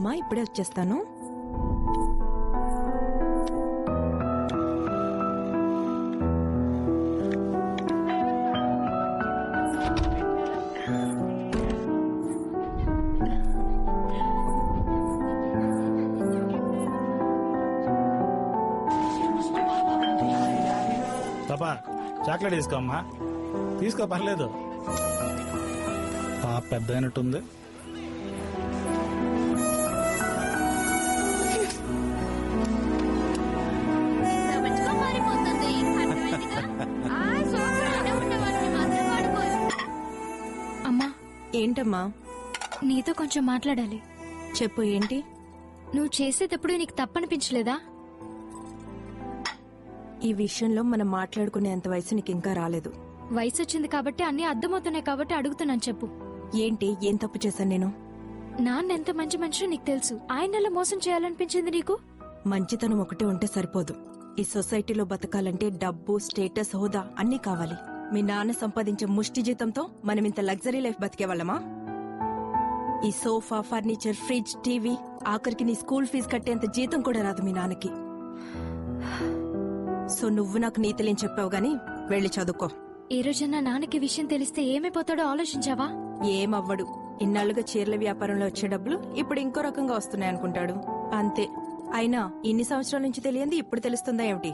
ఉందమ్మా, ఇప్పుడే వచ్చేస్తాను. తప్పా చాక్లెట్ తీసుకోమ్మా, తీసుకో పర్లేదు. పాప పెద్ద అయినట్టుంది. అమ్మా, ఏంటమ్మా? నీతో కొంచెం మాట్లాడాలి. చెప్పు, ఏంటి? నువ్వు చేసేటప్పుడు నీకు తప్పనిపించలేదా? ఈ విషయంలో మనం మాట్లాడుకునేంత వయసు నీకు ఇంకా రాలేదు. వయసు వచ్చింది కాబట్టి అన్ని అర్థమవుతున్నాయి కాబట్టి అడుగుతున్నాను, చెప్పు. ఏంటి? ఏం తప్పు చేశాను నేను? నాన్న ఎంత మంచి మనిషి నీకు తెలుసు. ఆయనలా మోసం చేయాలనిపించింది నీకు? మంచితనం ఒకటే ఉంటే సరిపోదు. ఈ సొసైటీలో బతకాలంటే డబ్బు, స్టేటస్, హోదా అన్నీ కావాలి. మీ నాన్న సంపాదించే ముష్టి జీతంతో మనం ఇంత లగ్జరీ లైఫ్ బతికేవాళ్ళమా? ఈ సోఫా, ఫర్నిచర్, ఫ్రిడ్జ్, టీవీ, ఆఖరికి నీ స్కూల్ ఫీజు కట్టేంత జీతం కూడా రాదు మీ నాన్నకి. సో నువ్వు నాకు నీతులేం చెప్పావు గాని వెళ్లి చదువుకో. ఏ రోజన్నా నాన్నకి విషయం తెలిస్తే ఏమైపోతాడో ఆలోచించావా? ఏమవ్వడు. ఇన్నాళ్లుగా చీరల వ్యాపారంలో వచ్చే డబ్బులు ఇప్పుడు ఇంకో రకంగా వస్తున్నాయనుకుంటాడు, అంతే. అయినా ఇన్ని సంవత్సరాల నుంచి తెలియంది ఇప్పుడు తెలుస్తుందా ఏమిటి?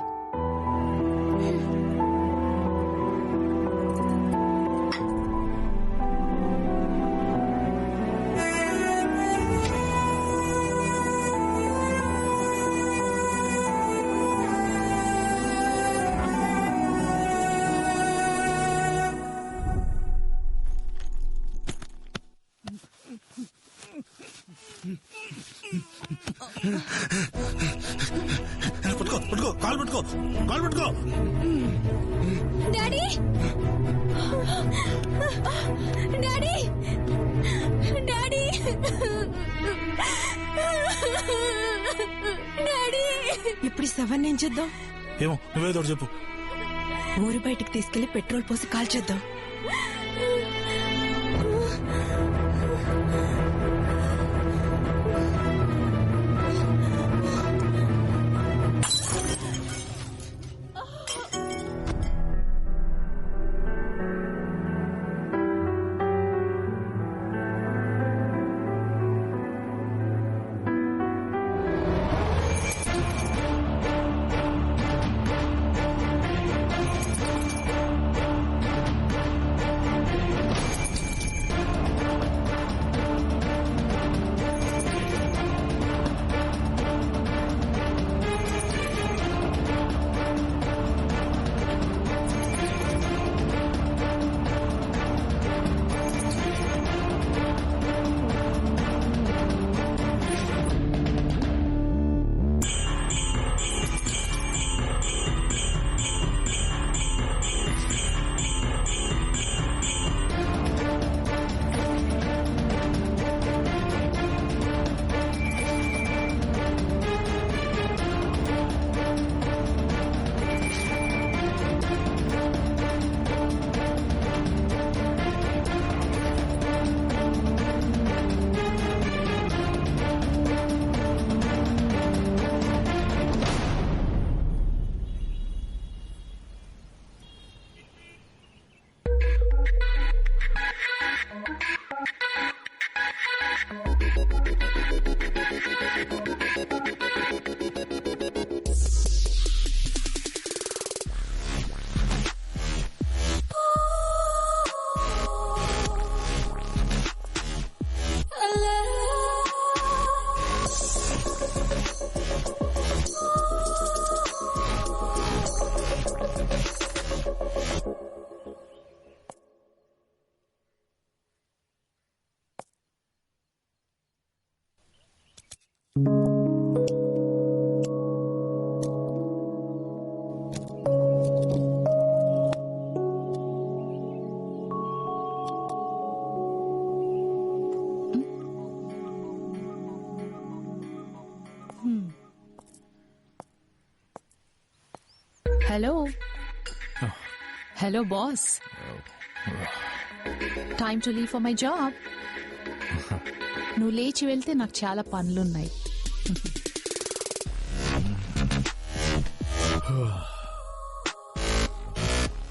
పట్టుకో పట్టుకో, కాలు పట్టుకో, కాలు పట్టుకో. Daddy, daddy, daddy, daddy. ఇప్పుడు శవాన్ని ఏం చేద్దాం? ఏమో, నువ్వేదో చెప్పు. ఊరి బయటికి తీసుకెళ్లి పెట్రోల్ పోసి కాల్చేద్దాం. Hello. Hello, boss. Time to leave for my job. నువ్వు లేచి వెళ్తే నాకు చాలా పనులున్నాయి.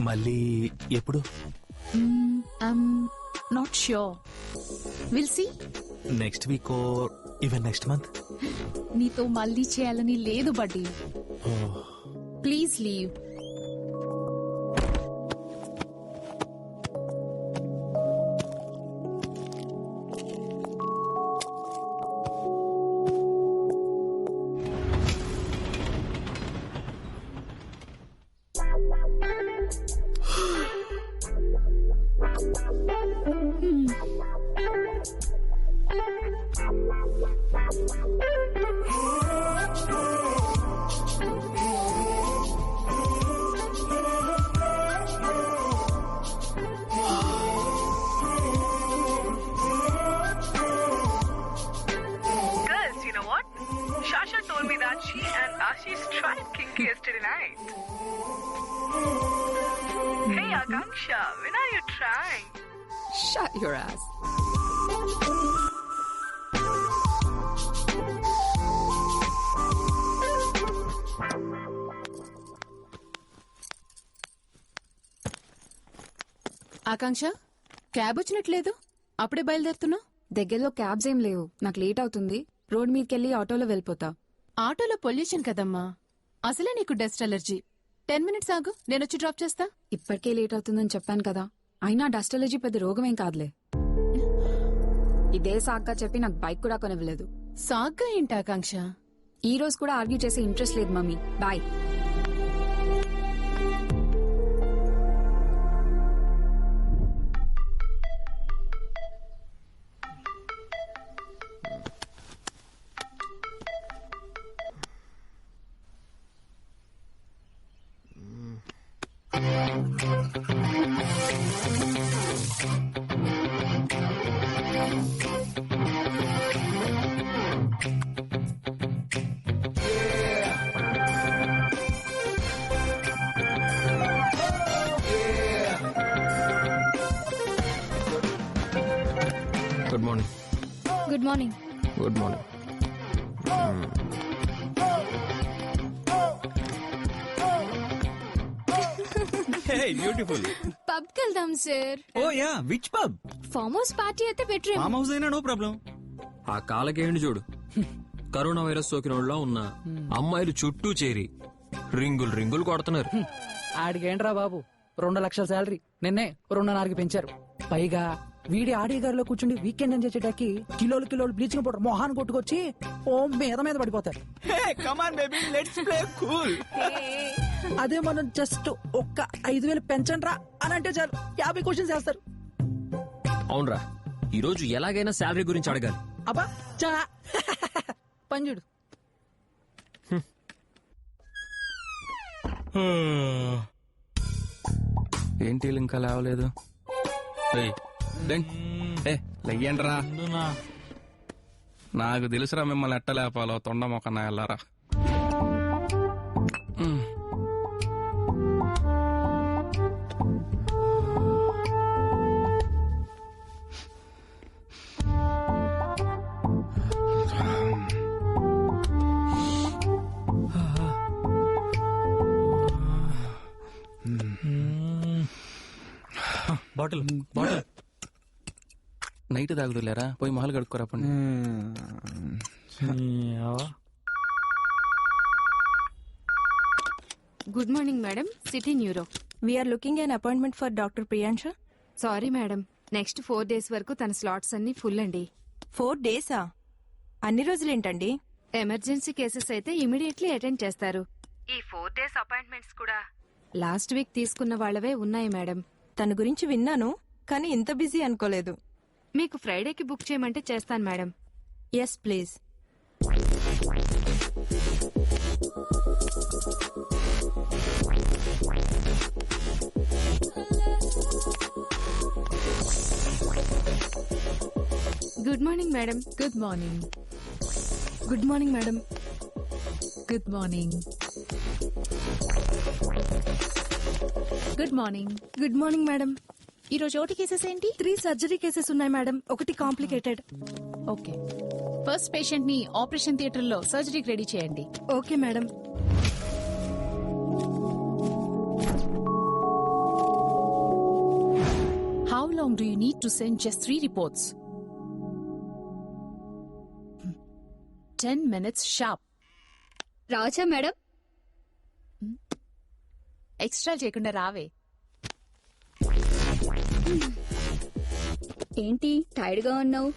మళ్ళీ ఎప్పుడు? I'm not sure. Will see. Next week or even next month? నీతో మళ్ళీ చేయాలని లేదు buddy. Please leave. Girls, you know what? Shasha told me that she and Ashish tried kinky yesterday night. Hey Akanksha, when are you trying? Shut your ass. Akanksha, cab వచ్చినట్లేదు. అప్పుడే బయలుదేరుతున్నావు? దగ్గరలో cabs ఏం లేవు. నాకు లేట్ అవుతుంది. రోడ్ మీదకెళ్ళి ఆటోలో వెళ్ళిపోతా. ఆటోలో పొల్యూషన్ కదమ్మా. అసలే నీకు డస్ట్ అలర్జీ. 10 minutes ఆగు, నేనొచ్చి డ్రాప్ చేస్తా. ఇప్పటికే లేట్ అవుతుందని చెప్పాను కదా. అయినా డస్ట్ అలర్జీ పెద్ద రోగమేం కాదులే. ఇదే సాగ్గా చెప్పి నాకు బైక్ కూడా కొనివ్వలేదు. సాగ్గా ఏంటి ఆకాంక్ష? ఈ రోజు కూడా ఆర్గ్యూ చేసే ఇంట్రెస్ట్ లేదు mummy. Bye. Good morning. Good morning. Good morning. Beautiful. Pub కెళ్దాం sir. Oh yeah, which pub? Farm house party అయితే బెటర్. ఫామ్ హౌస్ అయినా నో ప్రాబ్లం. ఆ కాలకేయండి చూడు. కరోనా వైరస్ సోకిన వాళ్ళ ఉన్న అమ్మాయిలు చుట్టూ చేరి రింగులు రింగులు కొడుతున్నారు. ఆడికేంట్రా బాబు, 2 లక్షల శాలరీ నిన్నే 2.5కి పెంచారు. పైగా వీడి ఆడి గారిలో కూర్చుండి వీకెండ్ ఎంజాయ్ చేయడానికి కిలోలు కిలోలు బ్లీచింగ్ పౌడర్ మొహాన్ కొట్టుకొచ్చి ఓ మీద పడిపోతారు. Come on baby, let's play cool. అదే మనం జస్ట్ ఒక్క 5,000 పెంచండి రా అని అంటే చాలు 50 క్వశ్చన్స్ వేస్తారు. అవునరా, ఈ రోజు ఎలాగైనా శాలరీ గురించి అడగాలి. అబ్బా చా పంజుడు. ఏంటి ఇంకా లేవలేదు? లెయ్యండ్రా. నాకు తెలుసురా మిమ్మల్ని ఎట్ట లేపాలో. తొండ మొక్కన వెళ్ళారా. బాటిల్ నైట్ తాగుదులేరా, పోయి మొహాలు కడుక్కోరా. పండి good morning madam, city neuro. We are looking an appointment for doctor Priyansha. Sorry madam, next 4 days వరకు తన స్లాట్స్ అన్ని ఫుల్ అండి. 4 days? అన్ని రోజులేంటండి? ఎమర్జెన్సీ కేసెస్ అయితే ఇమీడియట్లీ అటెండ్ చేస్తారు. ఈ 4 days అపాయింట్మెంట్స్ కూడా లాస్ట్ వీక్ తీసుకున్న వాళ్ళవే ఉన్నాయి మేడం. తన గురించి విన్నాను, కానీ ఇంత బిజీ అనుకోలేదు. మీకు ఫ్రైడేకి బుక్ చేయమంటే చేస్తాను madam. Yes please. Good morning madam. Good morning. Good morning madam. Good morning. Good morning. Good morning madam. ఈ రోజు ఓటీ కేసెస్ ఏంటి? 3 సర్జరీ కేసెస్ ఉన్నాయి మేడం. ఒకటి కాంప్లికేటెడ్. ఓకే, ఫస్ట్ పేషెంట్ ని ఆపరేషన్ థియేటర్ లో సర్జరీకి రెడీ చేయండి. Okay madam. How long do you need to send just 3 reports? 10 minutes sharp. రావచ్చా మేడం? ఎక్స్ట్రా చేయకుండా రావే. ఏంటి టైర్డ్ గా ఉన్నావు?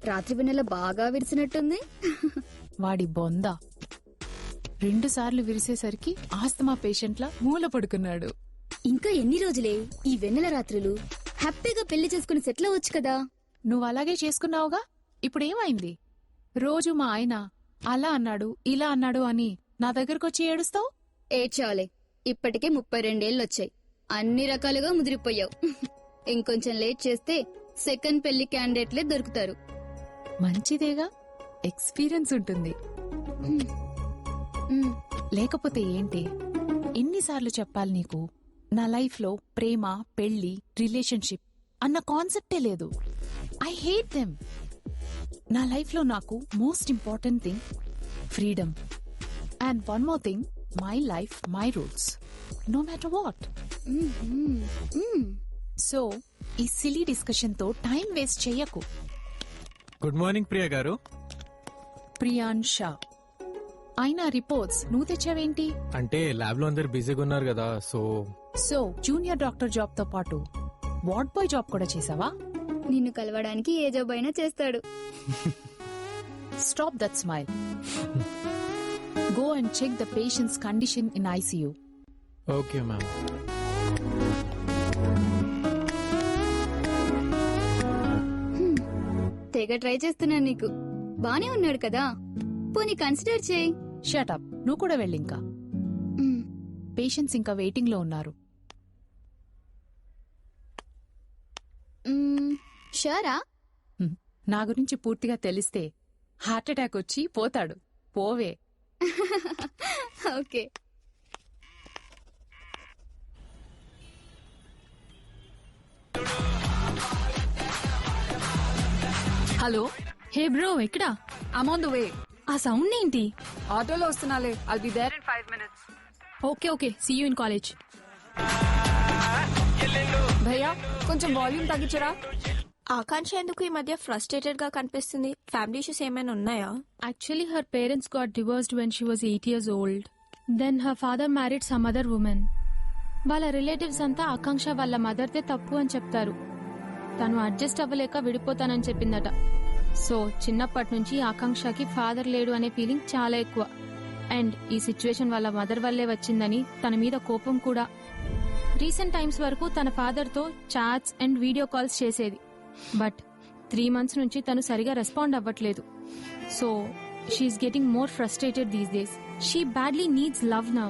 రాత్రి వెన్నెల బాగా విరిసినట్టుంది. వాడి బొంద 2 సార్లు విరిసేసరికి ఆస్తమా పేషెంట్లా మూల పడుకున్నాడు. ఇంకా ఎన్ని రోజులే ఈ వెన్నెల రాత్రులు? హ్యాపీగా పెళ్లి చేసుకుని సెటిల్ అవ్వచ్చు కదా. నువ్వు అలాగే చేసుకున్నావుగా, ఇప్పుడేమైంది? రోజు మా ఆయన అలా అన్నాడు ఇలా అన్నాడు అని నా దగ్గరకొచ్చి ఏడుస్తావు. ఏడ్చాలే, ఇప్పటికే 32 ఏళ్ళొచ్చాయి. అన్ని రకాలుగా ముదిరిపోయావు. ఇంకొంచెం లేట్ చేస్తే సెకండ్ పెళ్లి క్యాండిడేట్లే దొరుకుతారు. మంచిదేగా, ఎక్స్పీరియన్స్ ఉంటుంది. లేకపోతే ఏంటి, ఎన్నిసార్లు చెప్పాలి నీకు? నా లైఫ్ లో ప్రేమ, పెళ్లి, రిలేషన్షిప్ అన్న కాన్సెప్టే లేదు. I hate them. నా లైఫ్ లో నాకు most important thing freedom. And one more thing, my life, my rules, no matter what. So ఈ సిలీ డిస్కషన్ తో టైం వేస్ట్ చెయ్యకు. Good morning Priya garu. ప్రియాన్ షా. అయినా రిపోర్ట్స్ నువ్వు తెచ్చావేంటి? అంటే ల్యాబ్ లో అందరు బిజీగా ఉన్నారు కదా, సో జూనియర్ డాక్టర్ జాబ్ తో పాటు వార్డ్ బాయ్ జాబ్ కూడా చేసావా? నిన్ను కలవడానికి ఏ జాబ్ అయినా చేస్తాడు. Stop that smile. Go and check the patients condition in ICU. Okay ma'am. తెగ ట్రై చేస్తున్నా నీకు. బానే ఉన్నాడు కదా, పోనీ కన్సిడర్ చేయి. షటప్, నువ్వు కూడా వెళ్ళింకా. పేషెంట్స్ ఇంకా వెయిటింగ్ లో ఉన్నారు. షూరా? నా గురించి పూర్తిగా తెలిస్తే హార్ట్ అటాక్ వచ్చి పోతాడు. పోవే. ఓకే. హలో. హే బ్రో, ఎక్కడా? I'm on the way. ఆ సౌండ్ ఏంటి? ఆటోలో వస్తున్నాలే. I'll be there In 5 minutes. Okay okay, see you in college. భయ్యా కొంచెం వాల్యూమ్ తగ్గించరా. ఆకాంక్ష ఎందుకు ఈ మధ్య ఫ్రస్ట్రేటెడ్ గా కనిపిస్తుంది? ఫ్యామిలీ ఇష్యూస్ ఏమైనా ఉన్నాయా? Actually, her parents got divorced when she was 8 years old. Then her father married some other woman. వాళ్ళ రిలేటివ్స్ అంతా ఆకాంక్ష వాళ్ళ మదర్దే తప్పు అని చెప్తారు. తను అడ్జస్ట్ అవ్వలేక విడిపోతానని చెప్పిందట. సో చిన్నప్పటి నుంచి ఆకాంక్షకి ఫాదర్ లేడు అనే ఫీలింగ్ చాలా ఎక్కువ. అండ్ ఈ సిచ్యువేషన్ వాళ్ళ మదర్ వల్లే వచ్చిందని తన మీద కోపం కూడా. రీసెంట్ టైమ్స్ వరకు తన ఫాదర్ తో చాట్స్ అండ్ వీడియో కాల్స్ చేసేది. బట్ 3 months నుంచి తను సరిగా రెస్పాండ్ అవ్వట్లేదు. So she's getting more frustrated these days. She badly needs love now.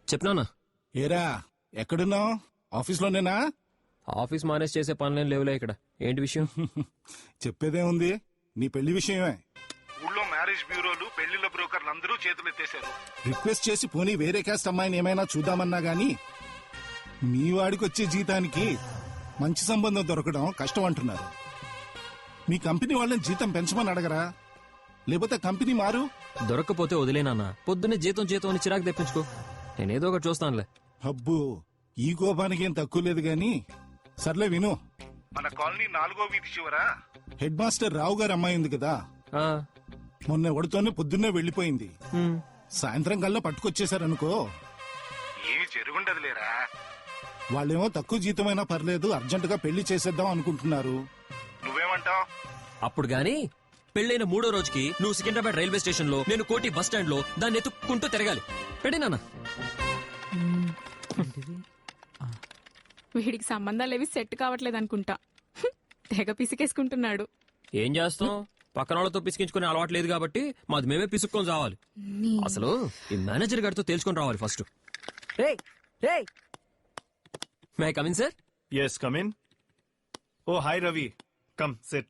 చెప్పనా? ఏరా ఎక్కడున్నావు? ఆఫీస్ లోనేనా? ఆఫీస్ మానేజ్ చేసే పనులేం లేవులే ఇక్కడ. ఏంటి విషయం? చెప్పేదే ఉంది, నీ పెళ్లి విషయమే. ఊళ్ళో మ్యారేజ్ బ్యూరోలు, పెళ్లిళ్ళ బ్రోకర్లు అందరూ చేతులెత్తేశారు. రిక్వెస్ట్ చేసి పోనీ వేరే క్యాస్ట్ అమ్మాయిని ఏమైనా చూద్దామన్నా గానీ మీ వాడికి వచ్చే జీతానికి మంచి సంబంధం దొరకడం కష్టం అంటున్నారు. మీ కంపెనీ వాళ్ళని జీతం పెంచమని అడగరా? లేకపోతే కంపెనీ మారు. దొరక్కపోతే వదిలేనన్నా. పొద్దున్నే జీతం అని చిరాకు తెప్పించుకో. నేనేదో ఒకటి చూస్తానులే. అబ్బో, ఈ కోపానికి ఏం తక్కువ లేదు గాని సర్లే విను. మన కాలనీ 4వ వీధి చివర హెడ్ మాస్టర్ రావు గారు అమ్మాయి ఉంది కదా, మొన్న ఎవడితోనే పొద్దున్నే వెళ్లిపోయింది. సాయంత్రం కల్లా పట్టుకొచ్చేసారనుకో ఏమి జరుగుండదు లేరా. వాళ్ళేమో తక్కువ జీతమైనా పర్లేదు అర్జెంటుగా పెళ్లి చేసేద్దాం అనుకుంటున్నారు. నువ్వేమంటావ్? అప్పుడు గాని పెళ్లైన 3వ రోజుకి నువ్వు సికింద్రాబాద్ రైల్వే స్టేషన్ లో, నేను కోటి బస్ స్టాండ్ లో దాన్ని ఎత్తుక్కుంటూ తిరగాలి. పెడేనా? వీడికి సంబంధాలేవి సెట్ కావట్లేదు అనుకుంటా. తెగ పిసికేసుకుంటున్నాడు. ఏం చేస్తాం, పక్కన వాళ్ళతో పిసికించుకునే అలవాటు లేదు కాబట్టి మాది మేమే పిసుక్కొని రావాలి. అసలు ఈ మేనేజర్ గారితో తేల్చుకొని రావాలి first. May I come in sir? Yes, come in. Oh, hi Ravi. Come, sit.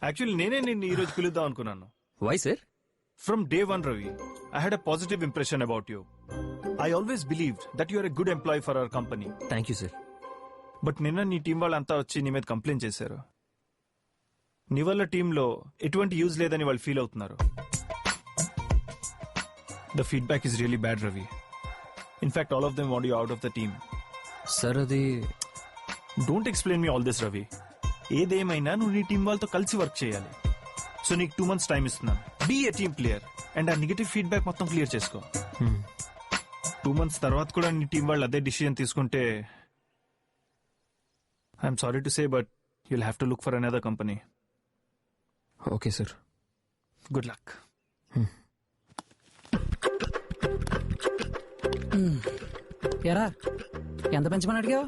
Actually, నేనే నిన్ను ఈ రోజు పిలుద్దాం అనుకున్నాను. Why, sir? From day one, Ravi, I had a positive impression about you. I always believed that you are a good employee for our company. Thank you, sir. But నిన్న నీ team వాళ్ళంతా వచ్చి నీ మీద కంప్లైంట్ చేశారు. నీ వల్ల టీంలో ఎటువంటి యూజ్ లేదని వాళ్ళు ఫీల్ అవుతున్నారు. The feedback is really bad Ravi. In fact all of them want you out of the team. Sir అది don't explain me all this Ravi. ఏదేమైనా నువ్వు నీ టీం వాళ్ళతో కలిసి వర్క్ చేయాలి. సో నీకు 2 months టైం ఇస్తున్నాను. Be a team player and ఆ నెగటివ్ ఫీడ్బ్యాక్ మొత్తం క్లియర్ చేసుకో. 2 months తర్వాత కూడా నీ టీం వాళ్ళు అదే డిసిజన్ తీసుకుంటే I'm sorry to say but you'll have to look for another company. Okay sir. Good luck. ఎరా ఎంత పెంచమని అడిగావు?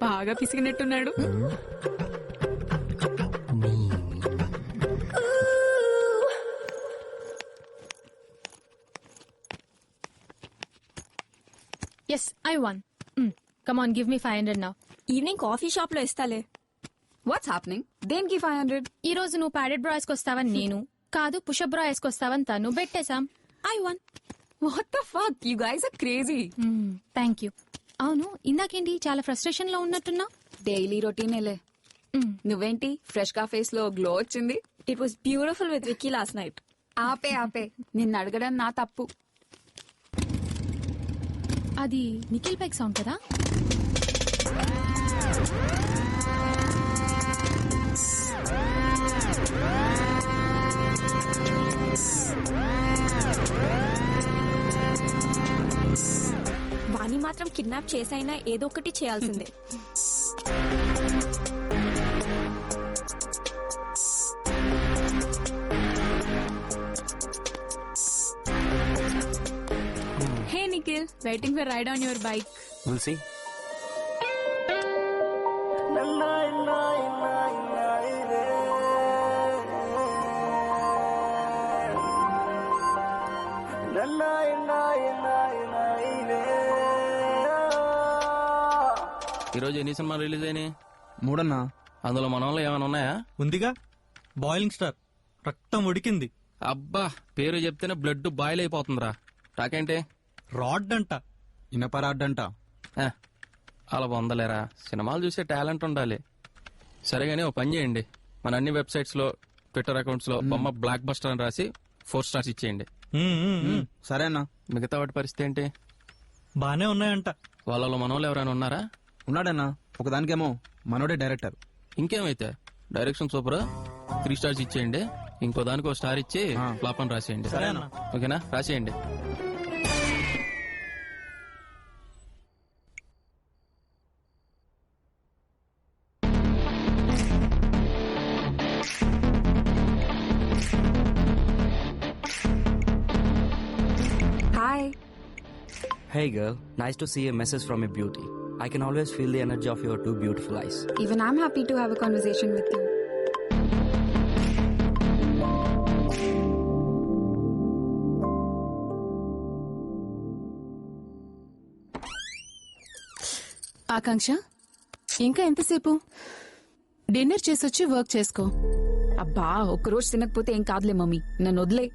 బాగా పిసిగినట్టున్నాడు. Yes I won. Come on, give me 500 now. Evening coffee shop లో ఇస్తాలే. What's happening? దేనికి 500? ఈ రోజు నువ్వు ప్యాడెడ్ బ్రా వేసుకొస్తావని నేను, కాదు పుషప్ బ్రా వేసుకొస్తావని తను పెట్టేశాం. I won. What the fuck, you guys are crazy. Thank you. అవును, ఇందాకేంటి చాలా ఫ్రస్ట్రేషన్ లో ఉన్నట్టున్నా? డైలీ రొటీనేలే. నువ్వేంటి ఫ్రెష్ గా ఫేస్ లో గ్లో వచ్చింది? It was beautiful with Vicky last night. ఆపే నిన్ను అడగడం నా తప్పు. అది నిఖిల్ బైక్ సౌండ్ కదా? వాణి మాత్రం కిడ్నాప్ చేసైనా ఏదో ఒకటి చేయాల్సిందే. Hey Nikhil, waiting for ride on your bike. We'll see. ఈరోజు ఎన్ని సినిమాలు రిలీజ్ అయినాయి? 3 అన్నా. అందులో మన వాళ్ళు ఏమైనా ఉన్నాయా? ఉందిగా, బాయిలింగ్ స్టార్, రక్తం ఉడికింది. అబ్బా, పేరు చెప్తేనే బ్లడ్ బాయిల్ అయిపోతుందిరా. టాకేంటి? రాడ్ అంట, ఇనప రాడ్ అంట. అలా పొందలేరా, సినిమాలు చూసే టాలెంట్ ఉండాలి. సరే గానీ ఓ పని చేయండి, మన అన్ని వెబ్సైట్స్ లో ట్విట్టర్ అకౌంట్స్ లో బొమ్మ బ్లాక్ బస్టర్ అని రాసి 4 stars ఇచ్చేయండి. సరే అన్నా. మిగతా వాటి పరిస్థితి ఏంటి? బానే ఉన్నాయంట. వాళ్ళలో మనోళ్ళు ఎవరైనా ఉన్నారా? ఉన్నాడన్నా, ఒకదానికేమో మనోడే డైరెక్టర్. ఇంకేమైతే డైరెక్షన్ సూపర్, 3 stars ఇచ్చేయండి. ఇంకో దానికి 1 star ఇచ్చి ఫ్లాప్ అని రాసేయండి. ఓకేనా? రాసేయండి. Hi. Hey girl, nice to see a message from a beauty. I can always feel the energy of your 2 beautiful eyes. Even I'm happy to have a conversation with you. ఆకాంక్ష, ఇంకా ఎంతసేపు? Dinner చేసొచ్చి work చేసుకో. అబ్బా, ఒక్కరోజు తినకపోతే ఏం కాదులే mummy, నన్ను వదిలే.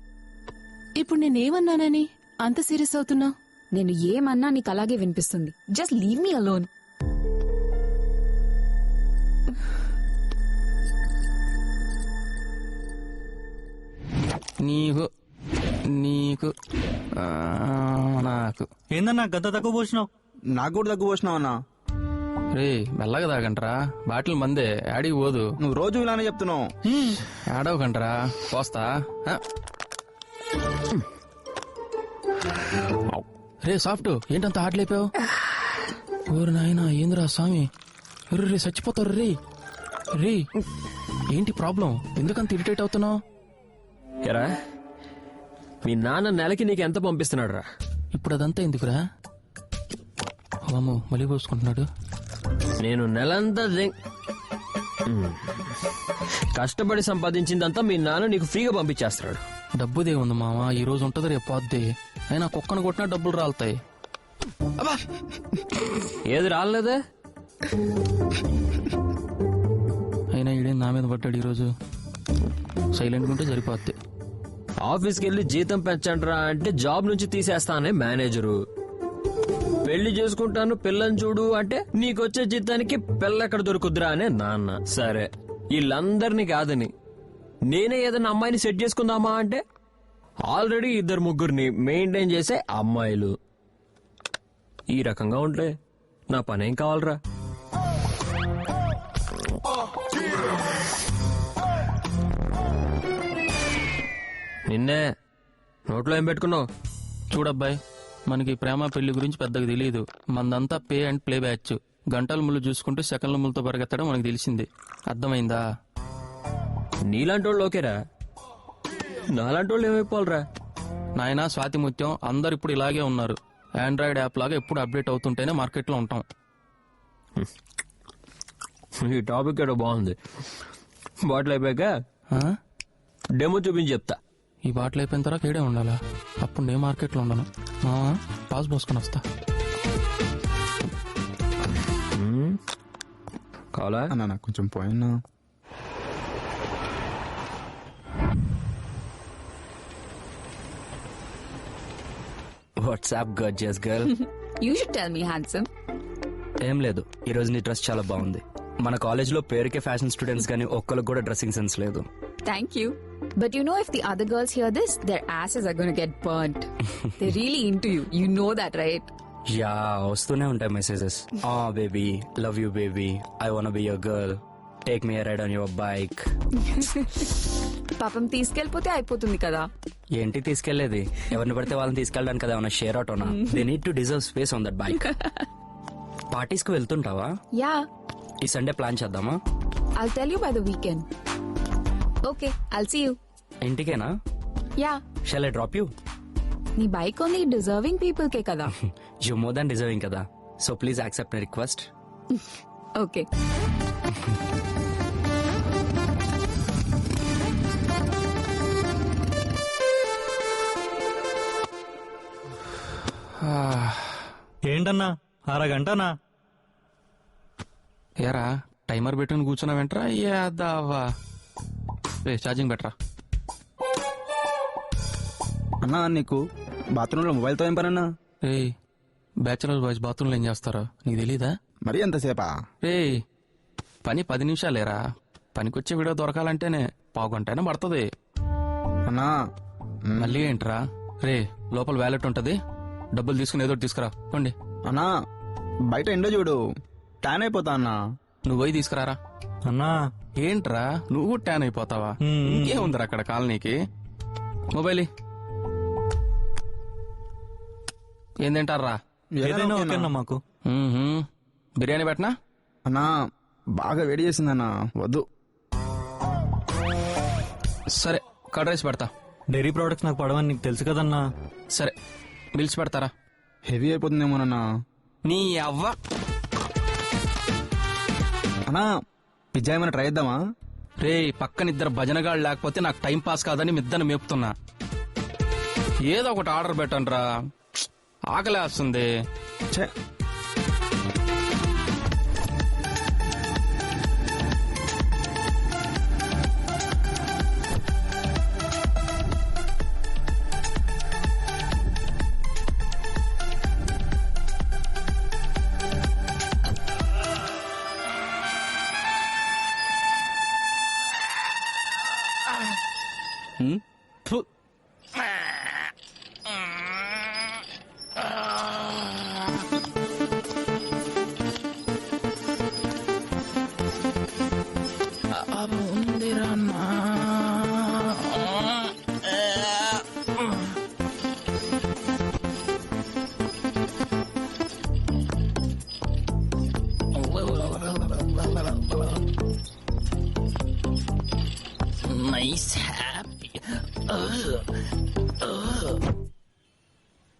ఇప్పుడు నేనేమన్నానని అంత సీరియస్ అవుతున్నా? నేను ఏమన్నా నీకు అలాగే వినిపిస్తుంది. Just leave me alone. నీకు నీకు నాకు ఏందన్నా గద్ద తక్కువ పోసినావు? నాకు కూడా తక్కువ పోసినావు అన్నా. రే మెల్లగా తాగంటరా, బాటిల్ మందే యాడికి పోదు. నువ్వు రోజు ఇలానే చెప్తున్నావు. ఆడవకంటరా, పోస్తా. రే సాఫ్ట్, ఏంటంత హార్ట్ లేపావు? ఓరు నాయన, ఏందిరా స్వామి, రే చచ్చిపోతారు. రే రే ఏంటి ప్రాబ్లం? ఎందుకంత ఇరిటేట్ అవుతున్నావు? ఎరా, మీ నాన్న నెలకి నీకు ఎంత పంపిస్తున్నాడు రా? ఇప్పుడు అదంతా ఎందుకురా? మళ్ళీ పోసుకుంటున్నాడు. నేను నెలంతా కష్టపడి సంపాదించిందంతా మీ నాన్న నీకు ఫ్రీగా పంపించేస్తున్నాడు. డబ్బుదే ఉంది మామ, ఈ రోజు ఉంటది రేపు పోద్ది. అయినా కుక్కను కొట్టినా డబ్బులు రాలుతాయి. ఏది రాలేదే? అయినా ఈడేం నా మీద పడ్డాడు ఈరోజు. సైలెంట్ ఉంటే సరిపోద్ది. ఆఫీస్కి వెళ్ళి జీతం పెంచండిరా అంటే జాబ్ నుంచి తీసేస్తానే మేనేజరు. పెళ్లి చేసుకుంటాను పిల్లని చూడు అంటే నీకొచ్చే జీతానికి పిల్లెక్కడ దొరుకుద్రా అనే నాన్న. సరే వీళ్ళందరినీ కాదని నేనే ఏదైనా అమ్మాయిని సెట్ చేసుకుందామా అంటే ఆల్రెడీ 2-3 మెయింటైన్ చేసే అమ్మాయిలు. ఈ రకంగా ఉంటే నా పనేం కావాలరా? నిన్నే నోట్లో ఏం పెట్టుకున్నావు? చూడబ్బాయి, మనకి ప్రేమ పెళ్లి గురించి పెద్దగా తెలియదు. మనదంతా పే అండ్ ప్లే బ్యాచ్. గంటల ముళ్ళు చూసుకుంటూ సెకండ్ల ముళ్ళతో పరిగెత్తడం మనకు తెలిసింది. అర్థమైందా? నీలాంటి వాళ్ళు ఓకేరా, నాలాంటి వాళ్ళు ఏమైపోవాలరా? నాయనా స్వాతి ముత్యం, అందరు ఇప్పుడు ఇలాగే ఉన్నారు. ఆండ్రాయిడ్ యాప్ లాగా ఎప్పుడు అప్డేట్ అవుతుంటేనే మార్కెట్లో ఉంటాం. ఈ టాపిక్ ఏదో బాగుంది. బాటిల్ అయిపోయాక డెమో చూపించి చెప్తా. ఈ బాటిల్ అయిపోయిన తర్వాత ఏడే ఉండాలా? అప్పుడు నేను మార్కెట్లో ఉండను. పాస్ పోసుకొని వస్తా. కావాలా అన్న కొంచెం పోయినా? What's up gorgeous girl. You should tell me handsome. ఏం లేదు, ఈ రోజు నీ డ్రెస్ చాలా బాగుంది. మన కాలేజ్ లో పేరుకే ఫ్యాషన్ స్టూడెంట్స్ గానీ ఒక్కరికి కూడా డ్రెస్సింగ్ సెన్స్ లేదు. Thank you. But you know, if the other girls hear this, their asses are going to get burnt. They're really into you. You know that, right? Yeah, వస్తూనే ఉంటాయి messages. Baby, love you baby, I want be your girl, take me ride on your bike. పాపం తీసుకెళ్ళిపోతే అయిపోతుంది కదా. ఏంటి తీసుకెళ్లేది? ఎవరిని పడితే వాళ్ళని తీసుకెళ్ళడానికి కదా ఏమన్నా షేర్ ఆటోనా? They need to deserve space on that bike. Parties కు వెళ్తుంటావా? Yeah. ఈ సండే ప్లాన్ చేద్దామా? I'll tell you by the weekend. Okay, I'll see you. ఇంటికేనా? Yeah. Shall I drop you? నీ బైక్ ఓన్లీ డిజర్వింగ్ పీపుల్ కే కదా. You more than deserving కదా, so please accept my request. Okay. ఏంటన్నా అరగంటనా? ఏరా timer పెట్టుకుని కూర్చున్నా వెంట్రా? యాదావా రే, charging బెటరా? అన్నా నీకు బాత్రూంలో మొబైల్తో ఏం పనన్నా? రే, బ్యాచులర్ బాయ్స్ బాత్రూంలో ఏం చేస్తారో నీకు తెలీదా? మరి ఎంతసేపా? రే, పని 10 నిమిషాలేరా. పనికొచ్చే వీడియో దొరకాలంటేనే పావుగంటైనా పడుతుంది. అన్నా మళ్ళీ ఏంట్రా? రే, లోపల వ్యాలెట్ ఉంటది, డబ్బులు తీసుకుని ఏదో తీసుకురా పోండి. అన్నా బయట ఎండో చూడు, ట్యాన్ అయిపోతా అన్నా. నువ్వు పోయి తీసుకురారా. అన్నా ఏంట్రా నువ్వు ట్యాన్ అయిపోతావా? ఇంకేముందిరా అక్కడ కాలనీకి? మొబైల్ ఏం తింటారా? ఏదైనా ఓకేనా మాకు? బిర్యానీ పెట్టనా? అన్నా బాగా వేడి చేసిందన్నా, వద్దు. సరే, కర్డ్ రైస్ పెడతా. డైరీ ప్రోడక్ట్స్ నాకు పడవని నీకు తెలుసు కదన్నా. సరే, బిల్స్ పెడతారా? హెవీ అయిపోతుందేమోనన్నా. నీ అవ్వ. అన్నా పిజ్జా ఏమైనా ట్రై చేద్దామా? రే, పక్కన 2 భజనగాళ్ళు లేకపోతే నాకు టైం పాస్ కాదని మిద్దను మేపుతున్నా. ఏదో ఒకటి ఆర్డర్ పెట్టండి రా, ఆకలేస్తుంది. ఛే,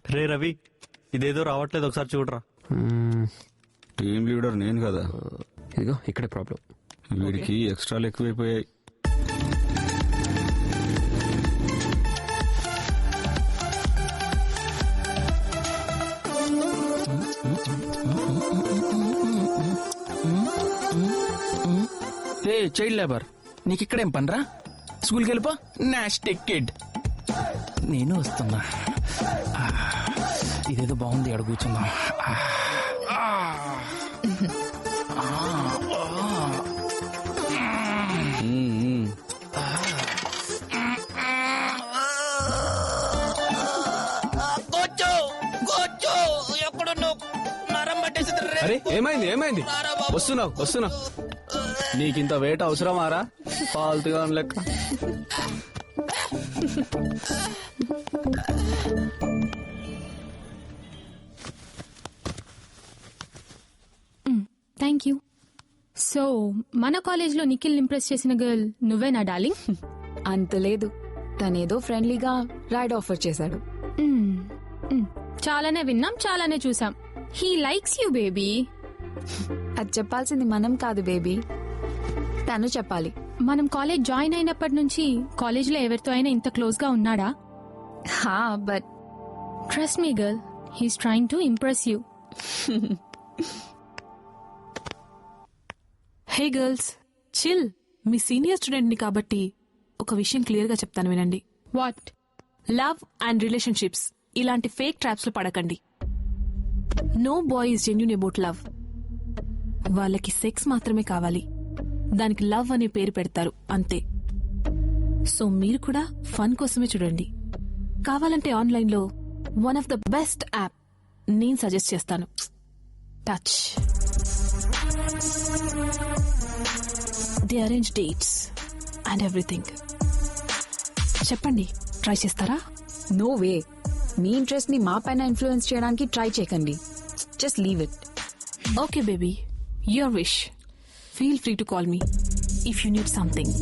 రే రవి, ఇదేదో రావట్లేదు, ఒకసారి చూడరా. టీమ్ లీడర్ నేను కదా. ఇదిగో ఇక్కడే ప్రాబ్లం. వీడికి ఎక్స్ట్రాలు ఎక్కువైపోయాయి. రే చైల్డ్ లేబర్, నీకు ఇక్కడేం పనిరా? స్కూల్కి వెళ్ళిపో. Nastic kid. నేను వస్తున్నా. ఇదేదో బాగుంది, అక్కడ కూర్చుందాం. అరే ఏమైంది ఏమైంది? వస్తున్నావు. నీకింత వెయిట్ అవసరమారా? ఫాల్తుగా లెక్క. Thank you. సో మన కాలేజ్లో నిఖిల్ ఇంప్రెస్ చేసిన గర్ల్ నువ్వేనా డార్లింగ్? అంత లేదు, తనేదో ఫ్రెండ్లీగా రైడ్ ఆఫర్ చేశాడు. చాలానే విన్నాం, చాలానే చూసాం. He likes you baby. అది చెప్పాల్సింది మనం కాదు బేబీ, తను చెప్పాలి. మనం కాలేజ్ జాయిన్ అయినప్పటి నుంచి కాలేజ్లో ఎవరితో అయినా ఇంత క్లోజ్ గా ఉన్నాడా? హా, but trust me girl, he's trying to impress you. Hey girls, chill. మీ సీనియర్ స్టూడెంట్ ని కాబట్టి ఒక విషయం క్లియర్ గా చెప్తాను, వినండి. వాట్? లవ్ అండ్ రిలేషన్షిప్స్ ఇలాంటి ఫేక్ ట్రాప్స్ లో పడకండి. No boy is genuine about love. వాళ్ళకి సెక్స్ మాత్రమే కావాలి, దానికి లవ్ అనే పేరు పెడతారు అంతే. సో మీరు కూడా ఫన్ కోసమే చూడండి. కావాలంటే ఆన్లైన్లో one of the best app నేను సజెస్ట్ చేస్తాను, touch. They arrange dates and everything. చెప్పండి, ట్రై చేస్తారా? No way. మీ ఇంట్రెస్ట్ ని మా పైన ఇన్ఫ్లుయెన్స్ చేయడానికి ట్రై చేయకండి. Just leave it. Okay baby, your wish. Feel free to call me if you need something.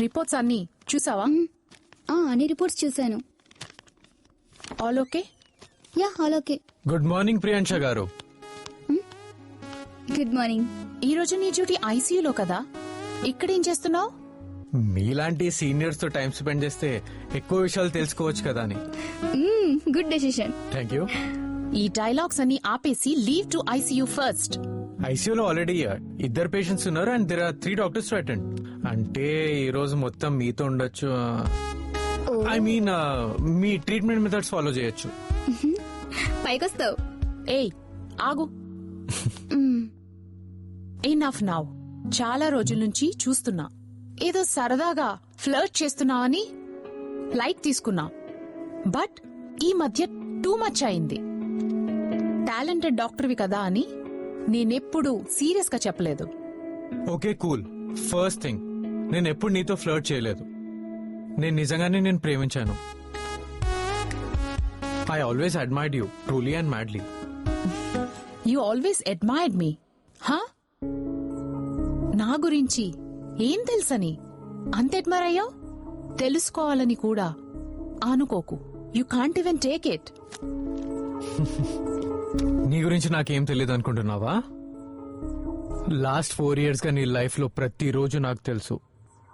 Reports అన్ని చూసావా? అన్ని రిపోర్ట్స్ చూశాను. All okay? Yeah, all okay. Good morning Priyansha గారు. Good morning. ఈ రోజు నీ డ్యూటీ ఐసీయూలో కదా, ఇక్కడేం చేస్తున్నావు? మీలాంటి సీనియర్స్ తో టైం స్పెండ్ చేస్తే ఎక్కువ విషయాలు తెలుసుకోవచ్చు కదా అని. Good decision. Thank you. ఈ డైలాగ్స్ అన్ని ఆపేసి లీవ్ టు ఐసీయూ ఫస్ట్. ఐసీయూలో ఆల్రెడీ 2 పేషెంట్స్ ఉన్నారు and there are 3 doctors to attend. అంటే ఈ రోజు మొత్తం మీతో ఉండొచ్చు. ఐ మీన్ మీ ట్రీట్మెంట్ మెథడ్స్ ఫాలో చేయొచ్చు. పైకొస్తావు. ఏయ్ ఆగు. Enough now. చాలా రోజుల నుంచి చూస్తున్నా, ఏదో సరదాగా ఫ్లర్ట్ చేస్తున్నావని లైట్ తీసుకున్నా, బట్ ఈ మధ్య టూ మచ్ అయింది. టాలెంటెడ్ డాక్టర్వి కదా అని నేనెప్పుడు సీరియస్ గా చెప్పలేదు. Okay cool. ఫస్ట్ థింగ్, నేను ఎప్పుడు నీతో ఫ్లర్ట్ చేయలేదు. నేను నిజంగానే నేను ప్రేమించాను. I always admired you truly and madly. You always admired me? హా? నా గురించి ఏం తెలుసని అంత అడ్మైర్ అయ్యావు? తెలుసుకోవాలని కూడా అనుకోకు. You can't even take it. నీ గురించి నాకేం తెలియదు అనుకుంటున్నావా? లాస్ట్ 4 years గా నీ లైఫ్ లో ప్రతిరోజు నాకు తెలుసు,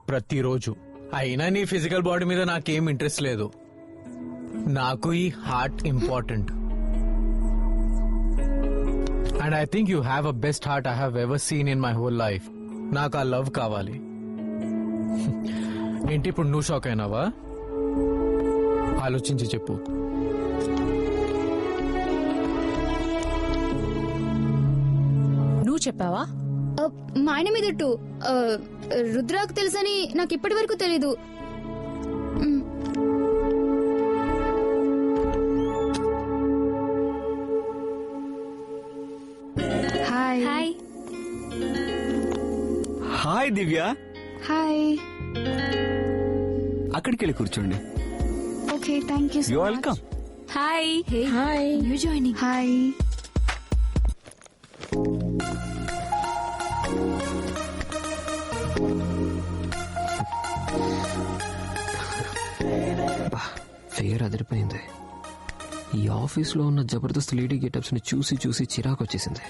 ప్రతిరోజు. అయినా నీ ఫిజికల్ బాడీ మీద నాకేం ఇంట్రెస్ట్ లేదు. నాకు ఈ heart important. And I think you have a best heart I have ever seen in my whole life. నాకు ఆ లవ్ కావాలి. ఏంటి ఇప్పుడు నువ్వు షాక్ అయినావా? ఆలోచించి చెప్పు. నువ్వు చెప్పావా? మా ఆయన మీద రుద్రాకు తెలుసని నాకు ఇప్పటి వరకు తెలీదు. హాయ్. హాయ్. హాయ్ దివ్య. హాయ్. అక్కడికి వెళ్ళి కూర్చోండి. Okay, thank you. You welcome. Hi. Hi. You joining? Hi. Fair అదిరిపోయింది. ఈ ఆఫీస్లో ఉన్న జబర్దస్త్ లేడీ గెటప్స్ ని చూసి చూసి చిరాకు వచ్చేసింది.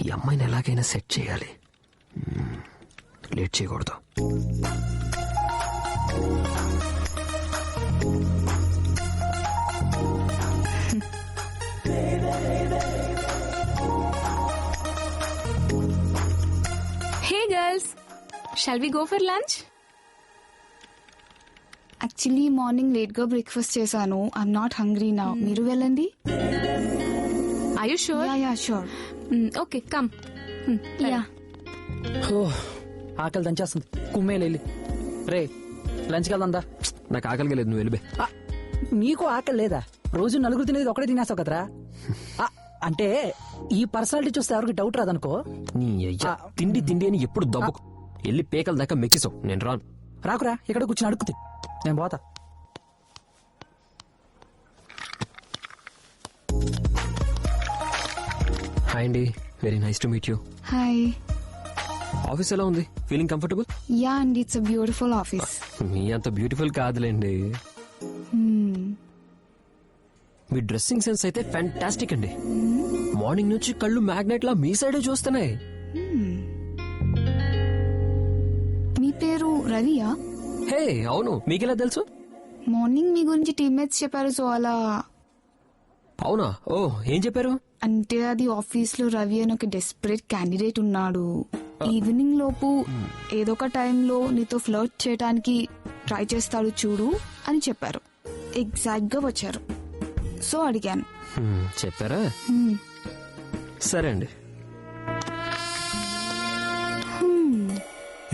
ఈ అమ్మాయిని ఎలాగైనా సెట్ చేయాలి. లేట్ చేయకూడదు. Hey shall we go for lunch? Actually morning late గా బ్రేక్ఫాస్ట్ చేశాను. ఐఎమ్ నాట్ హంగ్రీ నా. మీరు వెళ్ళండి. Are you sure? Yeah sure. Okay come. Yeah. ఆకలి దంచేస్తుంది. కుమ్మేలు వెళ్ళి రే లంచ్కి వెళ్దా? నాకు ఆకలిగా లేదు, నువ్వు వెళ్ళిపే. నీకు ఆకలి లేదా? రోజు నలుగురు తినేది ఒకటే తినేస్తావు కదరా. అంటే ఈ పర్సనాలిటీ చూస్తే ఎవరికి డౌట్ రాదనుకో. నీ అయ్యా తిండి తిండి అని ఎప్పుడు దబ్బు వెళ్ళి పేకల దాకా మెక్కిసావు. నేను రాను. రాకురా, ఇక్కడ కూర్చొని అడుగుతుంది. నేను పోతా. హాయ్ అండి, very nice to meet you. Hi. Office ఎలా ఉంది? Feeling comfortable? యా అండి, ఇట్స్ అ బ్యూటిఫుల్ ఆఫీస్. మీ అంత బ్యూటిఫుల్ కాదులేండి. మీ డ్రెస్సింగ్ సెన్స్ అయితే ఫ్యాంటాస్టిక్ అండి. మార్నింగ్ నుంచి కళ్ళు మ్యాగ్నెట్ లా మీ సైడే చూస్తున్నాయి. మీ పేరు రవియా? హే అవును, మీకెలా తెలుసు? మార్నింగ్ మీ గురించి టీమ్మేట్స్ చెప్పారు, సో అలా. అవునా? ఓ ఏం చెప్పారు? అంటే అది ఆఫీస్ లో రవి అని ఒక డెస్పరేట్ క్యాండిడేట్ ఉన్నాడు. ఈవినింగ్ లోపు ఏదో ఒక టైంలో నీతో ఫ్లర్ట్ చేయడానికి ట్రై చేస్తాడు చూడు అని చెప్పారు. ఎగ్జాక్ట్ గా వచ్చారు, సో అడిగాను. చెప్పారా? సరే అండి.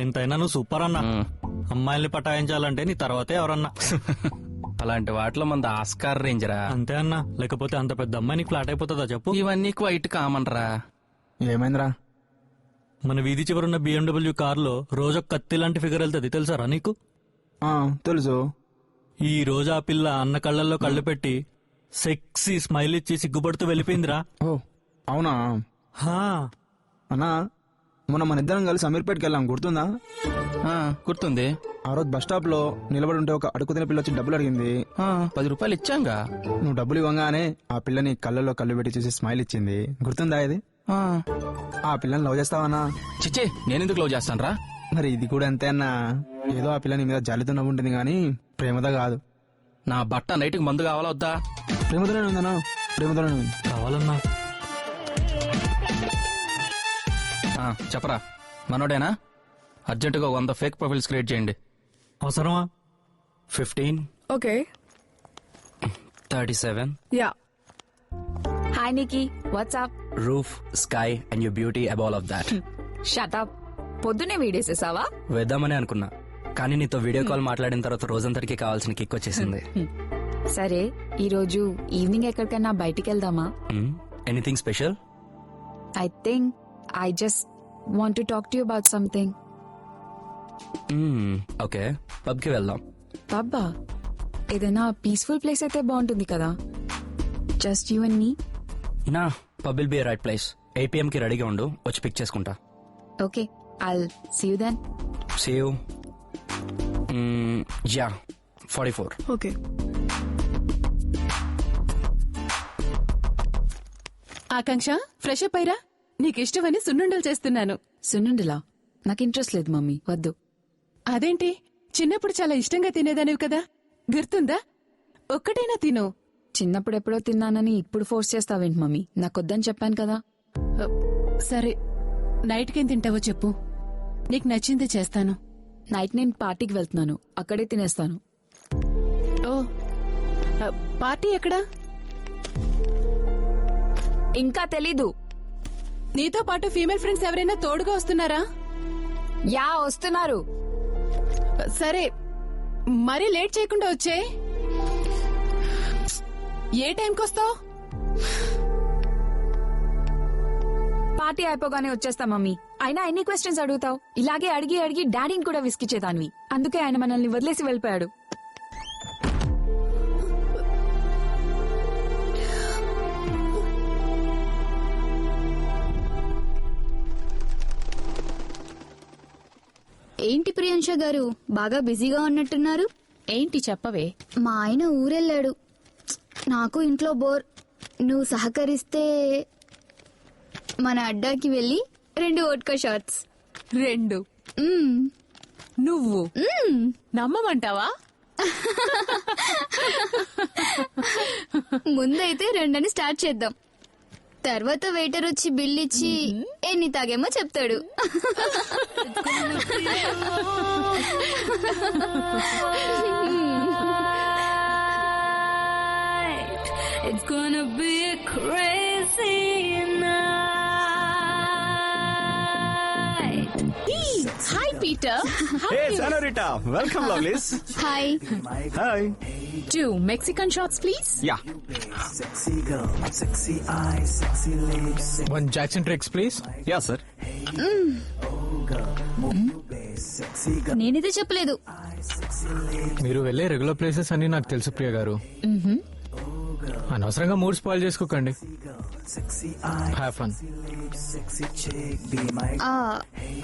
ఎంతైనా నువ్వు సూపర్ అన్నా. అమ్మాయిల్ని పటాయించాలంటే నీ తర్వాతే ఎవరన్నా. అలాంటి వాటిలో మన ఆస్కార్ రేంజరా. అంతే అన్నా, లేకపోతే అంత పెద్ద అమ్మాయి నీకు ఫ్లాట్ అయిపోతుందా చెప్పు? ఇవన్నీ క్వైట్ కామన్ రా. ఏమైందిరా? మన వీధి చివరున్న BMW కారులో రోజు కత్తి లాంటి ఫిగర్ వెళ్తుంది, తెలుసారా నీకు? తెలుసు. ఈ రోజు ఆ పిల్ల అన్న కళ్ళల్లో కళ్ళు పెట్టి సెక్సీ స్మైల్ ఇచ్చి సిగ్గుపడుతూ వెళ్ళిపోయిందిరా. ఓ అవునా? అన్నా మొన్న మన ఇద్దరం కలిసి అమీర్పేట్కి వెళ్ళాం, గుర్తుందా? గుర్తుంది. ఆ రోజు బస్ స్టాప్ లో నిలబడి ఉంటే ఒక అడుగుతున్న పిల్ల వచ్చి డబ్బులు అడిగింది. 10 రూపాయలు ఇచ్చాంగా. నువ్వు డబ్బులు ఇవ్వగానే ఆ పిల్లని కళ్ళల్లో కళ్ళు పెట్టి చూసి స్మైల్ ఇచ్చింది, గుర్తుందా? ఇది ఆ పిల్లని లవ్ చేస్తావన్నా? చిచ్చే, నేనెందుకు లవ్ చేస్తాను రా? మరి ఇది కూడా అంతే అన్నా. ఏదో ఆ పిల్లని మీద జాలితో నవ్వుంటుంది గానీ ప్రేమతో కాదు. నా బట్ట నైట్కి మందు కావాలా వద్దా? ప్రేమతోనే ఉందన్నా, ప్రేమతోనే ఉంది. కావాలన్నా. చెప్పరా, మనోడేనా? అర్జెంటుగా 100 ఫేక్ ప్రొఫైల్స్ క్రియేట్ చేయండి. అవసరమా? 15. Okay. 37. Yeah. Hi Nikki, what's up? Roof, sky and your beauty above of that. Shut up. పొద్దునే వీడేసేసావా? వేద్దామని అనుకున్నా, కానీ నీతో వీడియో కాల్ మాట్లాడిన తర్వాత రోజంతటికి కావాల్సిన కిక్ వచ్చేసింది. సరే, ఈ రోజు ఈవినింగ్ ఎక్కడికైనా బయటికి వెళ్దామా? Anything special? I think I just want to talk to you about something. Okay, pub కి వెళ్దాం. పబ్బా? ఏదైనా పీస్ఫుల్ ప్లేస్ అయితే బాగుంటుంది కదా. Just you and me. నా pub will be right place. 8 PM కి రెడీగా ఉండు, వచ్చి పిక్ చేసుకుంటా. Okay, I'll see you then. See you. Yeah 44. Okay. Akanksha, fresh up అయిరా. నీకిష్టమని సున్నుండలు చేస్తున్నాను. సున్నుండలా? నాకు ఇంట్రెస్ట్ లేదు మమ్మీ, వద్దు. అదేంటి, చిన్నప్పుడు చాలా ఇష్టంగా తినేదానివి కదా, గుర్తుందా? ఒక్కటైనా తిను. చిన్నప్పుడు ఎప్పుడో తిన్నానని ఇప్పుడు ఫోర్స్ చేస్తావేంటి మమ్మీ? నాకొద్దని చెప్పాను కదా. సరే, నైట్కేం తింటావో చెప్పు, నీకు నచ్చింది చేస్తాను. నైట్ నేను పార్టీకి వెళ్తున్నాను, అక్కడే తినేస్తాను. ఓ, పార్టీ ఎక్కడా? ఇంకా తెలీదు. నీతో పాటు ఫీమేల్ ఫ్రెండ్స్ ఎవరైనా తోడుగా వస్తున్నారా? యా, వస్తున్నారు. సరే, మరీ లేట్ చేయకుండా వచ్చే. ఏ టైంకి వస్తావు? పార్టీ అయిపోగానే వచ్చేస్తా మమ్మీ. అయినా ఎన్ని క్వశ్చన్స్ అడుగుతావు? ఇలాగే అడిగి అడిగి డాడీని కూడా విసిగిచ్చేదాన్ని. అందుకే ఆయన మనల్ని వదిలేసి వెళ్ళిపోయాడు. ఏంటి ప్రియాంష గారు, బాగా బిజీగా ఉన్నట్టున్నారు? ఏంటి చెప్పవే? మా ఆయన ఊరెళ్ళాడు, నాకు ఇంట్లో బోర్. నువ్వు సహకరిస్తే మన అడ్డాకి వెళ్ళి 2 వోడ్కా షాట్స్. 2? నువ్వు నమ్మమంటావా? ముందైతే 2 అని స్టార్ట్ చేద్దాం, తర్వాత వెయిటర్ వచ్చి బిల్ ఇచ్చి ఎన్ని తాగేమో చెప్తాడు. It's gonna be a crazy night. Hi, Peter. Hey, Senorita. Welcome, lovelies. Hi. Hi. 2 Mexican shots, please. Yeah. Sexy girl, sexy eyes, sexy lips. 1 Jackson Tricks, please. Yeah, sir. నేనిదే చెప్పలేదు. మీరు వెళ్ళే regular places అన్ని నాకు తెలుసు ప్రియ గారు. అనవసరంగా mood spoil చేసుకోకండి. Have fun.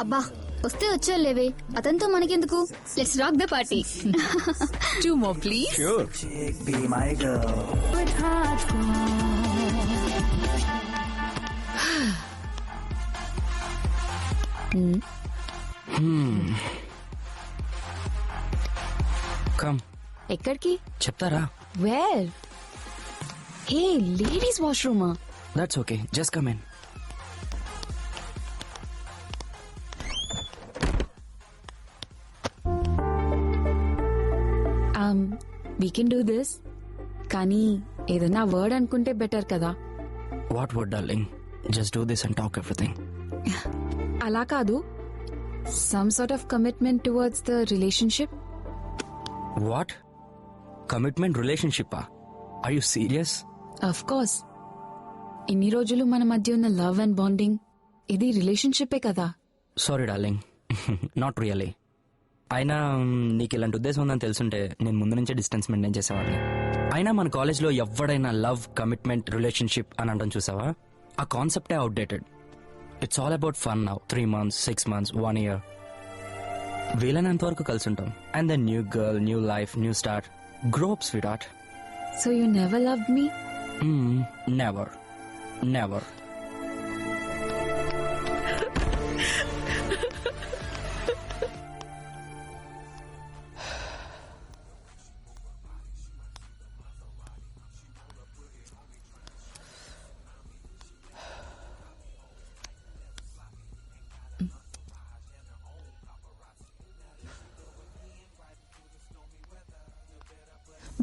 అబ్బా వస్తే వచ్చేలేవే, అతనితో మనకెందుకు? Let's rock the party. 2 more, please. Sure. Come. ఎక్కడికి? చెప్తారా? వేర్? హే, లేడీస్ వాష్రూమా? That's okay, just come in. We can do this, కానీ ఏదైనా వర్డ్ అనుకుంటే బెటర్ కదా. What would darling? Just do this and talk everything. అలా కాదు, some sort of commitment towards the relationship. What? Commitment relationship? Are you serious? Of course. ఇన్ని రోజులు మన మధ్య ఉన్న లవ్ అండ్ బాండింగ్, ఇది రిలేషన్షిప్పే కదా. Sorry darling, not really. అయినా నీకు ఇలాంటి ఉద్దేశం ఉందని తెలుసుంటే నేను ముందు నుంచే డిస్టెన్స్ మెయింటైన్ చేసేవాడిని. అయినా మన కాలేజ్లో ఎవడైనా లవ్, కమిట్మెంట్, రిలేషన్షిప్ అని అంటాం చూసావా, ఆ కాన్సెప్టే outdated. It's all about fun now. 3 months, 6 months, 1 year. వీలైనంత వరకు కలిసి ఉంటాం. And then new girl, new life, new start. Grow up sweet. So you never loved me? Never, never.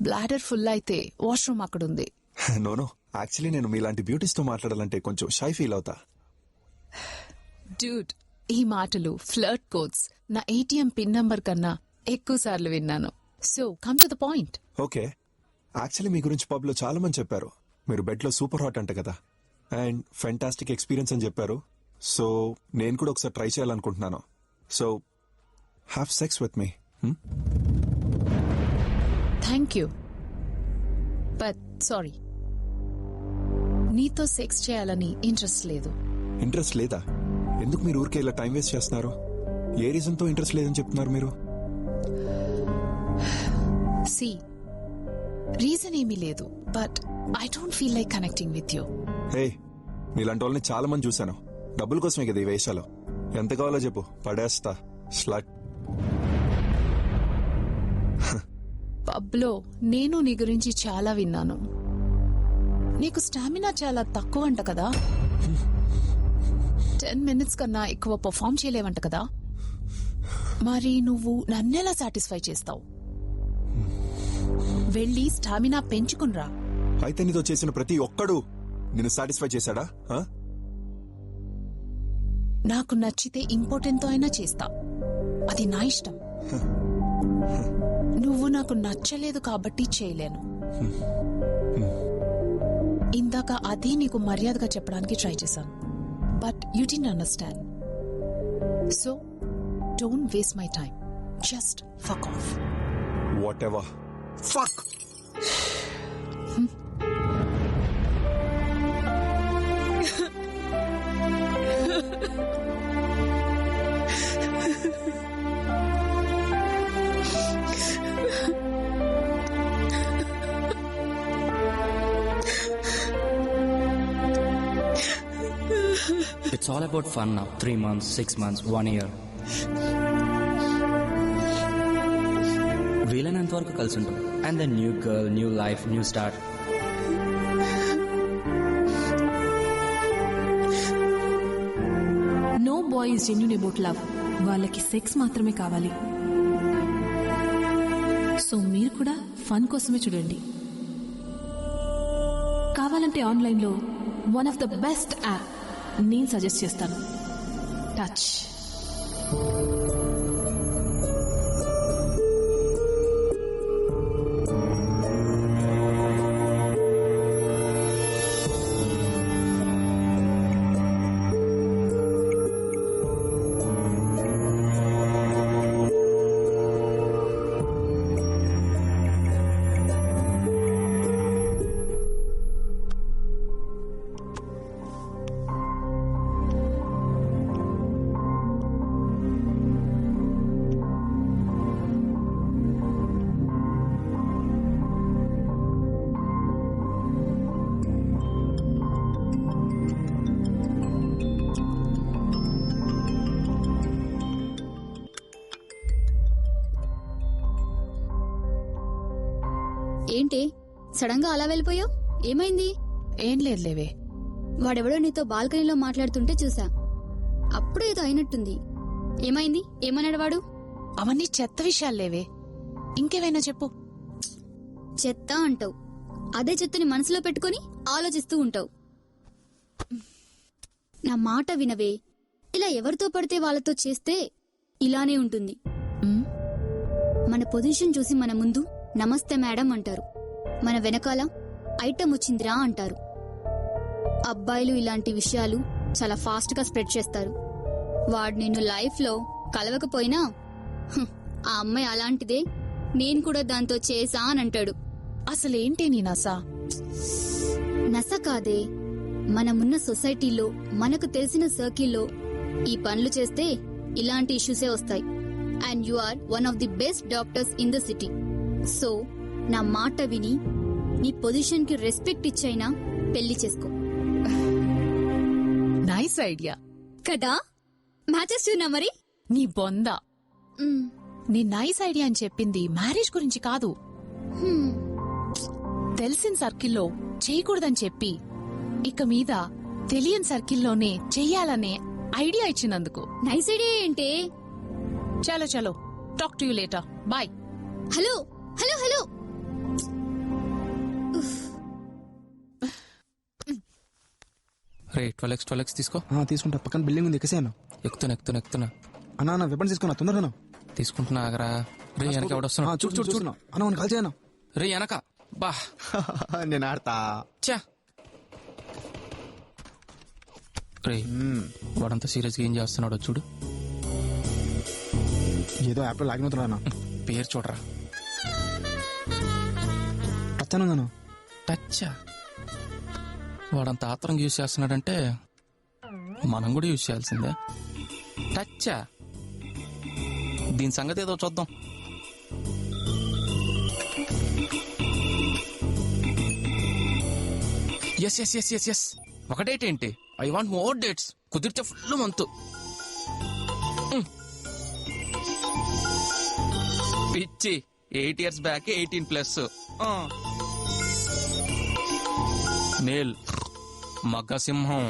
Bladder full అయితే వాష్రూమ్ అక్కడ ఉంది. నో యాక్చువల్లీ నేను మీలాంటి beauties తో మాట్లాడాలంటే కొంచెం షై ఫీల్ అవుతా. డ్యూడ్, ఈ మాటలు ఫ్లర్ట్ కోడ్స్ నా ATM పిన్ నంబర్ కన్నా ఎక్కువ సార్లు విన్నాను. So come to the point. Okay, actually మీ గురించి పబ్ లో చాలా మంది చెప్పారు. మీరు బెడ్ లో సూపర్ హాట్ అంట కదా, అండ్ ఫెంటాస్టిక్ ఎక్స్పీరియన్స్ అని చెప్పారు. సో నేను కూడా ఒకసారి ట్రై చేయాలనుకుంటున్నాను. So have sex with me. Thank you, but sorry, నీతో సెక్స్ చేయాలని ఇంట్రెస్ట్ లేదు. ఇంట్రెస్ట్ లేదా? ఎందుకు మీరు ఊరికే ఇలా టైం వేస్ట్ చేస్తున్నారు? ఏ రీజన్ తో ఇంట్రెస్ట్ లేదని చెప్తున్నారు మీరు? సి, రీజన్ ఏమీ లేదు, but I don't feel like connecting with you. Hey, మీలాంటి వాళ్ళని చాలా మంది చూశాను. డబ్బుల కోసమే కదా ఈ వేషాలు. ఎంత కావాలో చెప్పు, పడేస్తా. స్లట్. పబ్ లో నేను నీ గురించి చాలా విన్నాను. నీకు స్టామినా చాలా తక్కువ అంట కదా. 10 minutes కన్నా ఎక్కువ పర్ఫామ్ చేయలేవంట కదా. మరి నువ్వు నన్నెలా సాటిస్ఫై చేస్తావు? వెళ్ళి స్టామినా పెంచుకునిరా. అయితే నీతో చేసిన ప్రతి ఒక్కడు నిన్ను సాటిస్ఫై చేశాడా? నాకు నచ్చితే ఇంపార్టెంట్తో అయినా చేస్తా, అది నా ఇష్టం. నువ్వు నాకు నచ్చలేదు కాబట్టి చేయలేను. ఇందాక అదే నీకు మర్యాదగా చెప్పడానికి ట్రై చేశాను, but you didn't understand. So don't waste my time. Just fuck off. What ever. Fuck. It's all about fun now. 3 months, 6 months, 1 year. వీలైనంత వరకు కలిసి ఉంటాం. And then new girl, new life, new start. Boy is genuine about love. వాళ్ళకి sex మాత్రమే కావాలి. So మీరు కూడా fun కోసమే చూడండి. కావాలంటే ఆన్లైన్లో one of the best app నేను సజెస్ట్ చేస్తాను, టచ్. ఏంటి సడన్ గా అలా వెళ్ళిపోయావు? ఏమైంది? ఏం లేదులేవే. వాడెవడో నీతో బాల్కనీలో మాట్లాడుతుంటే చూసా. అప్పుడు ఏదో అయినట్టుంది. ఏమైంది? ఏమన్నాడు వాడు? అవన్నీ చెత్త విషయాలేవే, ఇంకేమైనా చెప్పు. చెత్త అంటావు, అదే చెత్తని మనసులో పెట్టుకుని ఆలోచిస్తూ ఉంటావు. నా మాట వినవే. ఇలా ఎవరితో పడితే వాళ్ళతో చేస్తే ఇలానే ఉంటుంది. మన పొజిషన్ చూసి మన ముందు నమస్తే మేడం అంటారు, మన వెనకాల ఐటమ్ వచ్చిందిరా అంటారు. అబ్బాయిలు ఇలాంటి విషయాలు చాలా ఫాస్ట్ గా స్ప్రెడ్ చేస్తారు. వాడు నిన్ను లైఫ్ లో కలవకపోయినా ఆ అమ్మాయి అలాంటిదే, నేను కూడా దాంతో చేసా అని అంటాడు. అసలేంటి నీ నస? నస కాదే, మనమున్న సొసైటీలో మనకు తెలిసిన సర్కిల్లో ఈ పనులు చేస్తే ఇలాంటి ఇష్యూసే వస్తాయి. And you are one of the best doctors in the city. So నా మాట విని నీ పొజిషన్ కి రెస్పెక్ట్ ఇచ్చైనా పెళ్లి చేసుకో. నైస్ ఐడియా కదా? మ్యాచెస్ చూనా మరి? నీ బొంద. నీ నైస్ ఐడియా అని చెప్పింది మ్యారేజ్ గురించి కాదు. తెలిసిన సర్కిల్లో చేయకూడదని చెప్పి ఇక మీద తెలియని సర్కిల్లోనే చెయ్యాలనే ఐడియా ఇచ్చినందుకు. నైస్ ఐడియా ఏంటి? చలో చలో, talk to you later, bye. Hello hello hello. రే 12x తీసుకో. తీసుకుంటా. పక్కన బిల్డింగ్ ఉంది, ఎక్కేసాను. ఎక్కుతున్నా అన్నా వెపన్స్ తీసుకున్నా, తొందరగా తీసుకుంటున్నా. ఆగరా రే, వెనక ఎవడొస్తున్నా? చూడు అన్న కాల్ చేయను. రే వెనక బా. నేను ఆడతా. చా రే, వాడంతా సీరియస్ గా ఏం చేస్తున్నాడో చూడు. ఏదో యాప్ లో లాగిన్ అవుతున్నా. పేరు చూడరా. టచ్ అను. టచ్చా? వాడంత ఆత్రంగా యూజ్ చేస్తున్నాడంటే మనం కూడా యూజ్ చేయాల్సిందే. టచ్చా? దీని సంగతి ఏదో చూద్దాం. ఎస్ ఒక డేట్ ఏంటి? I want more dates. కుదిరితే ఫుల్ మంత్. పిచ్చి 8 years బ్యాక్ 18+. మేల్ మగసింహం.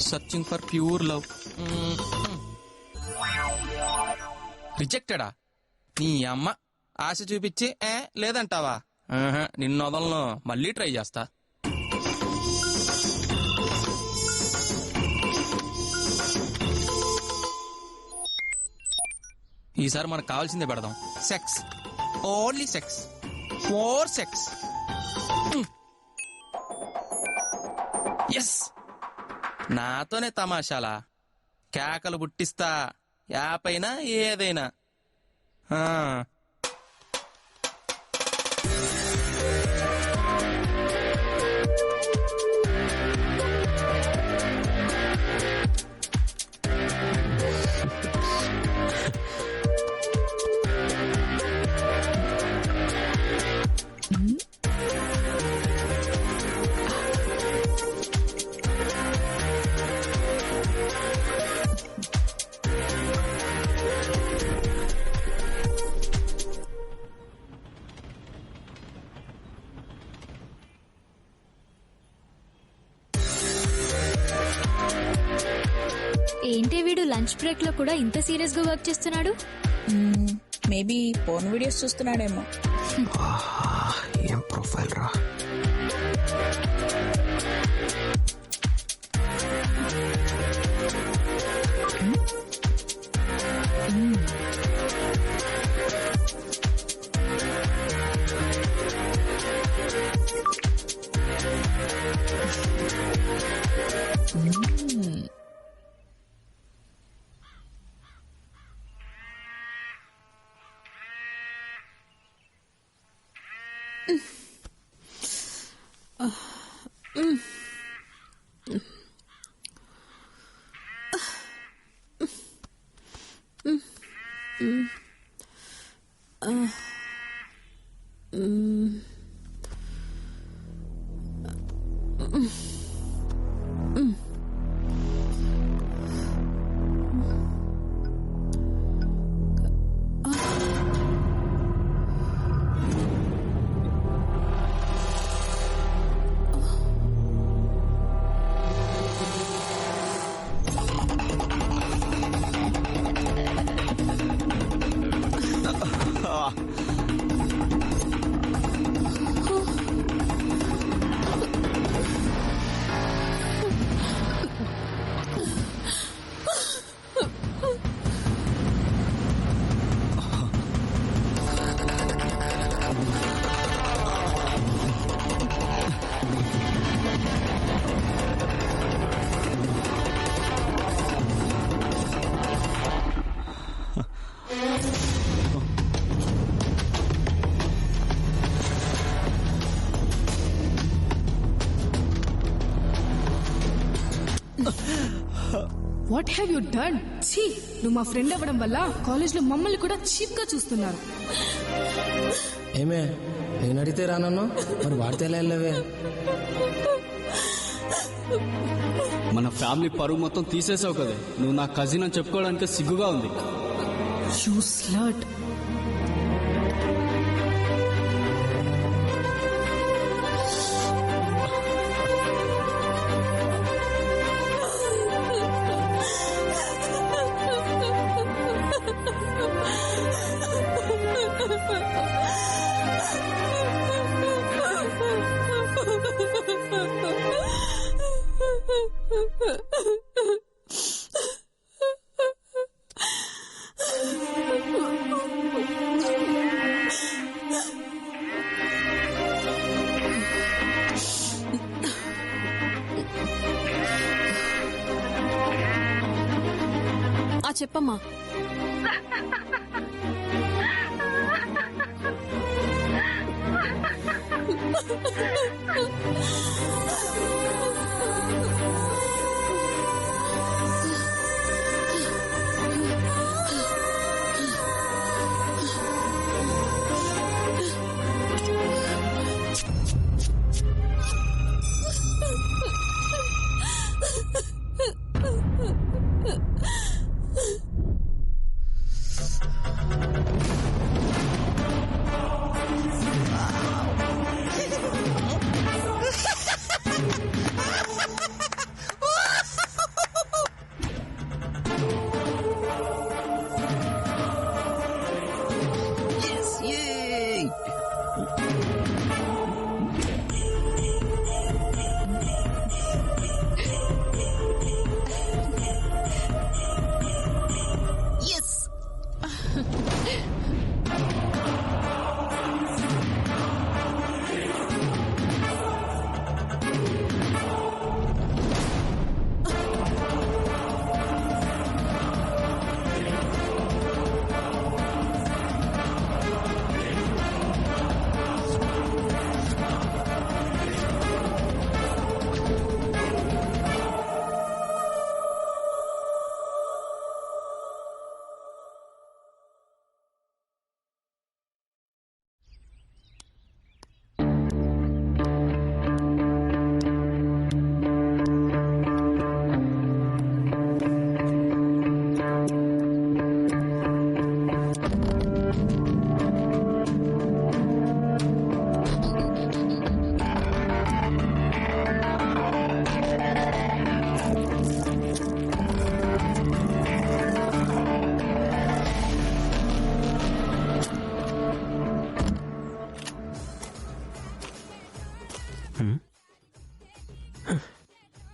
Searching for pure love. రిజెక్టెడా? నీ అమ్మ ఆశ చూపించి లేదంటావా? నిన్ను వదలను, మళ్ళీ ట్రై చేస్తా. ఈసారి మనకు కావాల్సిందే పెడదాం. Sex, only sex, more sex. Yes, నాతోనే తమాషాలా? కేకలు పుట్టిస్తా, యాపైనా ఏదైనా. లంచ్ బ్రేక్ లో కూడా ఇంత సీరియస్ గా వర్క్ చేస్తున్నాడు? మేబీ పోన్ వీడియోస్ చూస్తున్నాడేమో. ఏం ప్రొఫైల్ రా. What have you done? ఛీ, నువ్వు మా ఫ్రెండ్ అవ్వడం వల్ల కాలేజ్ లో మమ్మల్ని కూడా చీప్ గా చూస్తున్నారు. ఏమే నేను అడిగితే రానన్ను, మరి వాడితే ఎలా వెళ్ళవే? మన ఫ్యామిలీ పరువు మొత్తం తీసేసావు కదా, నువ్వు నా కజిన్ అని చెప్పుకోవడానికి సిగ్గుగా ఉంది. యూ స్లర్ట్. చెప్పమ్మా.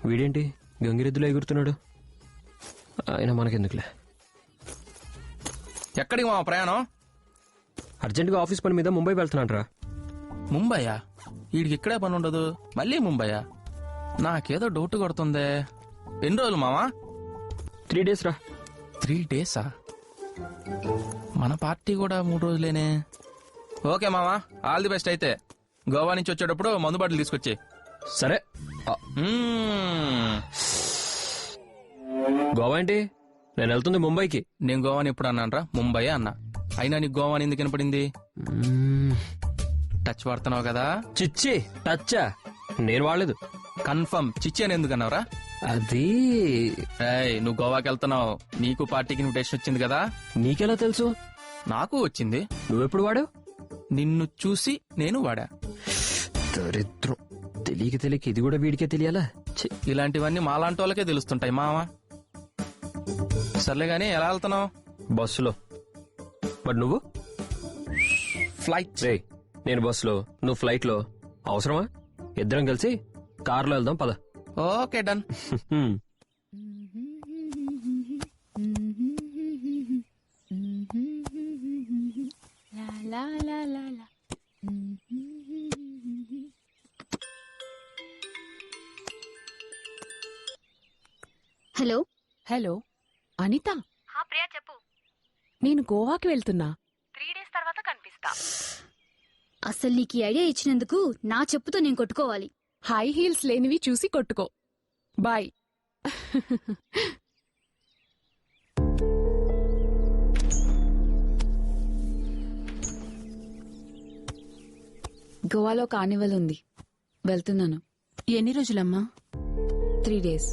వీడేంటి గంగిరెద్దులో ఎగురుతున్నాడు? ఆయన మనకెందుకులే. ఎక్కడికి మా ప్రయాణం? అర్జెంటుగా ఆఫీస్ పని మీద ముంబై వెళ్తున్నాను రా. ముంబయ్యా? వీడికి ఇక్కడే పని ఉండదు, మళ్ళీ ముంబయ్యా? నాకేదో డౌట్ కొడుతుందే. ఎన్ని రోజులు మావా? 3 days రా. 3 days? మన పార్టీ కూడా 3 రోజులేనే. ఓకే మావా, ఆల్ ది బెస్ట్. అయితే గోవా నుంచి వచ్చేటప్పుడు మందు బాటలు తీసుకొచ్చి. సరే. గోవా ఏంటి? నేను వెళ్తుంది ముంబైకి. నేను గోవాని ఎప్పుడు అన్నాను రా? ముంబై అన్నా. అయినా నీకు గోవాని ఎందుకు వినపడింది? టచ్ వాడుతున్నావు కదా. చిచ్చి టచ్చా? నేను వాడలేదు. కన్ఫర్మ్ చిచ్చి అని ఎందుకు అన్నావురా? అది నువ్వు గోవాకి వెళ్తున్నావు, నీకు పార్టీకి ఇన్విటేషన్ వచ్చింది కదా. నీకెలా తెలుసు? నాకు వచ్చింది. నువ్వెప్పుడు వాడావు? నిన్ను చూసి నేను వాడా. దరిద్రం. తెలియక ఇది కూడా వీడికే తెలియాలా? ఇలాంటివన్నీ మాలాంటి వాళ్ళకే తెలుస్తుంటాయి మావా. సర్లే గానీ ఎలా వెళ్తున్నావు? బస్సులో. బట్ నువ్వు? ఫ్లైట్. రే, నేను బస్సులో, నువ్వు ఫ్లైట్ లో. అవసరమా? ఇద్దరం కలిసి కార్లో వెళ్దాం పద. Okay done. Hello. Hello Anitha. Priya చెప్పు. నేను గోవాకి వెళ్తున్నా. 3 days తర్వాత కనిపిస్తా. అసలు నీకు ఈ ఐడియా ఇచ్చినందుకు నా చెప్పుతో నేను కొట్టుకోవాలి. హై హీల్స్ లేనివి చూసి కొట్టుకో. బాయ్. గోవాలో కార్నివల్ ఉంది, వెళ్తున్నాను. ఎన్ని రోజులమ్మా? 3 days.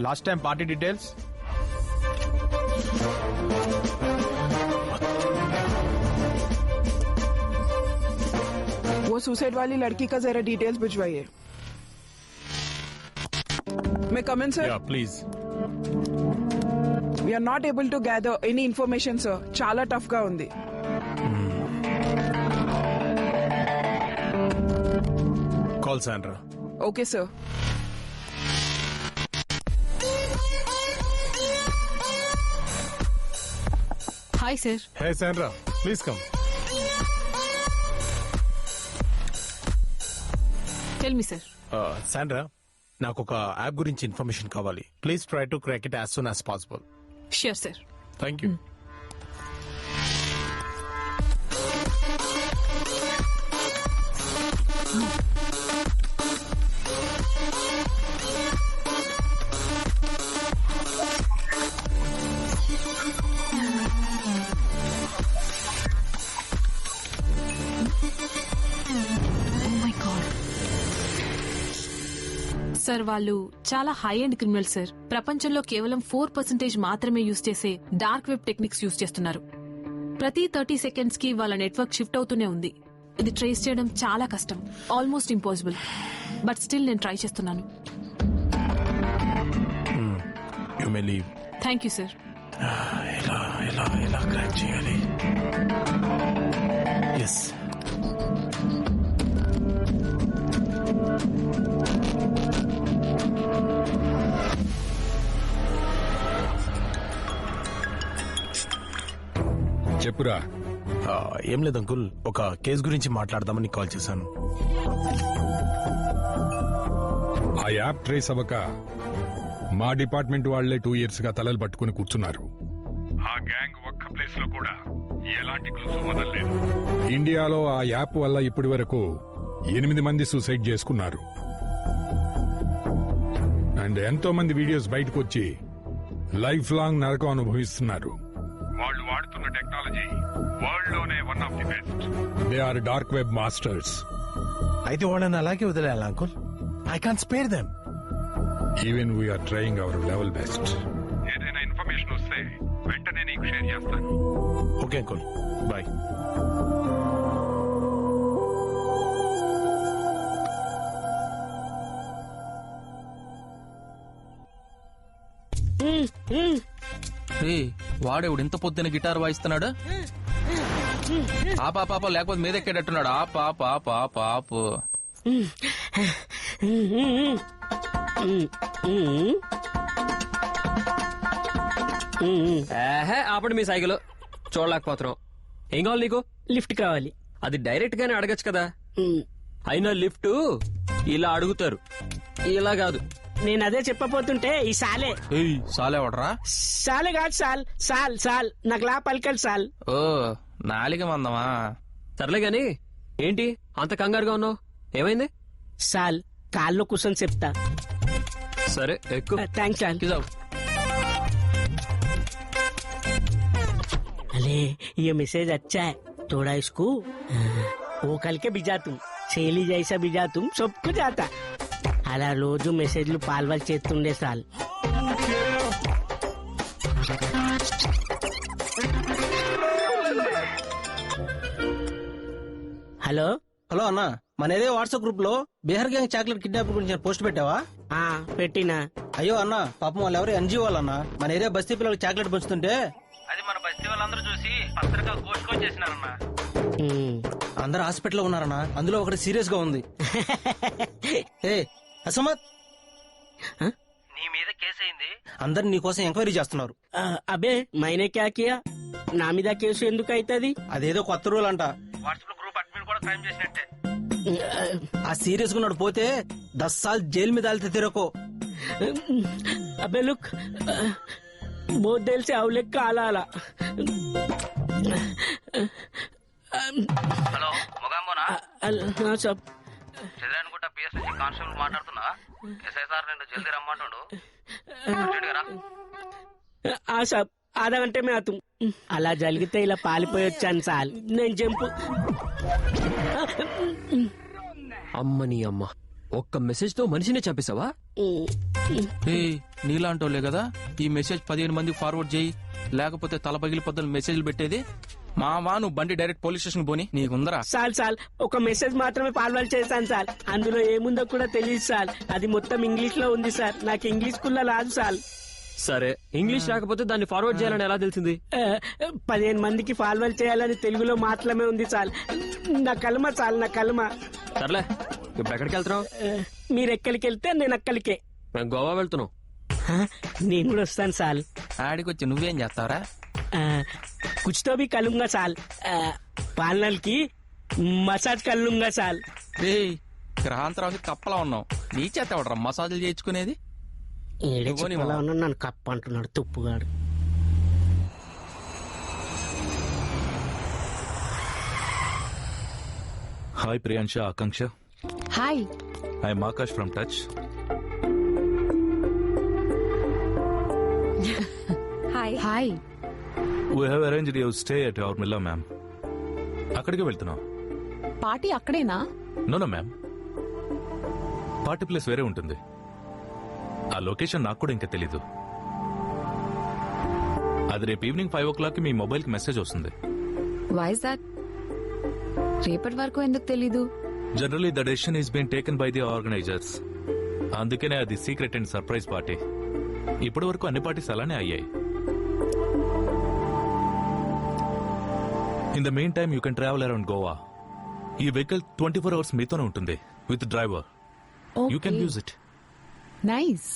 Last time party details? वो सुसाइड वाली लड़की का जरा details भिजवाइए. May come in, sir? Yeah, please. We are not able to gather any information, sir. చాలా టఫ్ గా ఉంది. Call Sandra. Okay, sir. Hi, sir. Hey, Sandra. Please come. Tell me, sir. Sandra, నాకు ఒక app గురించి information కావాలి. Please try to crack it as soon as possible. Sure, sir. Thank you. Sir వాళ్ళు చాలా high end criminal sir. ప్రపంచంలో కేవలం 4% మాత్రమే use చేసే డార్క్ వెబ్ టెక్నిక్స్ యూజ్ చేస్తున్నారు. ప్రతి 30 seconds కి వాళ్ళ నెట్వర్క్ షిఫ్ట్ అవుతూనే ఉంది. ఇది ట్రేస్ చేయడం చాలా కష్టం, ఆల్మోస్ట్ ఇంపాసిబుల్. బట్ స్టిల్ నేను ట్రై చేస్తున్నాను. You may leave. Thank you sir. ఎలా క్రాక్ చేయాలి? ఎస్. చెప్పురా. ఏం లేదు అంకుల్, ఒక కేసు గురించి మాట్లాడదామని కాల్ చేశాను. ఆ యాప్ ట్రేస్ అవ్వక మా డిపార్ట్మెంట్ వాళ్లే 2 years గా తలలు పట్టుకుని కూర్చున్నారు. ఆ గ్యాంగ్ ఒక్క ప్లేస్ లో కూడా ఎలాంటి క్లూస్ వదలలేదు. ఇండియాలో ఆ యాప్ వల్ల ఇప్పటి వరకు 8 మంది సూసైడ్ చేసుకున్నారు. అండ్ ఎంతో మంది వీడియోస్ బయటకు వచ్చి లైఫ్ లాంగ్ నరకం అనుభవిస్తున్నారు. వాళ్ళు వాడుతున్న టెక్నాలజీ వరల్డ్ లోనే one of the best. They are dark web masters. అయితే వాళ్ళని అలాగే వదిలేయాలి uncle. I can't spare them. Even we are trying our level best. ఏదైనా ఇన్ఫర్మేషన్ వస్తే వెంటనే నీకు షేర్ చేస్తాను. Okay uncle, bye. రే వాడేవుడు ఇంత పొద్దున గిటార్ వాయిస్తున్నాడు. ఆ పాప లేకపోతే మీదెక్కేటట్టున్నాడు. ఆ పాప ఆపండి మీ సైకిల్. చూడలేకపోతున్నావు. ఏం కావాలి నీకు? లిఫ్ట్ కావాలి. అది డైరెక్ట్ గానే అడగచ్చు కదా. అయినా లిఫ్ట్ ఇలా అడుగుతారు, ఇలా కాదు. నేను అదే చెప్పబోతుంటే ఈ సాలే సాలే వాడరా. సాలే కాదు సాల్ సాల్ సాల్ నాకు లా పలికలు సాల్. ఓ నాలిక మందమా. సర్లే గాని ఏంటి అంత కంగారుగా ఉన్నావు? ఏమైంది? సాల్ కాల్లో కూర్చొని చెప్తా. సరే ఎక్కువ. థ్యాంక్స్ సాల్. अरे ये मैसेज अच्छा है, थोड़ा इसको वो कल के भिजा तुम సేలి జైసా భిజా तुम सबको जाता. అలా రోజు మెసేజ్లు పాల్వల్ చేస్తుండే సాల్. హలో హలో అన్న, మనదే వాట్సాప్ గ్రూప్ లో బీహార్ గ్యాంగ్ చాక్లెట్ కిడ్నాప్ గురించి పోస్ట్ పెట్టావా? పెట్టినా. అయ్యో అన్న, పాపం వాళ్ళు ఎవరు ఎన్జిఓ వాళ్ళన్న మన ఏరియా బస్తీ పిల్లలకు చాక్లెట్ పంచుతుంటే అది మన బస్తీ వాళ్ళందరూ చూసి పత్రిక కోసుకొచ్చేసినారన్నా. అందరు హాస్పిటల్లో ఉన్నారన్న, అందులో ఒకటి సీరియస్ గా ఉంది. ఏ అసమత్, నీ మీద కేసు అయింది. అందరు నీ కోసం ఎంక్వైరీ చేస్తున్నారు. అబే మైనే క్యా కియా? నా మీద కేసు ఎందుకు అవుతుంది? అదేదో కొత్త రూల్ అంట. వాట్సాప్ గ్రూప్ అడ్మిన్ కూడా క్రైమ్ చేసినట్టే. ఆ సీరియస్ గా ఉన్నాడు, పోతే 10 साल జైలు మీద వెళ్తే తిరకో. అబే లుక్ बहुत देर से आवले काला आला. హలో మొగాంబోనా? సబ్ చంద్రాయనగుట్ట పిఎస్ నుంచి కానిస్టేబుల్ మాట్లాడుతున్నా. ఎస్ఐ సార్ నిన్ను జల్దీ రమ్మంటాడు. సబ్ ఆధా గంట మే ఆతుం. అలా జరిగితే ఇలా పాలిపోయి వచ్చాను సాల్. నేను జంపు. అమ్మని అమ్మ, ఒక్క మెసేజ్ తో మనిషిని చంపేశావా? నీలాంటోలే కదా ఈ మెసేజ్ 15 మందికి ఫార్వర్డ్ చేయి, లేకపోతే తల పగిలి పొద్దున మెసేజ్లు పెట్టేది. మావా నువ్వు బండి డైరెక్ట్ పోలీస్ స్టేషన్ పోని, నీకుందరా? సాల్ సాల్ ఒక మెసేజ్ మాత్రమే ఫార్వర్డ్ చేశాను సార్. అందులో ఏముందో కూడా తెలియదు సార్. అది మొత్తం ఇంగ్లీష్ లో ఉంది సార్. నాకు ఇంగ్లీష్ కుల్లా రాదు సార్. సరే ఇంగ్లీష్ రాకపోతే దాన్ని ఫార్వర్డ్ చేయాలని ఎలా తెలిసింది? 15 మందికి ఫార్వర్డ్ చేయాలని తెలుగులో మాత్రమే ఉంది సార్. నా కలమ సార్, నా కలమ. సర్లే, ఇప్పుడు ఎక్కడికి వెళ్తున్నావు? మీరు ఎక్కడికి వెళ్తే నేను అక్కడికే. మేము గోవా వెళ్తున్నాం. నేను కూడా వస్తాను సార్. ఆడికి వచ్చి నువ్వేం చేస్తావరా? కుచ్తో బి కలుంగా సాల్. పాలనల్కి మసాజ్ కలుంగా సాల్. క్రాంతరావుకి కప్పలా ఉన్నావు. నీ చేత ఎవడరా మసాజులు చేయించుకునేది? నన్ను కప్ప అంటున్నాడు తుప్పుగాడు. Hi Priyansha, Akanksha. Hi. I'm Akash from touch. Hi. Hi. We have arranged your stay at our villa ma'am. అక్కడికే వెళ్తున్నాం. పార్టీ అక్కడేనా? నో మ్యామ్, పార్టీ ప్లేస్ వేరే ఉంటుంది. ఆ లొకేషన్ నాకు కూడా ఇంకా తెలీదు. అది రేపు ఈవినింగ్ 5 o'clock మీ మొబైల్ కి మెసేజ్ వస్తుంది. Why is that? రేపటి వరకు ఎందుకు తెలీదు? Generally the decision is been taken by the organizers. అందుకనే అది సీక్రెట్ అండ్ సర్ప్రైజ్ పార్టీ. ఇప్పటి వరకు అన్ని పార్టీస్ అలానే అయ్యాయి. In the main time you can travel around Goa. ఈ వెహికల్ 24 hours మీతోనే ఉంటుంది with driver. You can use it. Nice.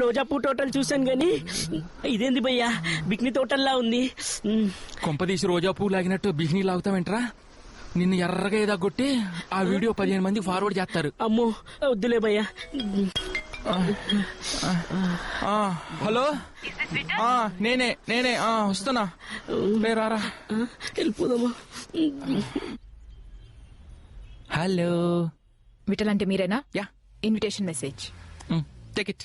లోజాపూర్ టోటల్ చూసాను గాని ఇదేంది భయ్యా బిక్ని తోటల్లా ఉంది. కొంపదీసి రోజా పువ్వు లాగినట్టు బిగినీ లాగుతావేంట్రా? నిన్ను ఎర్రగా ఏదో కొట్టి ఆ వీడియో 15 మంది ఫార్వర్డ్ చేస్తారు. అమ్మో వద్దులే భయ్యా. హలో, నేనే వస్తున్నా. రారా, వెళ్ళిపోదామా? హలో, విఠల్ అంటే మీరేనా? Yeah. Invitation message. Take it.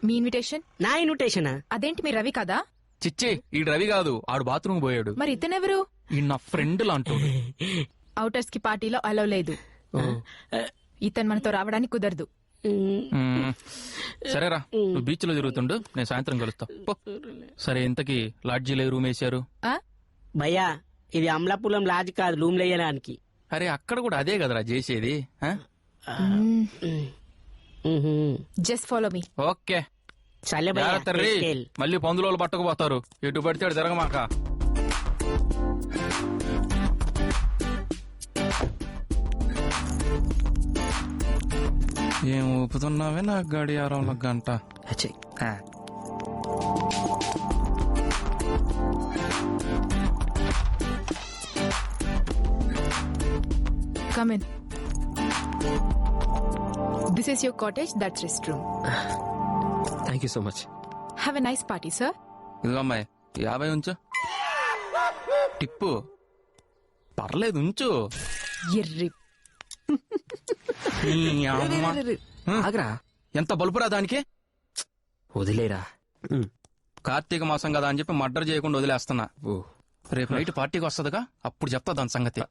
Me invitation. నా ఇన్విటేషనా? అదేంటి మీ రవి కదా? చిచ్చి, ఈ రవి కాదు, ఆడు బాత్రూమ్ పోయాడు. మరి ఇతనెవరు? ఈ నా ఫ్రెండ్ లాంటి అవుటర్స్ కి పార్టీలో అలౌ లేదు. ఇతను మనతో రావడానికి కుదరదు. సరేరా, నువ్వు బీచ్ లో తిరుగుతుండు, నేను సాయంత్రం కలుస్తా. సరే, ఇంతకీ లాడ్జీలో రూమ్ వేసారు? భయ్యా ఇది అమలాపురం లాడ్జ్ కాదు, రూమ్ లేయడానికి. అరే అక్కడ కూడా అదే కదరా చేసేది. Just follow me. ఓకే, మళ్ళీ పందులోళ్ళు పట్టుకుపోతారు. ఎటు పడితే జరగమాక. ఏం ఊపుతున్నావే నా గడియారంలో గంట. Come in. This is your cottage, that's restroom. Thank you so much. Have a nice party, sir. ఇదిగో అమ్మాయి, 50 ఉంచు. టిప్పు పర్లేదు, ఉంచు. ఎర్రి ఆగరా, ఎంత బలుపురా దానికి. వదిలేరా, కార్తీక మాసం కదా అని చెప్పి మర్డర్ చేయకుండా వదిలేస్తున్నా. రేపు నైట్ పార్టీకి వస్తుందిగా, అప్పుడు చెప్తా దాని సంగతి.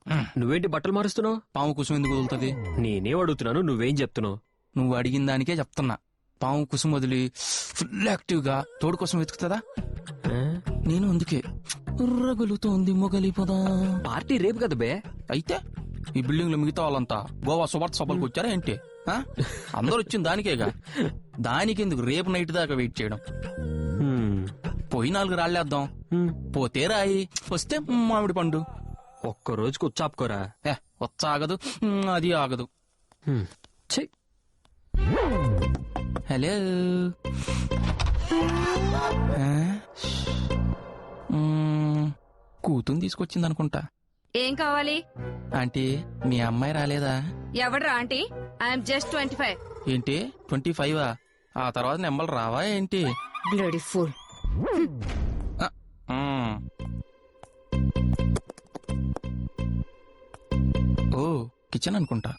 నువ్వేంటి బట్టలు మారుస్తున్నావు? పాము కుసుమ ఎందుకు వదులుతుంది? నేనేం అడుగుతున్నాను, నువ్వేం చెప్తున్నావు? నువ్వు అడిగిన దానికే చెప్తున్నా. పాము కుసుమ వదిలి ఫుల్ యాక్టివ్ గా తోడు కోసం వెతుకుతుందా? నేను అందుకే రగులుతోంది మొగలిపోదా. పార్టీ రేపు కదా బే. అయితే ఈ బిల్డింగ్ లో మిగతా వాళ్ళంతా గోవా సుభాత్ సభలకు వచ్చారా ఏంటి? అందరూ వచ్చింది దానికేగా. దానికి ఎందుకు రేపు నైట్ దాకా వెయిట్ చేయడం? పోయి 4 రాళ్ళేద్దాం. పోతే రాయి, వస్తే మామిడి పండు. ఒక్క రోజుకు వచ్చాపుకోరా. వచ్చాగదు, అది ఆగదు. హలో, కూతుని తీసుకొచ్చింది అనుకుంటా. ఏం కావాలి ఆంటీ? మీ అమ్మాయి రాలేదా? ఎవడ్రా ఆంటీ? I'm just 25. ఏంటి 25? ఆ తర్వాత నెంబర్లు రావా ఏంటి? Bloody fool. ఓ, కిచెన్ అనుకుంటా.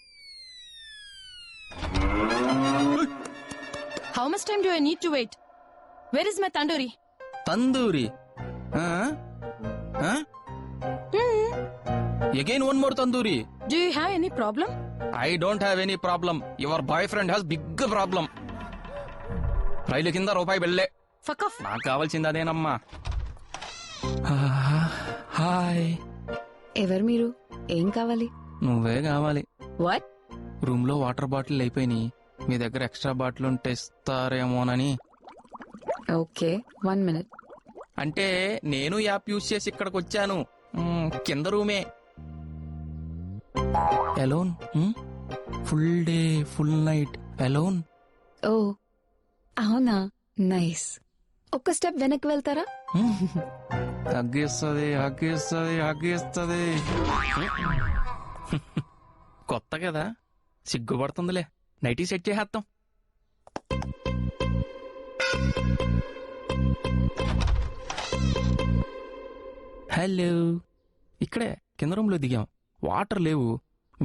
How much time do I need to wait? Where is my tandoori? Tandoori? Again one more tandoori. Do you have any problem? I don't have any problem. Your boyfriend has big problem. రైలు కింద రూపాయి వెళ్ళే. Fuck off. నాకు కావాల్సింది అదేనమ్మా. Hi. ఎవరు మీరు? ఏం కావాలి? నువ్వే కావాలి. వాట్? రూమ్ లో వాటర్ బాటిల్ అయిపోయినాయి. మీ దగ్గర ఎక్స్ట్రా బాటిల్ ఉంటే ఇస్తారేమోనని. Okay, 1 minute. అంటే నేను యాప్ యూజ్ చేసి ఇక్కడికి వచ్చాను. కింద రూమే. Alone? Full day full night alone? ఓ అవునా, నైస్. ఒక్క స్టెప్ వెనక్కి వెళ్తారా? హగ్గిస్తుంది హగ్గిస్తుంది హగ్గిస్తుంది. కొత్త కదా, సిగ్గుపడుతుందిలే. నైటీ సెట్ చేసేద్దాం. హలో, ఇక్కడే కింద రూమ్ లో దిగాం. వాటర్ లేవు.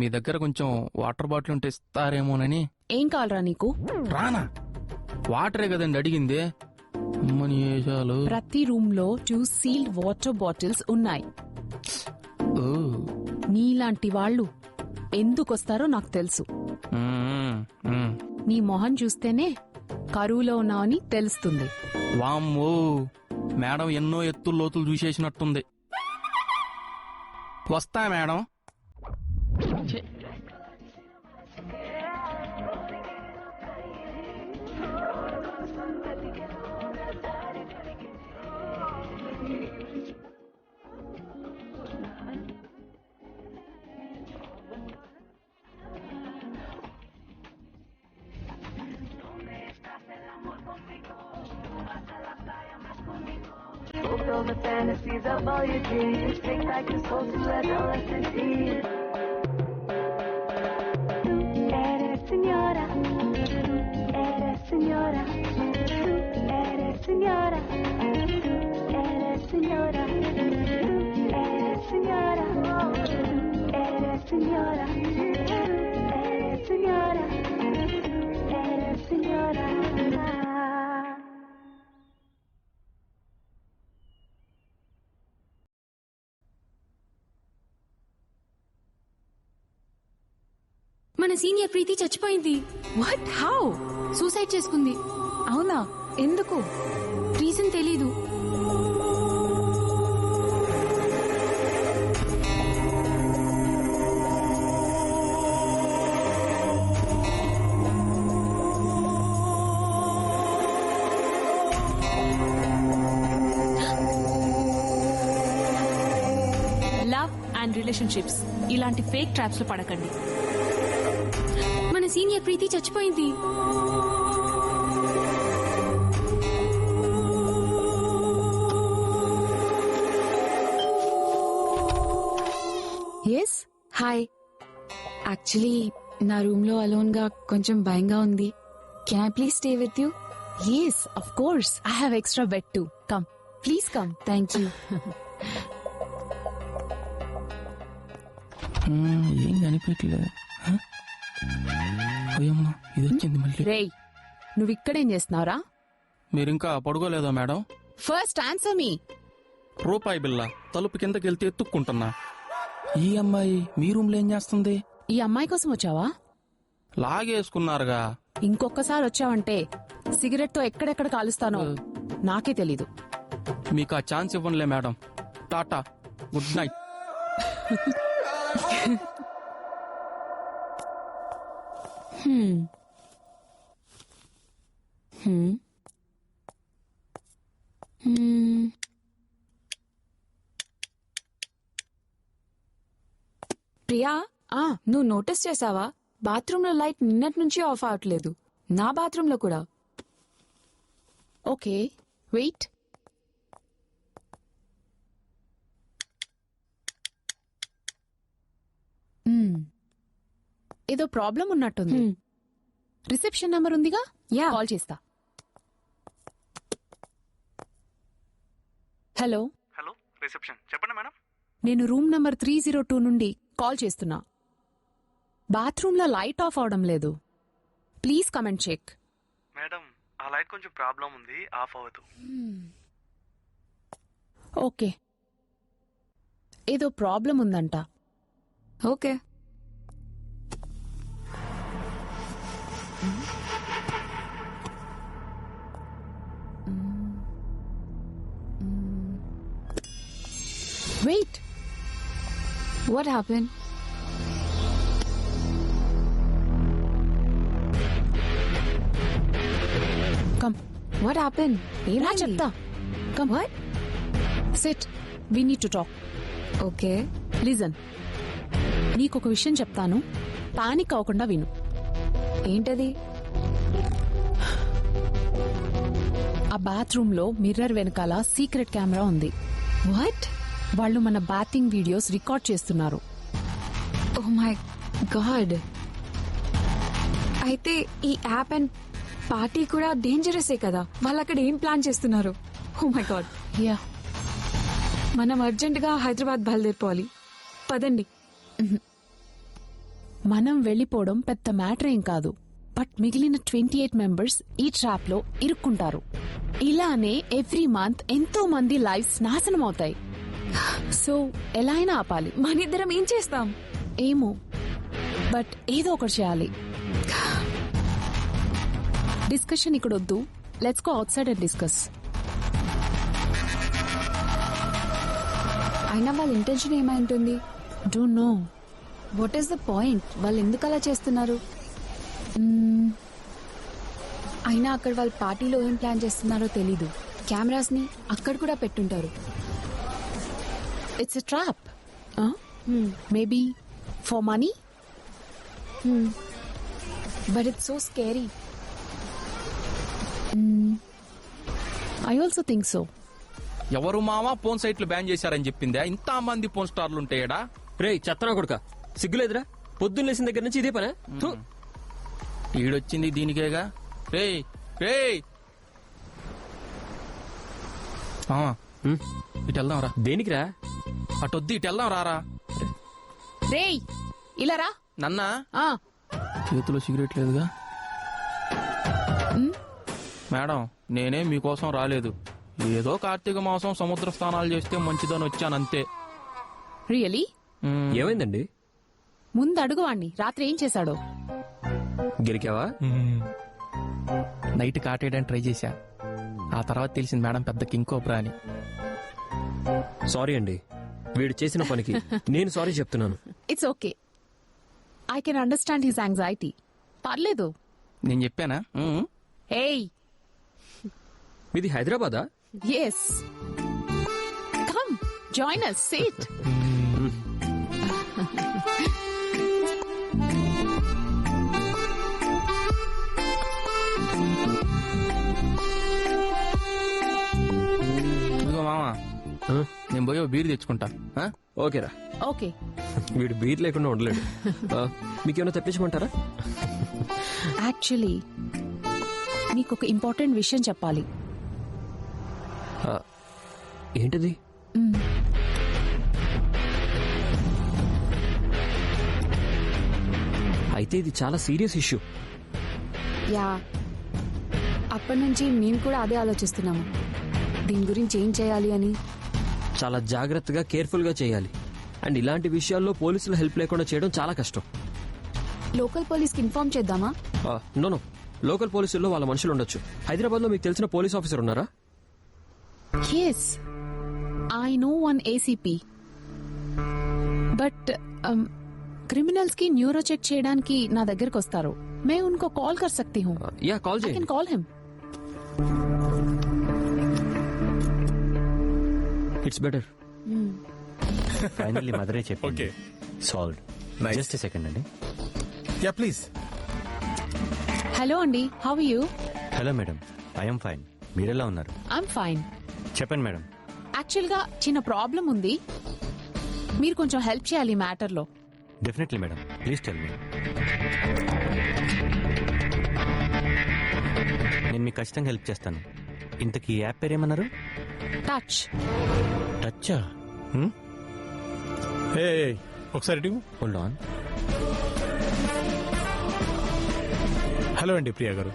మీ దగ్గర కొంచెం వాటర్ బాటిల్ ఉంటే ఇస్తారేమోనని. ఏం కావాలరా నీకు? రానా, వాటరే కదండి అడిగింది. ప్రతి రూమ్ లో 2 సీల్డ్ వాటర్ బాటిల్స్ ఉన్నాయి. నీలాంటి వాళ్ళు ఎందుకొస్తారో నాకు తెలుసు. నీ మొహం చూస్తేనే కరువులో ఉన్నావని తెలుస్తుంది. వామ్మో, మేడం ఎన్నో ఎత్తులు లోతులు చూసేసినట్టుంది. వస్తా madam. all the fantasies of all your dreams. Take back your soul to adolescent years. Eres señora, eres señora, eres señora, eres señora, eres señora, eres señora, eres señora, eres señora. మన senior ప్రీతి చచ్చిపోయింది. What? How? Suicide చేసుకుంది. అవునా? ఎందుకు? Reason తెలీదు. Love and relationships ఇలాంటి fake traps లో పడకండి. మన సీనియర్ ప్రీతి చచ్చిపోయింది. ఎస్. హాయ్. యాక్చువల్లీ నా రూమ్ లో అలోన్ గా కొంచెం భయంగా ఉంది. Can I please stay with you? Yes, of course. I have extra bed too. Come. Please come. Thank you. ఏం కనిపించలేదు. అయ్యమ్మా, ఇది వచ్చింది మళ్ళీ. రేయ్, నువ్వు ఇక్కడేం చేస్తున్నావురా? మీరింకా పడుకోలేదా మేడం? ఫస్ట్ ఆన్సర్ మీ. రూపాయి బిల్ల తలుపు కిందకి వెళ్తే ఎత్తుక్కుంటున్నా. ఈ అమ్మాయి మీ రూమ్ లో ఏం చేస్తుంది? ఈ అమ్మాయి కోసం వచ్చావా? లాగేసుకున్నారుగా. ఇంకొకసారి వచ్చావంటే సిగరెట్ తో ఎక్కడెక్కడ కాలుస్తానో నాకే తెలీదు. మీకు ఆ ఛాన్స్ ఇవ్వనులే madam. Tata, good night. Priya, నువ్వు నోటీస్ చేసావా? బాత్రూమ్ లో లైట్ నిన్నటి నుంచి ఆఫ్ అవట్లేదు. నా బాత్రూమ్ లో కూడా. Okay, wait. ఏదో ప్రాబ్లం ఉన్నట్టుంది. రిసెప్షన్ నెంబర్ ఉందిగా, కాల్ చేస్తా. హలో. Hello, reception. చెప్పండి మేడం. నేను రూమ్ నంబర్ 302 నుండి కాల్ చేస్తున్నా. బాత్రూమ్ లో లైట్ ఆఫ్ అవడం లేదు. Please come and check. Madam, ఆ లైట్ కొంచెం ప్రాబ్లం ఉంది, ఆఫ్ అవ్వదు. ఓకే, ఏదో ప్రాబ్లం ఉందంట. Okay. Wait. What happen? Come. What happen? ఏనా చెప్తా. Come. What? Sit. We need to talk. Okay. Listen, నీకొక విషయం చెప్తాను, పానిక్ అవ్వకుండా విను. ఏంటది? ఆ బాత్రూమ్ లో మిర్రర్ వెనకాల సీక్రెట్ కెమెరా ఉంది. వాట్? వాళ్ళు మన బాతింగ్ వీడియోస్ రికార్డ్ చేస్తున్నారు. Oh my god. అయితే ఈ యాప్ అండ్ పార్టీ కూడా డేంజరసే కదా. వాళ్ళు అక్కడ ఏం ప్లాన్ చేస్తున్నారు? Oh my god. యా, మనం అర్జెంట్ గా హైదరాబాద్ బయలుదేరిపోవాలి. పదండి. మనం వెళ్లిపోవడం పెద్ద మ్యాటర్ ఏం కాదు, బట్ మిగిలిన 28 మెంబర్స్ ఈ ట్రాప్ లో ఇరుక్కుంటారు. ఇలానే ఎవ్రీ మంత్ ఎంతో మంది లైఫ్స్ నాశనం అవుతాయి. సో ఎలా అయినా ఆపాలి. మనిద్దరం ఏం చేస్తాం? ఏమో, బట్ ఏదో ఒకటి చేయాలి. డిస్కషన్ ఇక్కడ వద్దు. Let's go out side and discuss. అయినా వాళ్ళ ఇంటెన్షన్ ఏమై ఉంటుంది? Don't know. What is the point? వాళ్ళు ఎందుకు అలా చేస్తున్నారు? అయినా అక్కడ వాళ్ళ పార్టీలో ఏం ప్లాన్ చేస్తున్నారో తెలీదు. కెమెరాస్ ని అక్కడ కూడా పెట్టుంటారు. It's a trap. Maybe for money. But it's so scary. I also think so. ఎవరు మావా ఫోన్ సైట్లు బ్యాన్ చేశారని చెప్పిందా? ఇంత మంది ఫోన్ స్టార్లు ఉంటాయడా? రే చెత్తనా కొడుక, సిగ్గులేదురా? పొద్దున్న లేసిన దగ్గర నుంచి ఇదే పనే. ఈడొచ్చింది దీనికేగా. రే రే ఇటు వెళ్దాం రా. దేనికిరా? అటొద్దు, ఇటు వెళ్దాం రారా. రేయ్ ఇలా రా. నన్నా ఆ, చేతిలో సిగరెట్ లేదుగా. మేడం, నేనే మీకోసం రాలేదు. ఏదో కార్తీక మాసం సముద్ర స్నానాలు చేస్తే మంచిదని వచ్చానంతే. రియలీ? ఏమైందండి? ముందు అడుగు వాణ్ణి, రాత్రి ఏం చేశాడో. గెలికావా? నైట్ కాటేయడానికి ట్రై చేశా. ఆ తర్వాత తెలిసింది మేడం పెద్ద కింగ్ కోబ్రా అని. సారీ అండి, వీడు చేసిన పనికి నేను సారీ చెప్తున్నాను. It's okay, I can understand his anxiety. పర్లేదు. నేను చెప్పానా? ఏయ్, ఇది హైదరాబాదా? Yes, come join us, sit. ఇదిగో మామా, నేను పోయి బీర్ తెచ్చుకుంటా. ఓకేరా. ఓకే. వీడు బీర్ లేకుండా ఉండలేడు. మీకేమైనా తెప్పించమంటారా? యాక్చువల్లీ నీకు ఒక ఇంపార్టెంట్ విషయం చెప్పాలి. ఏంటిది? అయితే ఇది చాలా సీరియస్ ఇష్యూ. యా, అప్పటి నుంచి మేము కూడా అదే ఆలోచిస్తున్నాము, దీని గురించి ఏం చేయాలి అని. చాలా జాగ్రత్తగా, కేర్ఫుల్ గా చేయాలి. అండ్ ఇలాంటి విషయాల్లో పోలీసుల హెల్ప్ లేకుండా చేయడం చాలా కష్టం. లోకల్ పోలీస్కి ఇన్ఫార్మ్ చేద్దామా? నో, లోకల్ పోలీసుల్లో వాళ్ళ మనుషులు ఉండొచ్చు. హైదరాబాద్ లో మీకు తెలిసిన పోలీస్ ఆఫీసర్ ఉన్నారా? Yes, I know one ACP, but criminals కి న్యూరో చెక్ చేయడానికి నా దగ్గరకు వస్తారు. मैं उनको कॉल कर सकती हूँ. या call I can call him. It's better. Finally మదరే చెప్పి ఓకే, సాల్వ్డ్. జస్ట్ సెకండ్ అండి. Yeah please. హలో అండి, how are you? Hello madam, I'm fine. మీరెలా ఉన్నారు? I'm fine. చెప్పండి మేడం. యాక్చువల్ గా చిన్న ప్రాబ్లం ఉంది, మీరు కొంచెం హెల్ప్ చేయాలి ఈ మ్యాటర్ లో. Definitely madam, please tell me. నేను మీకు ఖచ్చితంగా హెల్ప్ చేస్తాను. ఇంతకీ యాప్ పేరేమన్నారు? టచ్. టచ్చా? ఒకసారి హోల్డ్ ఆన్. హలో అండి ప్రియా గారు,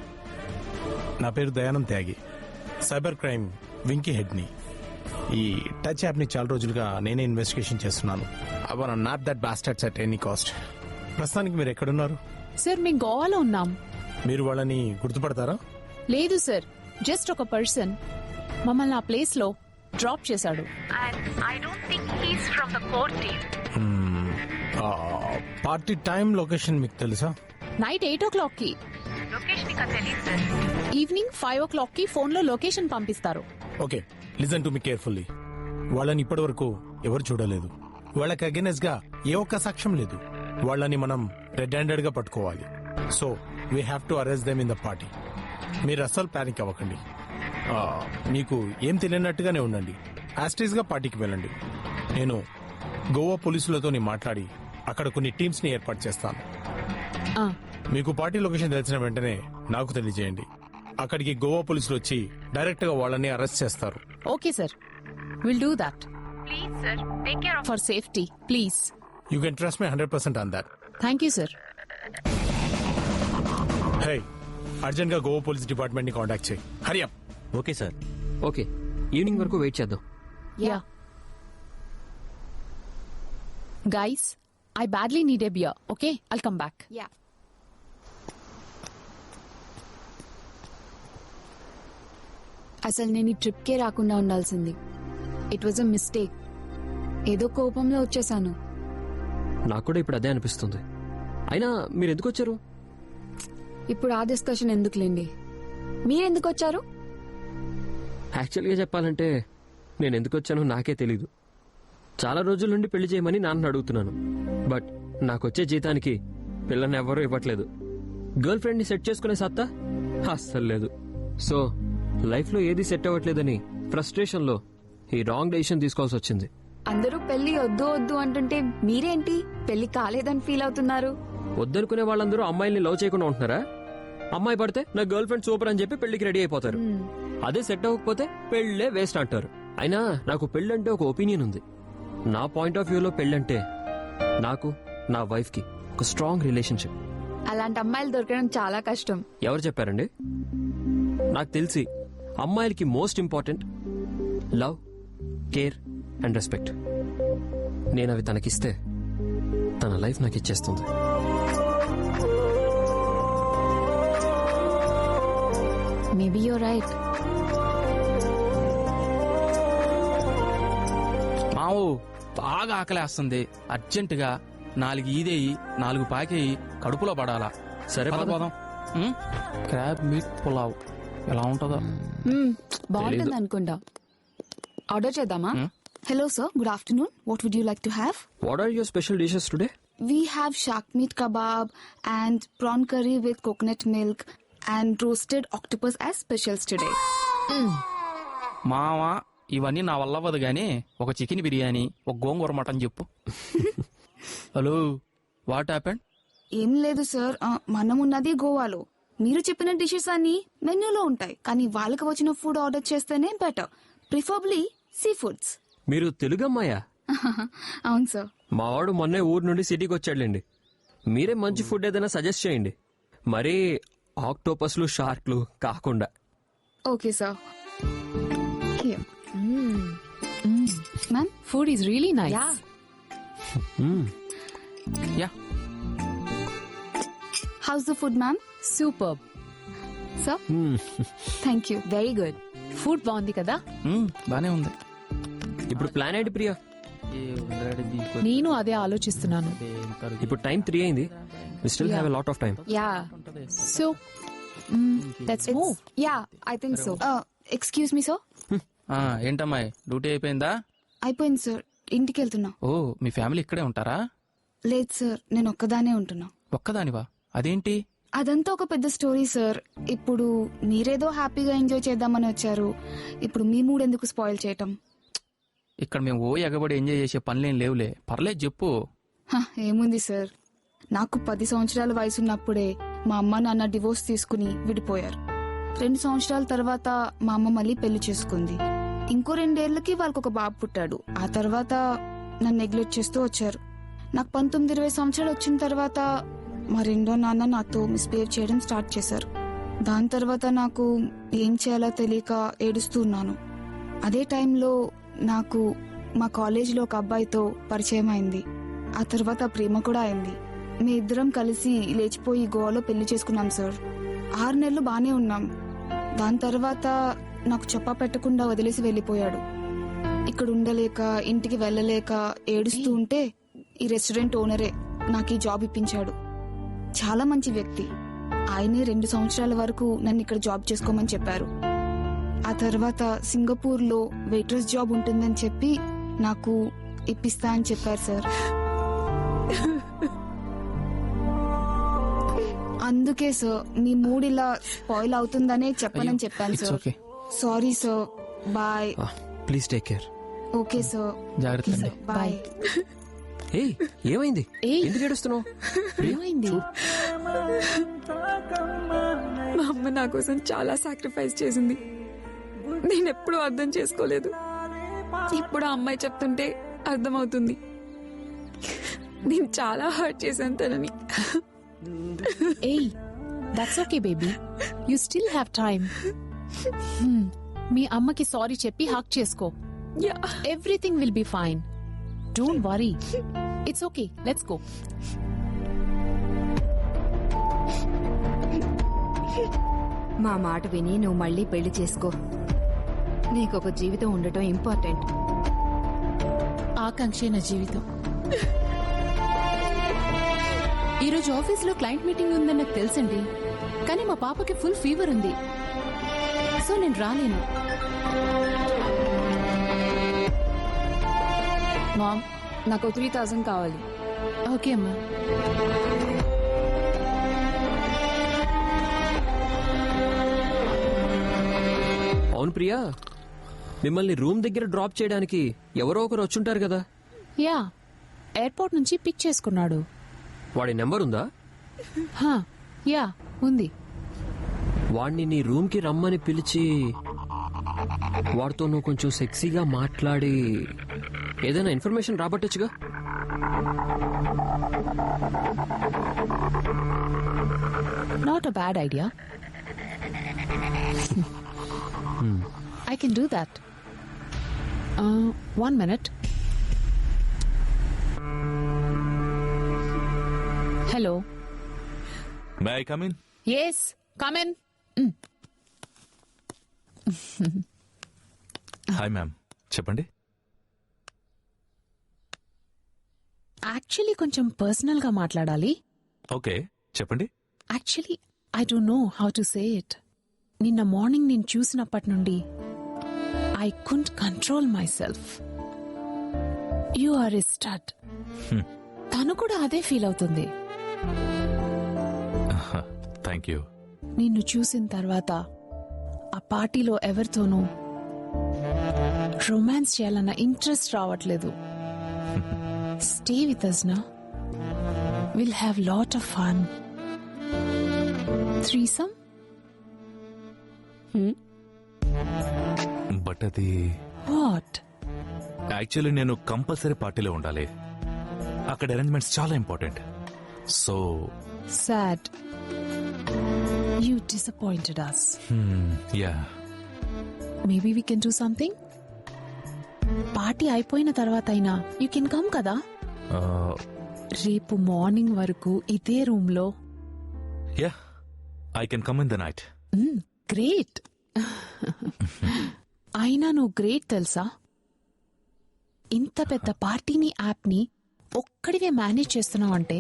నా పేరు దయానంద్ త్యాగి, సైబర్ క్రైమ్ వింకీ హెడ్ని. ఈ టచ్ యాప్ని చాలా రోజులుగా నేనే ఇన్వెస్టిగేషన్ చేస్తున్నాను. I want not that bastards at any cost. ప్రస్తుతానికి మీరు ఎక్కడున్నారు? సార్ మేము గోవాలో ఉన్నాం. మీరు వాళ్ళని గుర్తుపడతారా? లేదు సార్, జస్ట్ ఒక పర్సన్ మమ్మల్ని ఆ ప్లేస్ లో డ్రాప్ చేశాడు. పార్టీ టైం లొకేషన్ మీకు తెలుసా? నైట్ 8 o'clock కి, ఈవినింగ్ 5 o'clock కి ఫోన్ లో లొకేషన్ పంపిస్తారు. Okay, listen to me carefully. వాళ్ళని ఇప్పటి వరకు ఎవరు చూడలేదు. వాళ్ళకి అగెనెస్ట్ గా ఏ ఒక్క సాక్ష్యం లేదు. వాళ్ళని మనం రెడ్ హ్యాండెడ్ గా పట్టుకోవాలి. So we have to arrest them in the party. మీరు అస్సలు పానిక్ అవ్వకండి. మీకు ఏం తెలియనట్టుగానే ఉండండి. యాస్టీస్ గా పార్టీకి వెళ్ళండి. నేను గోవా పోలీసులతో మాట్లాడి అక్కడ కొన్ని టీమ్స్ ని ఏర్పాటు చేస్తాను. మీకు పార్టీ లొకేషన్ తెలిసిన వెంటనే నాకు తెలియజేయండి. అక్కడికి గోవా పోలీసులు వచ్చి డైరెక్ట్ గా వాళ్ళని అరెస్ట్ చేస్తారు. Okay sir, will do that. Please sir, take care for safety please. You can trust me 100% on that. Thank you sir. Hey, urgent గా గోవా పోలీస్ డిపార్ట్మెంట్ ని కాంటాక్ట్ చేయి. Hari up. Okay sir. Okay, evening వరకు wait చేద్దాం. Yeah guys, I badly need a beer. Okay, I'll come back. Yeah. అసలు నేను ఈ ట్రిప్కే రాకుండా ఉండాల్సింది. It was a mistake. ఏదో కోపంలో వచ్చేసాను. నాకు కూడా ఇప్పుడు అదే అనిపిస్తుంది. అయినా మీరు ఎందుకు వచ్చారు? ఇప్పుడు ఆ డిస్కషన్ ఎందుకులేండి. మీరెందుకు వచ్చారు? యాక్చువల్గా చెప్పాలంటే నేను ఎందుకు వచ్చానో నాకే తెలీదు. చాలా రోజుల నుండి పెళ్లి చేయమని నాన్న అడుగుతున్నాను. బట్ నాకొచ్చే జీతానికి పిల్లని ఎవ్వరూ ఇవ్వట్లేదు. గర్ల్ ఫ్రెండ్ ని సెట్ చేసుకునే సత్తా అస్సలు లేదు. సో లైఫ్ లో ఏది సెట్ అవ్వట్లేదని ఫ్రస్ట్రేషన్ లో ఈ రాంగ్ డెసిషన్ తీసుకోవాల్సి వచ్చింది. అందరూ పెళ్లి వద్దు వద్దు అంటుంటే మీరేంటి పెళ్లి కాలేదని ఫీల్ అవుతున్నారు? వద్దనుకునే వాళ్ళందరూ అమ్మాయిల్ని లవ్ చేయకుండా ఉంటున్నారా? అమ్మాయి పడితే నా గర్ల్ ఫ్రెండ్ సూపర్ అని చెప్పి పెళ్లికి రెడీ అయిపోతారు. అదే సెట్ అవ్వకపోతే పెళ్లే వేస్ట్ అంటారు. అయినా నాకు పెళ్ళంటే ఒక ఒపీనియన్ ఉంది. నా పాయింట్ ఆఫ్ వ్యూలో పెళ్ళంటే నాకు నా వైఫ్ కి ఒక స్ట్రాంగ్ రిలేషన్షిప్. అలాంటి అమ్మాయిలు దొరకడం చాలా కష్టం. ఎవరు చెప్పారండి? నాకు తెలిసి అమ్మాయిలకి most important love, care and respect. నేను అవి తనకిస్తే తన లైఫ్ నాకు ఇచ్చేస్తుంది. Maybe you're right. మావు బాగా ఆకలేస్తుంది. అర్జెంటుగా 4 ఈదేయి 4 పాకేయి కడుపులో పడాలా. సరే పోదాం. క్రాబ్ మీట్ పులావ్ ఎలా ఉంటుందో బాగుంటుంది అనుకుంటా. ఆర్డర్ చేద్దామా? Hello sir, good afternoon. What would you like to have? What are your special dishes today? We have shark meat kebab and prawn curry with coconut milk and roasted octopus as specials today. మావా ఇవన్నీ నా వల్ల అవ్వదు గానీ ఒక chicken biryani, ఒక గోంగూర mutton చెప్పు. Hello, what happened? ఏం లేదు సార్, మనం ఉన్నది గోవాలో. మీరు చెప్పిన డిషెస్ అన్ని మెన్యూలో ఉంటాయి, కానీ వాళ్ళకి వచ్చిన ఫుడ్ ఆర్డర్ చేస్తేనే బెటర్. Preferably sea foods. మీరు తెలుగు అమ్మాయా? అవును సార్. మా వాడు మొన్నే ఊరు నుండి సిటీకి వచ్చాడులేండి. మీరే మంచి ఫుడ్ ఏదైనా సజెస్ట్ చేయండి. మరీ ఆక్టోపస్లు, షార్క్లు కాకుండా. Okay sir. Ma'am, food is really nice. Yeah. House the food ma'am? Super sir. Thank you. Very good. Food బాగుంది కదా? బానే ఉంది. ఇప్పుడు ప్లాన్ ఏంటి ప్రియా? నేను అదే ఆలోచిస్తున్నాను. ఇప్పుడు టైం 3 అయింది. We still have a lot of time. Yeah. So, let's move. Yeah, I think so. Excuse me, sir. ఏంటమ్మాయి, డ్యూటీ అయిపోయిందా? అయిపోయింది సార్, ఇంటికి వెళ్తున్నా. ఓ, మీ ఫ్యామిలీ ఇక్కడే ఉంటారా? లేదు సార్, నేను ఒక్కదానే ఉంటున్నా. ఒక్కదానివా? అదేంటి? అదంతా ఒక పెద్ద స్టోరీ సార్. ఇప్పుడు మీరేదో హ్యాపీగా ఎంజాయ్ చేద్దామని వచ్చారు, ఇప్పుడు మీ మూడ్ ఎందుకు స్పాయిల్ చేయటం? ఇక్కడ మేము ఎగబడి ఎంజాయ్ చేసే పనులేం లేవులే. పర్లేదు చెప్పు. ఏముంది సార్, నాకు 10 సంవత్సరాల వయసున్నప్పుడే మా అమ్మ నాన్న డివోర్స్ తీసుకుని విడిపోయారు. 2 సంవత్సరాల తర్వాత మా అమ్మ మళ్ళీ పెళ్లి చేసుకుంది. ఇంకో 2 ఏళ్లకి వాళ్ళకి ఒక బాబు పుట్టాడు. ఆ తర్వాత నన్ను నెగ్లెక్ట్ చేస్తూ వచ్చారు. నాకు 19-20 సంవత్సరాలు వచ్చిన తర్వాత మా రెండో నాన్న నాతో మిస్బిహేవ్ చేయడం స్టార్ట్ చేశారు. దాని తర్వాత నాకు ఏం చేయాలో తెలియక ఏడుస్తూ ఉన్నాను. అదే టైంలో నాకు మా కాలేజీలో ఒక అబ్బాయితో పరిచయం అయింది. ఆ తర్వాత ప్రేమ కూడా అయింది. మీ ఇద్దరం కలిసి లేచిపోయి గోవాలో పెళ్లి చేసుకున్నాం సార్. 6 నెలలు బానే ఉన్నాం. దాని తర్వాత నాకు చెప్పా పెట్టకుండా వదిలేసి వెళ్ళిపోయాడు. ఇక్కడ ఉండలేక, ఇంటికి వెళ్ళలేక ఏడుస్తూ ఉంటే ఈ రెస్టారెంట్ ఓనరే నాకు ఈ జాబ్ ఇప్పించాడు. చాలా మంచి వ్యక్తి. ఆయనే 2 సంవత్సరాల వరకు నన్ను ఇక్కడ జాబ్ చేసుకోమని చెప్పారు. ఆ తర్వాత సింగపూర్ లో వెయిట్రెస్ జాబ్ ఉంటుందని చెప్పి నాకు ఇప్పిస్తా అని చెప్పారు సార్. అందుకే సార్ మీ మూడ్ ఇలా స్పాయిల్ అవుతుందనే చెప్పనని చెప్పాను sir. Sorry sir. Bye. Please take care. Okay sir. జాగ్రత్త. బాయ్. ఏమైంది? ఎందుకు ఏడుస్తున్నావు? ఏమైంది? మా అమ్మ నా కోసం చాలా సాక్రిఫైస్ చేసింది. నేను ఎప్పుడూ అర్థం చేసుకోలేదు. ఇప్పుడు ఆ అమ్మాయి చెప్తుంటే అర్థమవుతుంది. నేను చాలా హర్ట్ చేశాను తనని. ఏయ్, that's okay baby, you still have time. మీ అమ్మకి సారీ చెప్పి హక్ చేసుకో. Everything will be fine. Don't worry. It's okay, let's go. మా మాట విని నువ్వు మళ్ళీ పెళ్లి చేసుకో. నీకొక జీవితం ఉండటం ఇంపార్టెంట్. ఆకాంక్షే నా జీవితం. ఈరోజు ఆఫీస్లో క్లయింట్ మీటింగ్ ఉందని నాకు తెలుసండి, కానీ మా పాపకి ఫుల్ ఫీవర్ ఉంది, సో నేను రాలేను. మామ్, నాకు 3000 కావాలి. ఓకే అమ్మా. అవును ప్రియా, మిమ్మల్ని రూమ్ దగ్గర డ్రాప్ చేయడానికి ఎవరో ఒకరు వచ్చుంటారు కదా. యా, ఎయిర్పోర్ట్ నుంచి పిక్ చేసుకున్నాడు. వాడి నెంబర్ ఉందా? హా, యా ఉంది. వాడిని నీ రూమ్ కి రమ్మని పిలిచి వాడితో నువ్వు కొంచెం సెక్సీగా మాట్లాడి ఏదైనా ఇన్ఫర్మేషన్ రాబట్టొచ్చుగా. Not a bad idea. I can do that. 1 minute. Hello. May I come in? Yes, come in. Hi ma'am, చెప్పండి. యాక్చువల్లీ కొంచెం పర్సనల్ గా మాట్లాడాలి. ఓకే, చెప్పండి. Actually I don't know how to say it. నిన్న morning నేను చూసినప్పటి నుండి I could control myself. You are a stud. తను కూడా అదే ఫీల్ అవుతుంది. Thank you. నిన్ను చూసిన తర్వాత ఆ పార్టీలో ఎవరితోనూ రొమాన్స్ చేయాలన్న ఇంట్రెస్ట్ రావట్లేదు. స్టే విత్ us నా. Will have lot of fun. Threesome. But అది వాట్? యాక్చువల్లీ నేను కంపల్సరీ పార్టీలో ఉండాలి. అక్కడ అరేంజ్మెంట్స్ చాలా important. So sad. You disappointed us. Yeah, maybe we can do something. Party అయిపోయిన తర్వాత అయినా యూ కెన్ కమ్ కదా. రేపు మార్నింగ్ వరకు ఇదే రూమ్ లో. Yeah, I can come in the night. Great. అయినా నువ్వు గ్రేట్ తెలుసా. ఇంత పెద్ద పార్టీని యాప్ ని ఒక్కడివే మేనేజ్ చేస్తున్నావు అంటే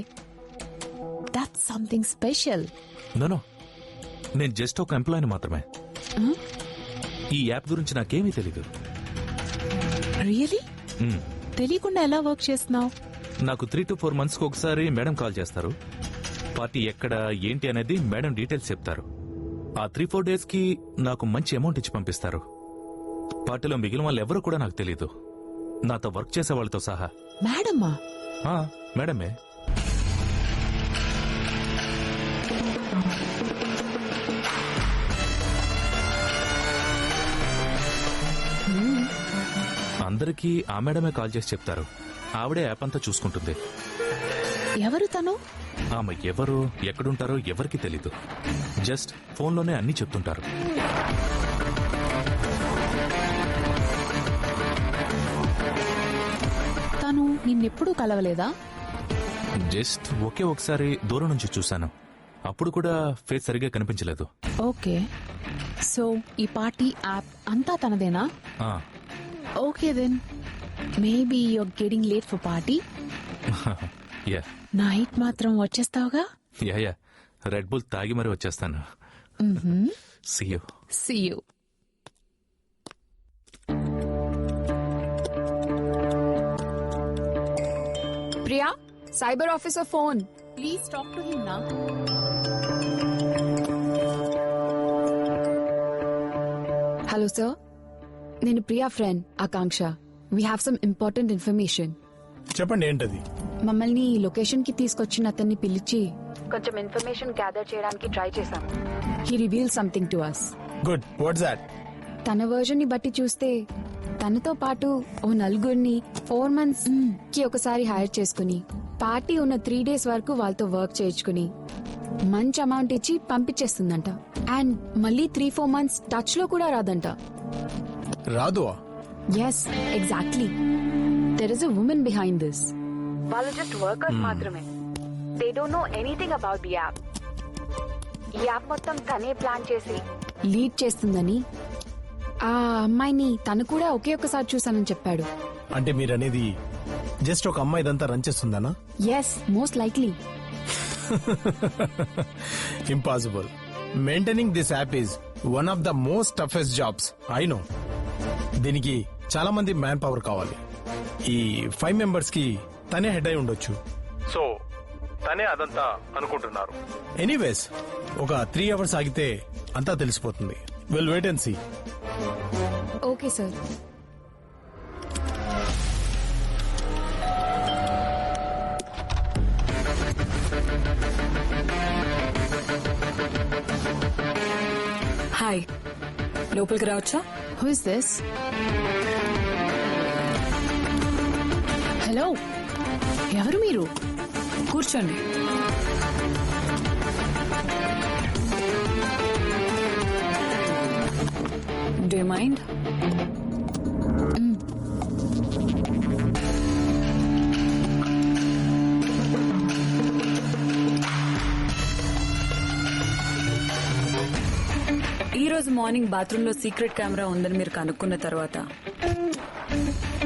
దట్స్ సంథింగ్ స్పెషల్. నో, నేను జస్ట్ ఒక ఎంప్లాయీని మాత్రమే. ఈ యాప్ గురించి నాకేమీ తెలీదు. రియలీ? తెలియకుండా ఎలా వర్క్ చేస్తున్నావు? నాకు 3 to 4 months ఒకసారి మేడం కాల్ చేస్తారు. పార్టీ ఎక్కడ ఏంటి అనేది మేడం డీటెయిల్స్ చెప్తారు. ఆ 3-4 days కి నాకు మంచి అమౌంట్ ఇచ్చి పంపిస్తారు. పార్టీలో మిగిలిన వాళ్ళు ఎవరు కూడా నాకు తెలీదు, నాతో వర్క్ చేసే వాళ్ళతో సహా. మేడమా? మేడమే. అందరికీ ఆ మేడమే కాల్ చేసి చెప్తారు. ఆవిడే యాప్ అంతా చూసుకుంటుంది. ఎవరు తను? ఆమె ఎవరు, ఎక్కడుంటారో ఎవరికి తెలీదు. జస్ట్ ఫోన్లోనే అన్ని చెప్తుంటారు. తను నిన్నెప్పుడూ కలవలేదా? జస్ట్ ఒకే ఒకసారి దూరం నుంచి చూశాను. అప్పుడు కూడా ఫేస్ సరిగా కనిపించలేదు. ఓకే, సో ఈ పార్టీ యాప్ అంతా తనదేనా? Okay then maybe you're getting late for party. Yeah, night మాత్రం వచ్చేస్తావుగా? యా, రెడ్ బుల్ తాగి మరీ వచ్చేస్తాను. See you. See you. Priya, cyber officer phone. Please talk to him నా. హలో సార్, నేను Priya friend Akanksha. We have some important information. చెప్పండి, ఏంటది? మమ్మల్ని లొకేషన్ కి తీసుకొచ్చిన అతన్ని పిలిచి కొంచెం ఇన్ఫర్మేషన్ గ్యాదర్ చేయడానికి ట్రై చేశాం. He reveal something to us. Good. What's that? తన వర్జన్ ని బట్టి చూస్తే తనతో పాటు ఓ నలుగురిని 4 months కి ఒకసారి హైర్ చేసుకుని పార్టీ ఉన్న 3 days వరకు వాళ్ళతో వర్క్ చేయించుకుని మంచి అమౌంట్ ఇచ్చి పంపించేస్తుందంట. అండ్ మళ్ళీ 3-4 months టచ్ లో కూడా రాదంట. రాదు? Yes, exactly. There is a woman behind this. వాళ్ళు జస్ట్ వర్కర్స్ మాత్రమే. They don't know anything about the app. ఈ యాప్ మొత్తం తనే ప్లాన్ చేసి లీడ్ చేస్తుందని ఆ అమ్మాయిని తను కూడా ఒకే ఒక్కసారి చూసానని చెప్పాడు. అంటే మీరనేది జస్ట్ ఒక అమ్మాయి ఇదంతా రన్ చేస్తుందనా? Yes, most likely. Impossible. Maintaining this app is one of the most toughest jobs. I know. దీనికి చాలా మంది మ్యాన్ పవర్ కావాలి. ఈ 5 members కి తనే హెడ్ అయి ఉండొచ్చు. సో తనే అదంతా అనుకుంటున్నారు. ఎనీవేస్, ఒక 3 hours ఆగితే అంతా తెలిసిపోతుంది. Will wait and see. Okay sir. Hi, లోపలికి రావచ్చా? Who is this? హలో, ఎవరు మీరు? కూర్చోండి. Do you mind? ఈ రోజు మార్నింగ్ బాత్రూమ్ లో సీక్రెట్ కెమెరా ఉందని మీరు కనుక్కున్న తర్వాత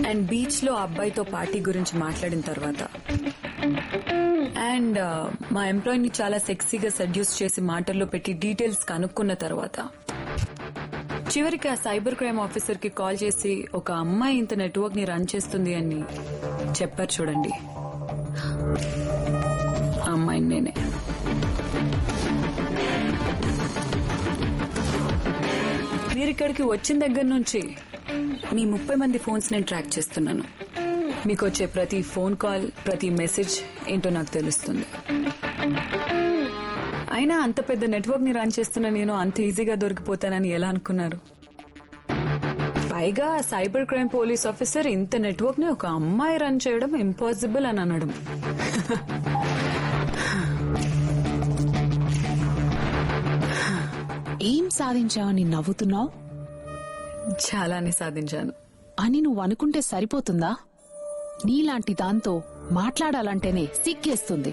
అండ్ బీచ్ లో అబ్బాయితో పార్టీ గురించి మాట్లాడిన తర్వాత అండ్ మా ఎంప్లాయీని చాలా సెక్సీగా సెడ్యూస్ చేసి మాటల్లో పెట్టి డీటెయిల్స్ కనుక్కున్న తర్వాత చివరికి ఆ సైబర్ క్రైమ్ ఆఫీసర్ కి కాల్ చేసి ఒక అమ్మాయి ఇంత నెట్వర్క్ ని రన్ చేస్తుంది అని చెప్పారు చూడండి. ఆ అమ్మాయిని నేనే. మీరు ఇక్కడికి వచ్చిన దగ్గర నుంచి మీ 30 మంది ఫోన్స్ నేను ట్రాక్ చేస్తున్నాను. మీకు వచ్చే ప్రతి ఫోన్ కాల్, ప్రతి మెసేజ్ ఏంటో నాకు తెలుస్తుంది. అయినా అంత పెద్ద నెట్వర్క్ ని రన్ చేస్తున్న నేను అంత ఈజీగా దొరికిపోతానని ఎలా అనుకున్నారు? పైగా సైబర్ క్రైమ్ పోలీస్ ఆఫీసర్ ఇంత నెట్వర్క్ ని ఒక అమ్మాయి రన్ చేయడం ఇంపాసిబుల్ అని అనడం. ఏం సాధించావని నవ్వుతున్నావు? చాలానే సాధించాను అని నువ్వు అనుకుంటే సరిపోతుందా? నీలాంటి దాంతో మాట్లాడాలంటేనే సిగ్గేస్తుంది.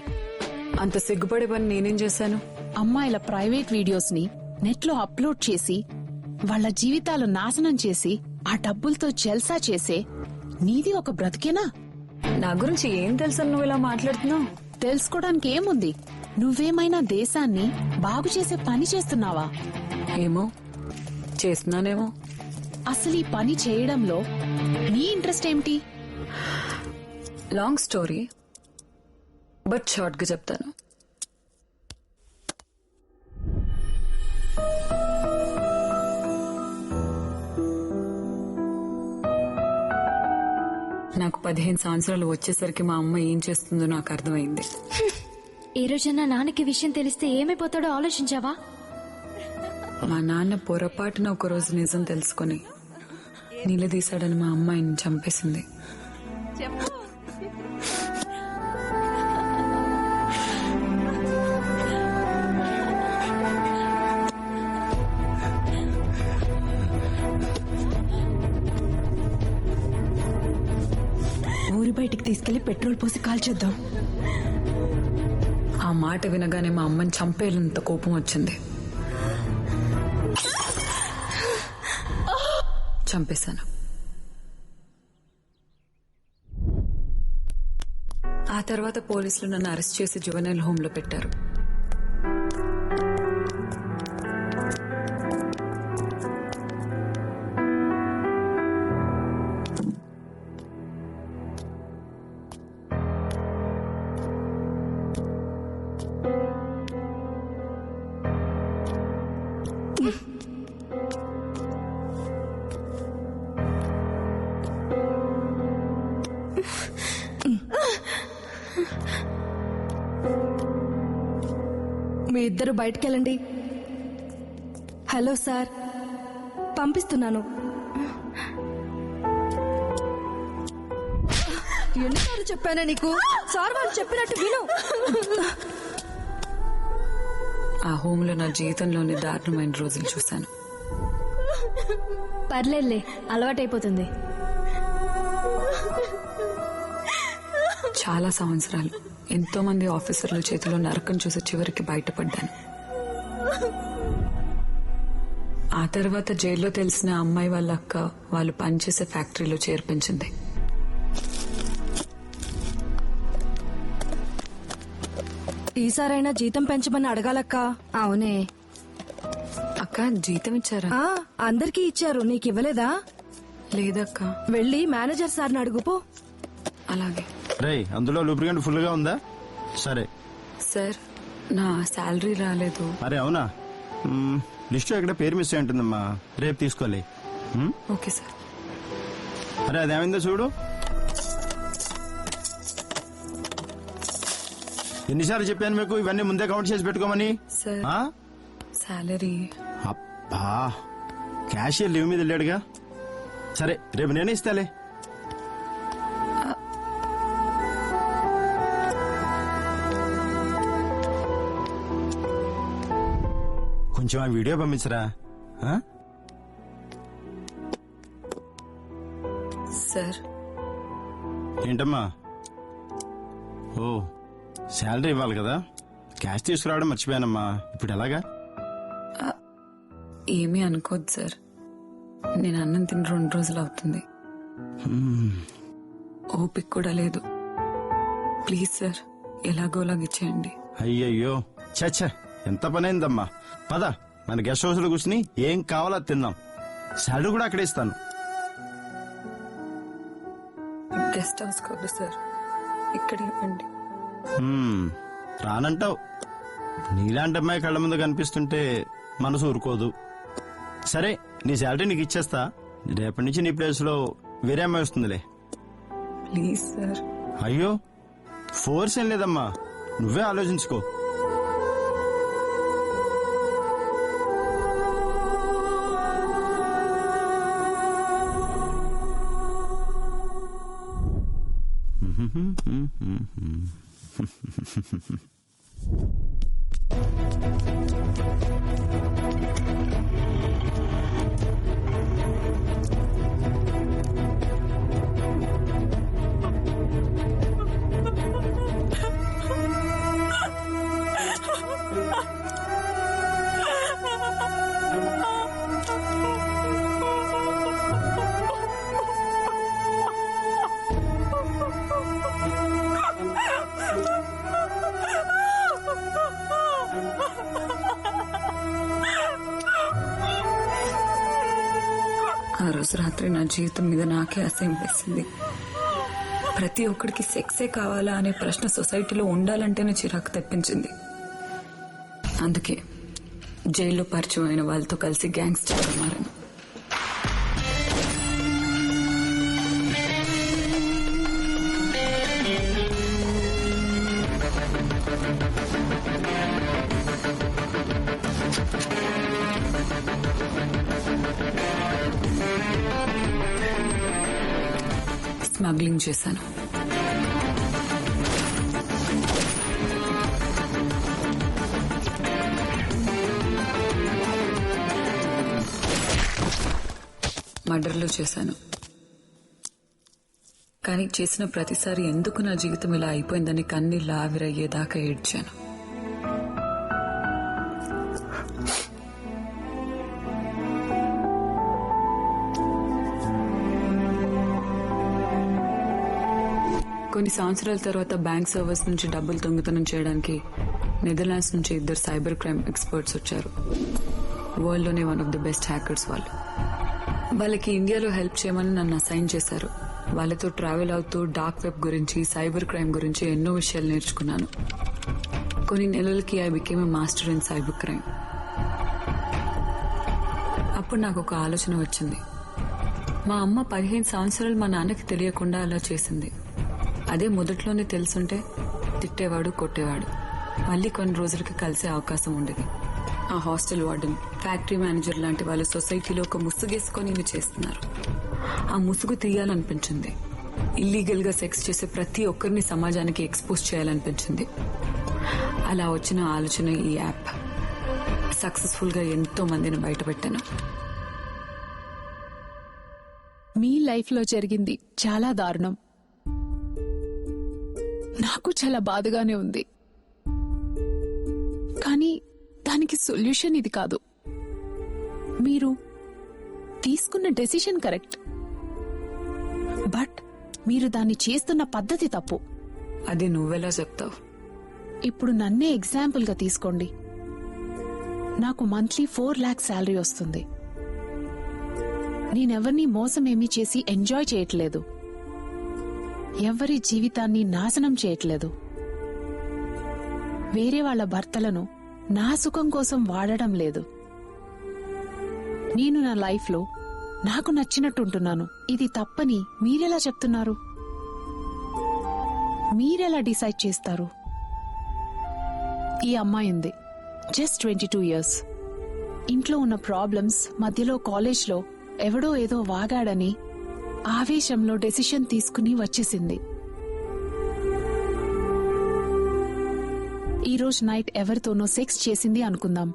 అంత సిగ్గుపడే పని నేనేం చేశాను? అమ్మాయిల ప్రైవేట్ వీడియోస్ ని నెట్ లో అప్లోడ్ చేసి వాళ్ళ జీవితాలు నాశనం చేసి ఆ డబ్బులతో జల్సా చేసే నీది ఒక బ్రతికేనా? నా గురించి ఏం తెలుసని నువ్వు ఇలా మాట్లాడుతున్నావు? తెలుసుకోవడానికి ఏముంది? నువ్వేమైనా దేశాన్ని బాగు చేసే పని చేస్తున్నావా? ఏమో, చేస్తున్నానేమో. అసలు ఈ పని చేయడంలో నీ ఇంట్రెస్ట్ ఏమిటి? లాంగ్ స్టోరీ, బట్ షార్ట్ గా చెప్తాను. నాకు 15 సంవత్సరాలు వచ్చేసరికి మా అమ్మ ఏం చేస్తుందో నాకు అర్థమైంది. ఏ రోజన్నా నాన్నకి విషయం తెలిస్తే ఏమైపోతాడో ఆలోచించావా? మా నాన్న పొరపాటున ఒకరోజు నిజం తెలుసుకుని నిలదీశాడని మా అమ్మాయిని చంపేసింది. ఊరి బయటికి తీసుకెళ్లి పెట్రోల్ పోసి కాల్చేద్దాం. ఆ మాట వినగానే మా అమ్మని చంపేయాలంత కోపం వచ్చింది. చంపేశాను. ఆ తర్వాత పోలీసులు నన్ను అరెస్ట్ చేసి జువెనైల్ హోమ్ లో పెట్టారు. మీ ఇద్దరు బయటకెళ్ళండి. హలో సార్, పంపిస్తున్నాను. ఎన్నిసార్లు చెప్పానా నీకు? సార్ వాళ్ళు చెప్పినట్టు విను. ఆ హోమ్ లో నా జీవితంలోని దారుణమైన రోజులు చూశాను. పర్లేదులే, అలవాటైపోతుంది. చాలా సంవత్సరాలు ఎంతో మంది ఆఫీసర్ల చేతిలో నరకం చూసి చివరికి బయటపడ్డాను. ఆ తర్వాత జైల్లో తెలిసిన అమ్మాయి వాళ్ళ అక్క వాళ్ళు పనిచేసే ఫ్యాక్టరీలో చేర్పించింది. ఈసారైనా జీతం పెంచమని అడగాలక్క. అవునే అక్క, జీతం ఇచ్చారా? అందరికీ ఇచ్చారు, నీకు ఇవ్వలేదా? లేదక్క. వెళ్ళి మేనేజర్ సార్ని అడుగుపో. అలాగే. రేయ్, అందులో లూబ్రికెంట్ ఫుల్ గా ఉందా? సరే సార్, నా శాలరీ రాలేదు. అరే అవునా? లిస్టు ఎక్కడ పేరు మిస్ అయి ఉంటుందమ్మా, రేపు తీసుకోవాలి. Okay sir. అరే అదేమైందో చూడు. ఎన్నిసార్లు చెప్పాను మీకు ఇవన్నీ ముందే కౌంట్ చేసి పెట్టుకోమని? Sir salary. అబ్బా క్యాషియర్ లీవ్ మీద వెళ్ళాడుగా. సరే రేపు నేనే ఇస్తాలే. కొంచెం ఆ వీడియో పంపించరా. సార్ ఏంటమ్మా? ఓ శాలరీ ఇవ్వాలి కదా, క్యాష్ తీసుకురావడం మర్చిపోయానమ్మా. ఇప్పుడు ఎలాగా? ఏమీ అనుకోద్దు సార్, నేను అన్నం తిని 2 రోజులు అవుతుంది. ఓపిక కూడా లేదు. ప్లీజ్ సార్ ఎలాగోలాగా ఇచ్చేయండి. అయ్యయ్యో చచ్చ ఎంత పనైందమ్మా. పద మన గెస్ట్ హౌస్ లో కూర్చుని ఏం కావాలో తిందాం. శాలరీ కూడా అక్కడే ఇస్తాను. గెస్ట్ హౌస్ కాదు సార్, ఇక్కడ ఇవ్వండి. రానంటావు. నీలాంటి అమ్మాయి కళ్ళ ముందు కనిపిస్తుంటే మనసు ఊరుకోదు. సరే నీ శాలరీ నీకు ఇచ్చేస్తా. రేపటి నుంచి నీ ప్లేస్ లో వేరే అమ్మాయి వస్తుందిలే. Please sir. అయ్యో ఫోర్స్ ఏం లేదమ్మా, నువ్వే ఆలోచించుకో. ఆ రోజు రాత్రి నా జీవితం మీద నాకే అసహ్యం వేసింది. ప్రతి ఒక్కడికి సెక్సే కావాలా అనే ప్రశ్న సొసైటీలో ఉండాలంటేనే చిరాకు తెప్పించింది. అందుకే జైల్లో పరిచయం అయిన వాళ్ళతో కలిసి గ్యాంగ్స్టర్గా మారాను. స్మగ్లింగ్ చేశాను. మర్డర్లు చేశాను. కానీ చేసిన ప్రతిసారి ఎందుకు నా జీవితం ఇలా అయిపోయిందని కన్నీళ్ళు ఆవిరయ్యేదాకా ఏడ్చాను. కొన్ని సంవత్సరాల తర్వాత బ్యాంక్ సర్వర్స్ నుంచి డబ్బులు దొంగతనం చేయడానికి నెదర్లాండ్స్ నుంచి 2 సైబర్ క్రైమ్ ఎక్స్పర్ట్స్ వచ్చారు. వరల్డ్ లోనే one of the best hackers వాళ్ళు. వాళ్ళకి ఇండియాలో హెల్ప్ చేయమని నన్ను అసైన్ చేశారు. వాళ్ళతో ట్రావెల్ అవుతూ డార్క్ వెబ్ గురించి, సైబర్ క్రైమ్ గురించి ఎన్నో విషయాలు నేర్చుకున్నాను. కొన్ని నెలలకి I became a master in cyber crime. అప్పుడు నాకు ఒక ఆలోచన వచ్చింది. మా అమ్మ 15 సంవత్సరాలు మా నాన్నకి తెలియకుండా అలా చేసింది. అదే మొదట్లోనే తెలుసుంటే తిట్టేవాడు, కొట్టేవాడు. మళ్ళీ కొన్ని రోజులకి కలిసే అవకాశం ఉండేది. ఆ హాస్టల్ వార్డెన్, ఫ్యాక్టరీ మేనేజర్ లాంటి వాళ్ళు సొసైటీలో ఒక ముసుగేసుకొని ఇవి చేస్తున్నారు. ఆ ముసుగు తీయాలనిపించింది. ఇల్లీగల్ గా సెక్స్ చేసే ప్రతి ఒక్కరిని సమాజానికి ఎక్స్పోజ్ చేయాలనిపించింది. అలా వచ్చిన ఆలోచన ఈ యాప్. సక్సెస్ఫుల్ గా ఎంతో మందిని బయటపెట్టాను. మీ లైఫ్ లో జరిగింది చాలా దారుణం. నాకు చాలా బాధగానే ఉంది. కానీ దానికి సొల్యూషన్ ఇది కాదు. మీరు తీసుకున్న డెసిషన్ కరెక్ట్, బట్ మీరు దాన్ని చేస్తున్న పద్ధతి తప్పు. అది నువ్వెలా చెప్తావు? ఇప్పుడు నన్నే ఎగ్జాంపుల్ గా తీసుకోండి. నాకు మంత్లీ 4 lakhs శాలరీ వస్తుంది. నేనెవరినీ మోసం ఏమీ చేసి ఎంజాయ్ చేయట్లేదు. ఎవరి జీవితాన్ని నాశనం చేయట్లేదు. వేరే వాళ్ల భర్తలను నా సుఖం కోసం వాడడం లేదు. నేను నా లైఫ్లో నాకు నచ్చినట్టు ఉంటున్నాను. ఇది తప్పని మీరెలా చెప్తున్నారు? మీరెలా డిసైడ్ చేస్తారు? ఈ అమ్మాయి ఉంది, జస్ట్ 22 years. ఇంట్లో ఉన్న ప్రాబ్లమ్స్ మధ్యలో కాలేజ్లో ఎవడో ఏదో వాగాడని ఆవేశంలో డెసిషన్ తీసుకుని వచ్చేసింది. ఈ రోజు నైట్ ఎవరితోనో సెక్స్ చేసింది అనుకుందాం.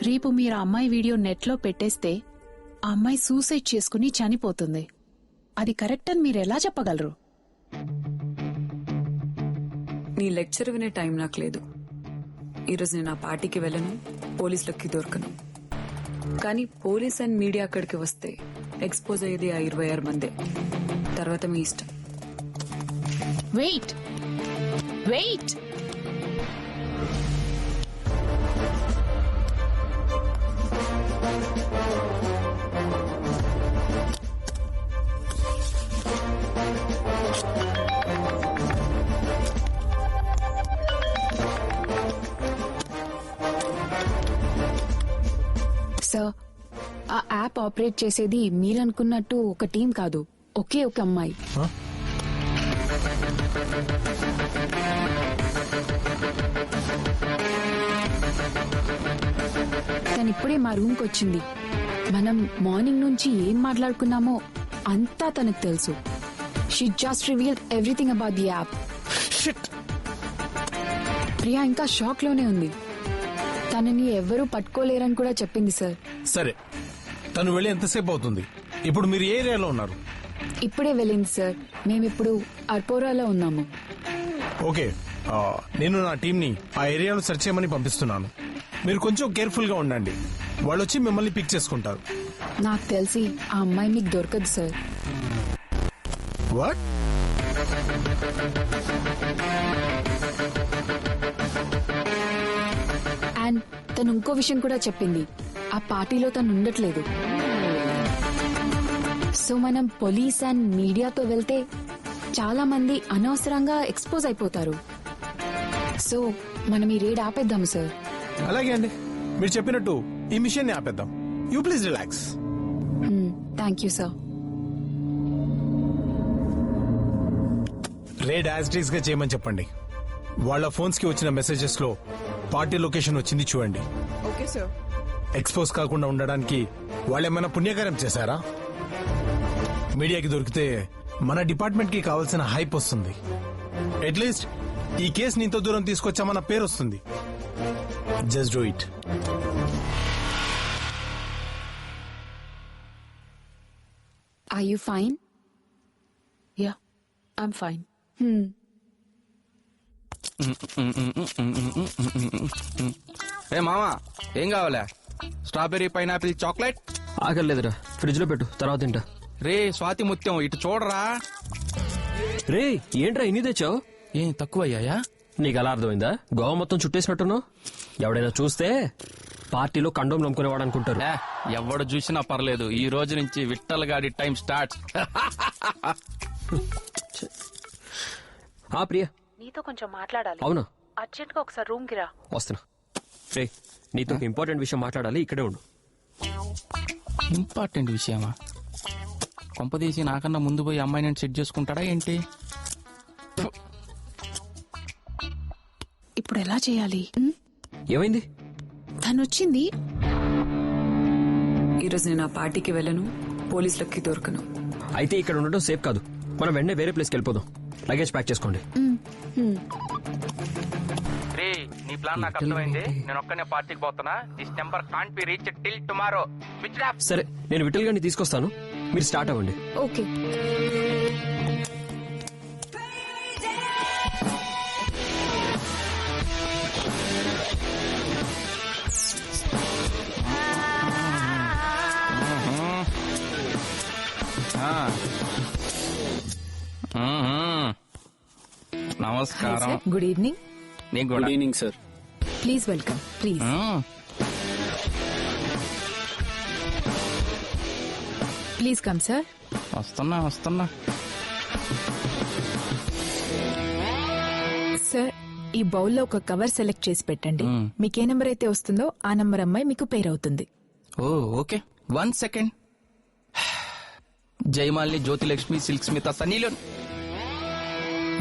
రేపు మీరు ఆ అమ్మాయి వీడియో నెట్లో పెట్టేస్తే ఆ అమ్మాయి సూసైడ్ చేసుకుని చనిపోతుంది. అది కరెక్ట్ అని మీరు ఎలా చెప్పగలరు? నీ లెక్చర్ వినే టైం నాకు లేదు. ఈరోజు నేను ఆ పార్టీకి వెళ్ళను, పోలీసులకి దొరకను. కానీ పోలీస్ అండ్ మీడియా అక్కడికి వస్తే ఎక్స్పోజ్ అయ్యేది ఆ 26 మందే. తర్వాత మీ ఇష్టం. వెయిట్ వెయిట్ సార్, ఆ యాప్ ఆపరేట్ చేసేది మీరనుకున్నట్టు ఒక టీం కాదు, ఒకే ఒక అమ్మాయి. తను ఇప్పుడే మా రూమ్కి వచ్చింది. మనం మార్నింగ్ నుంచి ఏం మాట్లాడుకున్నామో అంతా తనకు తెలుసు. She just revealed everything about the app. Priya ఇంకా షాక్ లోనే ఉంది. తనని ఎవరూ పట్టుకోలేరని కూడా చెప్పింది సార్. సరే, తను వెళ్ళి ఎంతసేపు అవుతుంది? ఇప్పుడు మీరు ఏ ఏరియాలో ఉన్నారు? ఇప్పుడే వెళ్ళింది సార్. మేమిప్పుడు అర్పోరాలో ఉన్నాము. ఓకే, నేను నా టీంని ఆ ఏరియాలో సెర్చ్ చేయమని పంపిస్తున్నాను. మీరు కొంచెం కేర్ఫుల్ గా ఉండండి. వాళ్ళు వచ్చి మిమ్మల్ని పిక్ చేసుకుంటారు. నాకు తెలిసి ఆ అమ్మాయి మీకు దొరకదు సార్. వాట్? అండ్ తను ఇంకో విషయం కూడా చెప్పింది. ఆ పార్టీలో తను ఉండట్లేదు. సో మనం పోలీస్ అండ్ మీడియాతో వెళ్తే చాలా మంది అనవసరంగా ఎక్స్పోజ్ అయిపోతారు. సో మనం ఈ రేడ్ ఆపేద్దాము సార్. అలాగే అండి, మీరు చెప్పినట్టు ఈ మిషన్ ని ఆపేద్దాం. You please relax. Thank you sir. Raid as it is గా చేయమని చెప్పండి. వాళ్ళ ఫోన్స్ కి వచ్చిన మెసేజెస్ లో పార్టీ లొకేషన్ వచ్చింది చూడండి. Okay sir. ఎక్స్పోజ్ కాకుండా ఉండడానికి వాళ్ళు ఏమైనా పుణ్యకార్యం చేశారా? మీడియాకి దొరికితే మన డిపార్ట్మెంట్ కి కావాల్సిన హైప్ వస్తుంది. అట్లీస్ట్ ఈ కేసుని ఇంత దూరం తీసుకొచ్చామన్న పేరు వస్తుంది. Just do it. Are you fine? Yeah, I'm fine. ఏ మామా, ఏం కావాలా? Strawberry, pineapple, chocolate? ఆగలేదురా, ఫ్రిడ్జ్ లో పెట్టు, తర్వాత తింటా. రే స్వాతి ముత్యం, ఇటు చూడరా. రే ఏంట్రా ఇన్ని తెచ్చావు? ఏం తక్కువయ్యాయా? నీకు అలా అర్థమైందా? గోవా మొత్తం చుట్టేసినట్టున్నావు. ఎవడైనా చూస్తే పార్టీలో కండోమ్ నమ్ముకునేవాడు అనుకుంటారు. ఎవడు చూసినా పర్లేదు, ఈ రోజు నుంచి విట్టల్ గాడి టైం స్టార్ట్. ప్రియా, నీతో కొంచెం మాట్లాడాలి. అవునా? అర్జెంట్ గా ఒకసారి రూమ్ కి రా. వస్తున్నా. రే నీతో ఒక ఇంపార్టెంట్ విషయం మాట్లాడాలి, ఇక్కడే ఉండు. ఇంపార్టెంట్ విషయమా? కొంపదీసి నాకన్నా ముందు పోయి అమ్మాయి నేను సెట్ చేసుకుంటాడా ఏంటి? ఇప్పుడు ఎలా చేయాలి? ఏమైంది? తను వచ్చింది. ఈరోజు నేను ఆ పార్టీకి వెళ్ళను, పోలీసులకి దొరకను. అయితే ఇక్కడ ఉండడం సేఫ్ కాదు. మనం వెంటనే వేరే ప్లేస్కి వెళ్ళిపోదాం. లగేజ్ ప్యాక్ చేసుకోండి. రే నీ ప్లాన్ నాకు అర్థమైంది. నేను ఒక్కనే పార్టీకి పోతున్నా. This number can't be reach till tomorrow. సరే, నేను విఠల్ గారిని తీసుకొస్తాను, మీరు స్టార్ట్ అవ్వండి. ఓకే. నమస్కారం. Good evening. నీకు good evening sir. Please welcome. Please please come sir. వస్తున్నా. సార్, ఈ బౌల్లో ఒక కవర్ సెలెక్ట్ చేసి పెట్టండి. మీకు ఏ నెంబర్ అయితే వస్తుందో ఆ నెంబర్ అమ్మాయి మీకు పేరు అవుతుంది. ఓ ఓకే, 1 సెకండ్. జయమాలిని, జ్యోతిలక్ష్మి, సిల్క్ స్మిత, సన్నీలో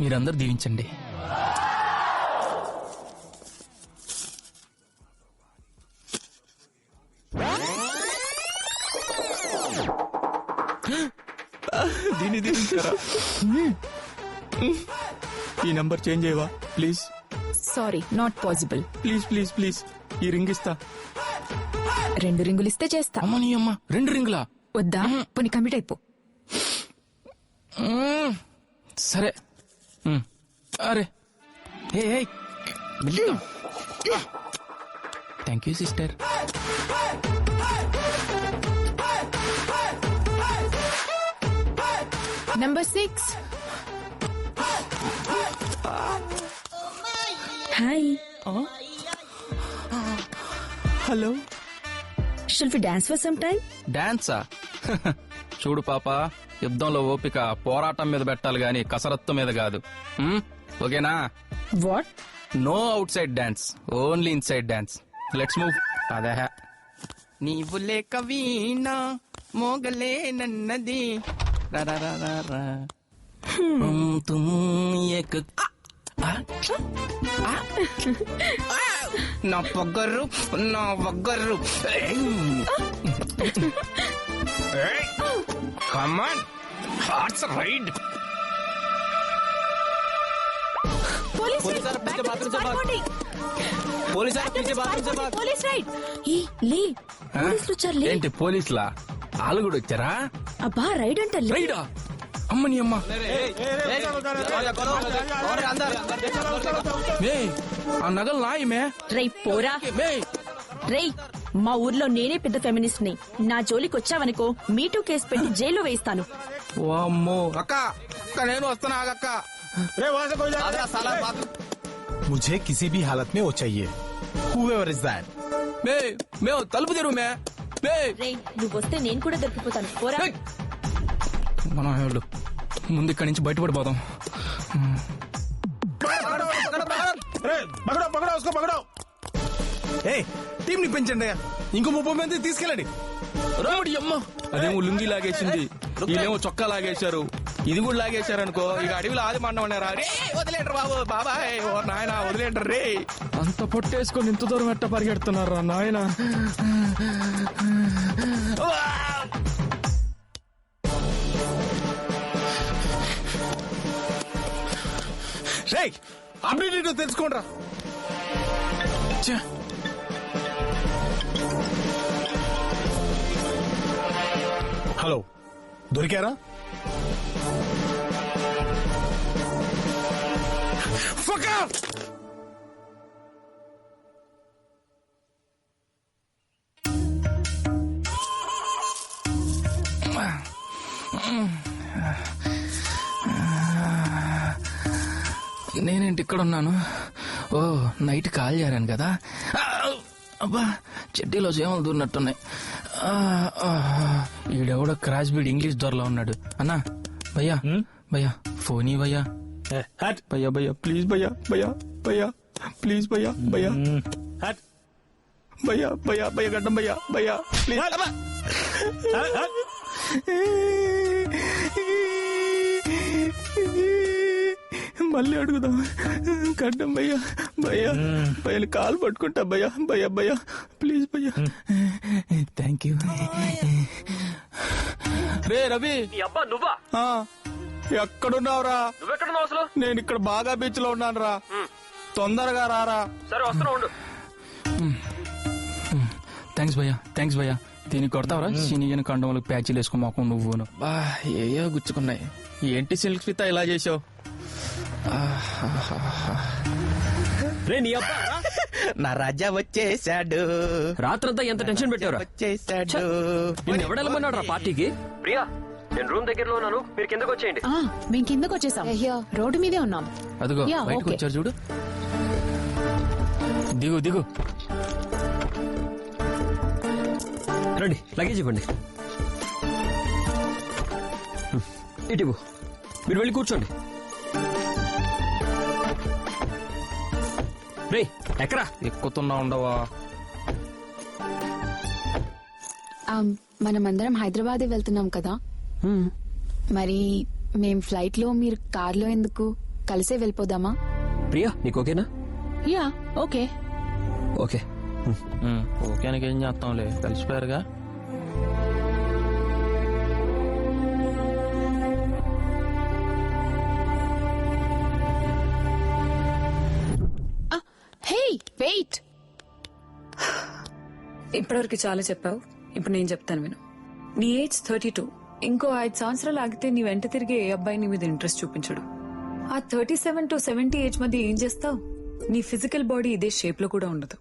మీరందరూ దీవించండి. దీన్ని దీవించారా? ఈ నంబర్ చేంజ్ చేయవా please? Sorry, not possible. Please please please ఈ రింగ్ ఇస్తా. 2 రింగులు ఇస్తే చేస్తా. అమ్మ నీ అమ్మ, 2 రింగులా? వద్దా? పోనీ కమిట్ అయిపో. సరే. అరే thank you sister. Number 6. Hi. Hello. Shall we dance for some time? డాన్సా? చూడు పాప, యుద్ధంలో ఓపిక పోరాటం మీద పెట్టాలి గాని కసరత్తు మీద కాదు. ఓకేనా? What? No outside dance, only inside dance. Let's move. అదే నీవు లేక వీణా మోగలే నన్నది నా పొగరు నా వగ్గరు. కమాన్, హార్ట్స్ రైడ్. ఏంటి పోలీసులా? వాళ్ళు కూడా వచ్చారా? అబ్బా రైడ్ అంటే రైడా? అమ్మని అమ్మ. ఆ నగలు నాయమే. రై పోరా. రై, మా ఊర్లో నేనే పెద్ద ఫెమినిస్ట్ ని. నా జోలికి వచ్చావనుకో మీటూ కేసు పెట్టి జైల్లో వేయిస్తాను. అమ్మో అక్క, నేను వస్తున్నా అక్క. मुझे किसी भी हालत में वो चाहिए. Whoever is that. మేము తలుపు తెరువు మే. రేయ్, నువ్వు వస్తే నేను కూడా దొరికిపోతాను. పోరా. మన వాళ్ళు ముందు ఇక్కడి నుంచి బయటపడిపోదాం. టీం ని పెంచండి, ఇంకో 30 మంది తీసుకెళ్ళండి. రాముడి అమ్మ, అదేమో లుంగి లాగేసింది, వీళ్ళేమో చొక్కా లాగేశారు, ఇది కూడా లాగేశారు అనుకో. ఇక అడవిలో ఆది మండమన్నారా? వదిలేంటారు బాబు, బాబాయ్, ఓ నాయన వదిలేంటారు రే. అంత పొట్టేసుకొని ఇంత దూరం ఎట్ట పరిగెడుతున్నారా నాయన? అప్డేట్ తెలుసుకోండి రా. హలో, దొరికారా? నేనేంటి ఇక్కడ ఉన్నాను? ఓ, నైట్ కాల్ చేరాను కదా. అబ్బా, చెడ్డీలో చేమలు దూరినట్టున్నాయి. ఈడెవడో క్రాష్ బీడ్ ఇంగ్లీష్ దొరలో ఉన్నాడు. అన్నా భయ్యా, భయ్యా ఫోన్ ఈ భయ్యా. భయ్యా భయ్యా ప్లీజ్ భయ్యా, భయ్యా భయ్యా ప్లీజ్ భయ్యా, భయ్యా భయ్యా భయ్యా భయ్యా గడ్డం భయ్యా, భయ్యా ప్లీజ్. మళ్ళీ అడుగుదాం. గడ్డం భయ్యా, భయ్యా భయ్యని కాలు పట్టుకుంటా భయ్యా, భయ్యా భయ్యా ప్లీజ్ భయ్యా. Thank you. రే రవి. అబ్బా నువ్వా? ఎక్కడున్నావురా? నువ్వెక్కడున్నావు అసలు? నేను ఇక్కడ బాగా బీచ్ లో ఉన్నాను రా, తొందరగా రారా. సరే వస్తున్నా ఉండు. థ్యాంక్స్ భయ్యా, థ్యాంక్స్ భయ్యా. దీన్ని కొడతావరా? సినియన్ కండములకు ప్యాచీలు వేసుకోమాకు నువ్వును. బా ఏయో గుచ్చుకున్నాయి. ఏంటి సిల్క్ స్మిత ఇలా చేసావు? నా రాజా వచ్చేసాడు. రాత్రంతా ఎంత టెన్షన్ పెట్టావురా? వచ్చేసాడు. నిన్ను ఎవడెళ్ళమన్నాడు రా పార్టీకి? ప్రియా, నేను రూమ్ దగ్గరలో ఉన్నాను, మీరు కిందకు వచ్చేయండి. మేము కిందకు వచ్చేసాం, రోడ్డు మీదే ఉన్నాం. అదిగో Yeah, బయటకు okay. వచ్చారు చూడు. దిగు దిగు. రండి, లగేజ్ ఇవ్వండి. ఇటు మీరు వెళ్ళి కూర్చోండి. రే ఎక్కరా? ఎక్కుతున్నా ఉండవా? మనమందరం హైదరాబాద్ వెళ్తున్నాం కదా, మరి మేం ఫ్లైట్ లో మీరు కార్లో ఎందుకు కలిసే వెళ్ళిపోదామా? ప్రియా నీకు ఓకేనా? Yeah okay. ఓకే ఓకే అని ఏం చేస్తాంలే, కలిసిపోయారుగా. Hey wait. ఇప్పటివరకు చాలా చెప్పావు, ఇప్పుడు నేను చెప్తాను విను. నీ ఏజ్ 32. ఇంకో 5 సంవత్సరాలు ఆగితే నీ వెంట తిరిగే ఏ అబ్బాయి నీ మీద ఇంట్రెస్ట్ చూపించడు. ఆ 37 to 70 ఏజ్ మధ్య ఏం చేస్తావు? నీ ఫిజికల్ బాడీ ఇదే షేప్ లో కూడా ఉండదు.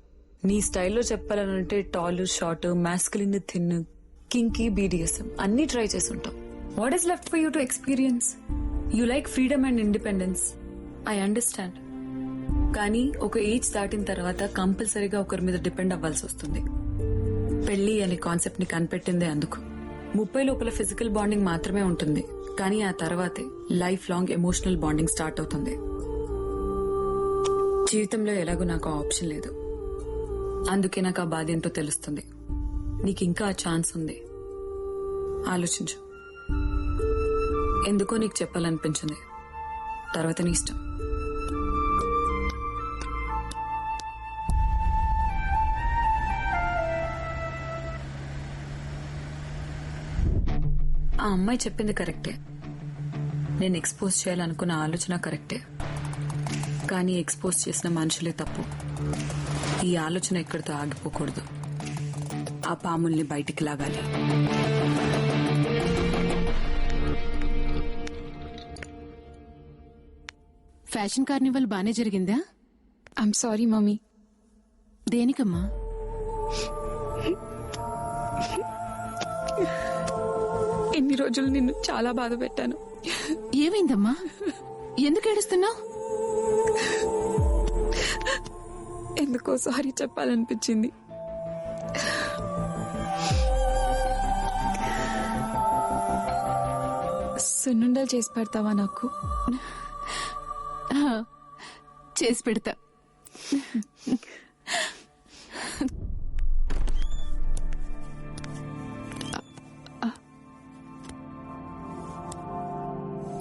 నీ స్టైల్లో చెప్పాలంటే tall, short, masculine, thin, kinky, BDSM అన్ని ట్రై చేసుంటావు. What is left for you to experience? You like freedom and independence. I understand. కానీ ఒక ఏజ్ దాటిన తర్వాత కంపల్సరీగా ఒకరి మీద డిపెండ్ అవ్వాల్సి వస్తుంది. పెళ్లి అనే కాన్సెప్ట్ ని కనిపెట్టిందే అందుకు. 30 లోపల ఫిజికల్ బాండింగ్ మాత్రమే ఉంటుంది, కానీ ఆ తర్వాతే life long emotional bonding start అవుతుంది. జీవితంలో ఎలాగో నాకు ఆ ఆప్షన్ లేదు, అందుకే నాకు ఆ బాధ ఏంటో తెలుస్తుంది. నీకు ఇంకా ఆ ఛాన్స్ ఉంది, ఆలోచించు. ఎందుకో నీకు చెప్పాలనిపించింది, తర్వాత నీ ఇష్టం. ఆ అమ్మాయి చెప్పింది కరెక్టే. నేను ఎక్స్పోజ్ చేయాలనుకున్న ఆలోచన కరెక్టే, కానీ ఎక్స్పోజ్ చేసిన మనుషులే తప్పు. ఈ ఆలోచన ఎక్కడితో ఆగిపోకూడదు, ఆ పాముల్ని బయటికి లాగాలి. ఫ్యాషన్ కార్నివల్ బానే జరిగిందా? I'm sorry mummy. దేనికమ్మా? ఎన్ని రోజులు నిన్ను చాలా బాధ పెట్టాను. ఏమైందమ్మా? ఎందుకు ఏడుస్తున్నావు? ఎందుకో సారీ చెప్పాలనిపించింది. సున్నుండలు చేసి పెడతావా నాకు? చేసి పెడతా.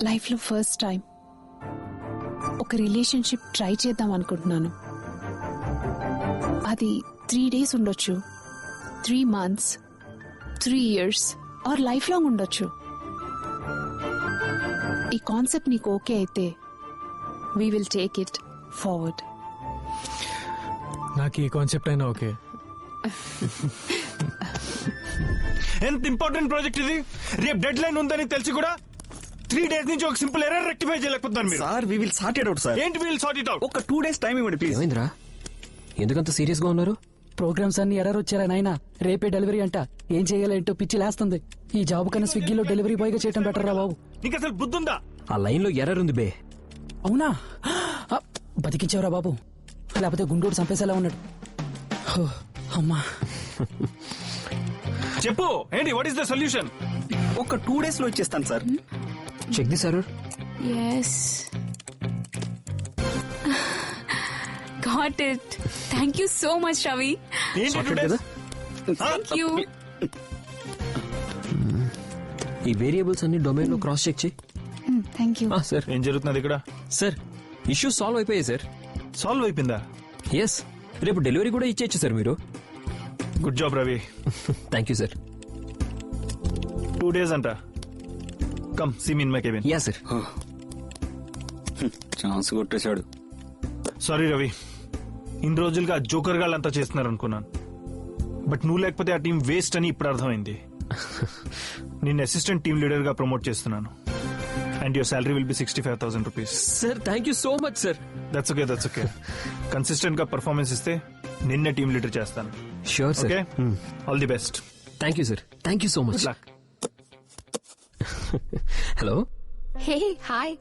లైఫ్ లో ఫస్ట్ టైం ఒక రిలేషన్షిప్ ట్రై చేద్దాం అనుకుంటున్నాను. అది 3 days ఉండొచ్చు, 3 months, 3 years or lifelong ఉండొచ్చు. ఈ కాన్సెప్ట్ నీకు ఓకే అయితే we will take it forward. నాకు ఈ కాన్సెప్ట్ అయినా ఓకే. ఎంత ఇంపార్టెంట్ ప్రాజెక్ట్ ఇది, రేపు డెడ్ లైన్ ఉందని తెలిసి కూడా 3 days నుంచి ఒక సింపుల్ ఎర్రర్ రెక్టిఫై చేయలేకపోతున్నారు మీరు. Sir we will sort it out sir. ఏంటి విల్ సార్ట్ ఇట్ అవుట్? ఒక 2 days టైం ఇవ్వండి ప్లీజ్. ఏమైందిరా, ఎందుకంత సీరియస్ గా ఉన్నారు? ప్రోగ్రామ్స్ అన్ని ఎర్రర్ వచ్చారా నాయనా? రేపే డెలివరీ అంట. ఏం చేయాలంటో పిచ్చి లేస్తుంది. ఈ జాబ్ కన్నా స్విగ్గీలో డెలివరీ బాయ్ గా చేయటం బెటర్ రా బాబు. నీకు అసలు బుద్ధుందా? ఆ లైన్ లో ఎర్రర్ ఉంది బే. అవునా? బతికించావురా బాబు, లేకపోతే గుండోడు చంపేసేలా ఉన్నాడు. అమ్మా చెప్పు ఏంటి, వాట్ ఈస్ ద సొల్యూషన్? ఒక 2 days లో ఇచ్చేస్తాను సార్. Check this error. Yes. Got it. Thank you so much, Ravi. Thank you. ఈ వేరియబుల్స్ అన్ని డొమైన్ లో క్రాస్ చెక్ చేయి. Thank you. సార్ ఏం జరుగుతున్నది ఇక్కడ? సార్ ఇష్యూ సాల్వ్ అయిపోయాయి సార్. సాల్వ్ అయిపోయిందా? ఎస్, రేపు డెలివరీ కూడా ఇచ్చేయచ్చు సార్ మీరు. Good job Ravi. Thank you sir. 2 days అంట. Come see me in my cabin. Yeah sir. Chance కొట్టేశాడు. సారీ రవి, ఇన్ని రోజులుగా జోకర్ గాళ్ళంతా చేస్తున్నారు అనుకున్నాను, బట్ నువ్వు లేకపోతే ఆ టీం వేస్ట్ అని ఇప్పుడు అర్థమైంది. నిన్ను అసిస్టెంట్ టీమ్ లీడర్ గా ప్రమోట్ చేస్తున్నాను. And your salary will be 65,000 rupees. Sir thank you so much sir. That's okay. Consistent గా పర్ఫార్మెన్స్ ఇస్తే నిన్నే టీమ్ లీడర్ చేస్తాను. Sure sir. Okay, all the best. Thank you sir. Thank you so much. Hello. Hey hi.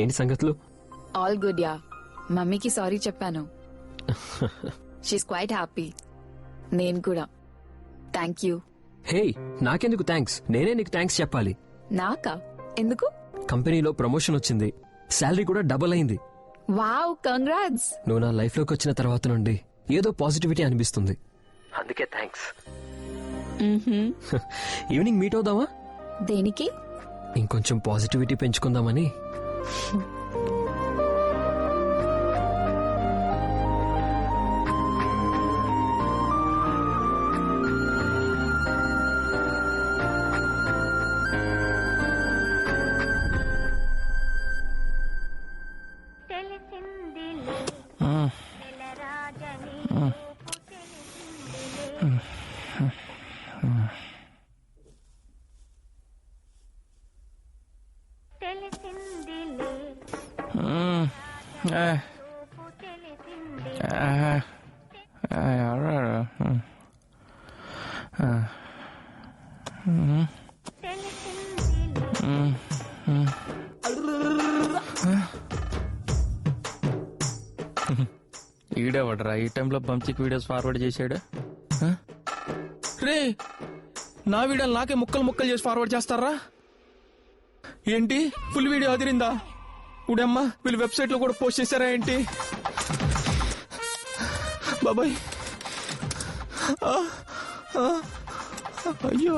ఏంటి సంగతులు? All good yeah. మమ్మీకి sorry చెప్పాను. She's quite happy. నేను కూడా. Thank you. హే, నాకెందుకు థ్యాంక్స్? నేనే నీకు థ్యాంక్స్ చెప్పాలి. నాకా? ఎందుకు? కంపెనీలో ప్రమోషన్ వచ్చింది, శాలరీ కూడా డబుల్ అయింది. Wow, congrats. నువ్వు నా లైఫ్ లోకి వచ్చిన తర్వాత నుండి ఏదో పాజిటివిటీ అనిపిస్తుంది, అందుకే థ్యాంక్స్. Evening meet అవుదామా? దేనికి? ఇంకొంచెం పాజిటివిటీ పెంచుకుందామని. ఈడేవడరా ఈ టైంలో బంచిక్ వీడియోస్ ఫార్వర్డ్ చేశాడు? రే, నా వీడియోలు నాకే ముక్కలు ముక్కలు చేసి ఫార్వర్డ్ చేస్తారా ఏంటి? Full video అదిరిందా? ఉడమ్మా, వీళ్ళు వెబ్సైట్ లో కూడా పోస్ట్ చేశారా ఏంటి? బాబాయ్, అయ్యో,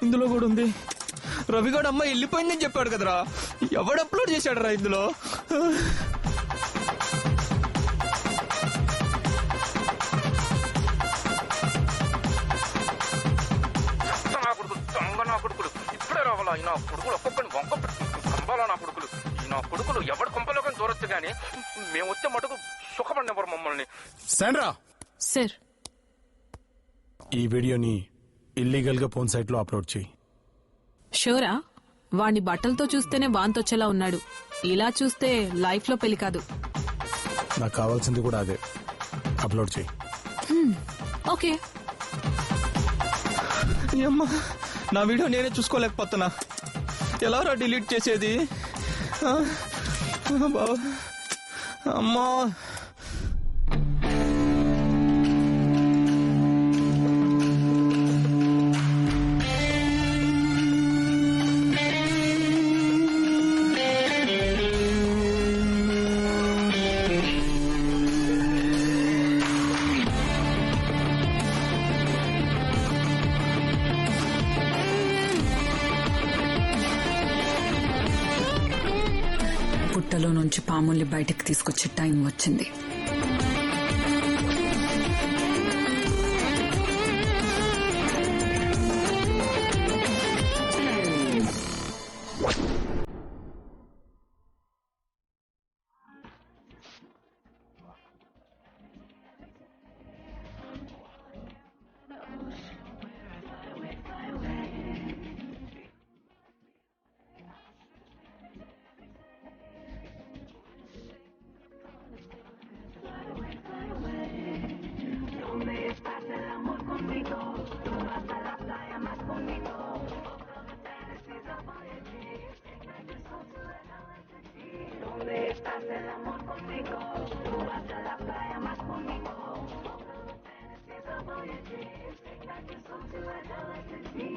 ఇందులో కూడా ఉంది. రవిగౌడ్ అమ్మ వెళ్ళిపోయిందని చెప్పాడు కదరా, ఎవడు అప్లోడ్ చేశాడు రా ఇందులో? నా కొడుకులు ఇప్పుడే రావాలా? నా కొడుకులు ఒక్కొక్కరిని వంక కంబాలా? నా కొడుకులు ఎవరి కొంపలోకి దూరొచ్చు గానీ మేము వచ్చే మటుకు సుఖపడినవారు మమ్మల్ని. శాండ్రా సార్, ఈ వీడియోని ఇల్లీగల్ గా ఫోన్ సైట్ లో అప్లోడ్ చేయి. షూరా? వాణ్ణి బట్టలతో చూస్తేనే వాంతొచ్చేలా ఉన్నాడు, ఇలా చూస్తే లైఫ్ లో పెళ్లి కాదు. నాకు కావాల్సింది కూడా అదే. అప్లోడ్ చేయి. ఓకే. అమ్మా, నా వీడియో నేనే చూసుకోలేకపోతున్నా. ఎలా రా డిలీట్ చేసేది? బాబా, అమ్మా. పుట్టలో నుంచి పాముల్ని బయటకు తీసుకొచ్చే టైం వచ్చింది. Take back your soul to adolescence.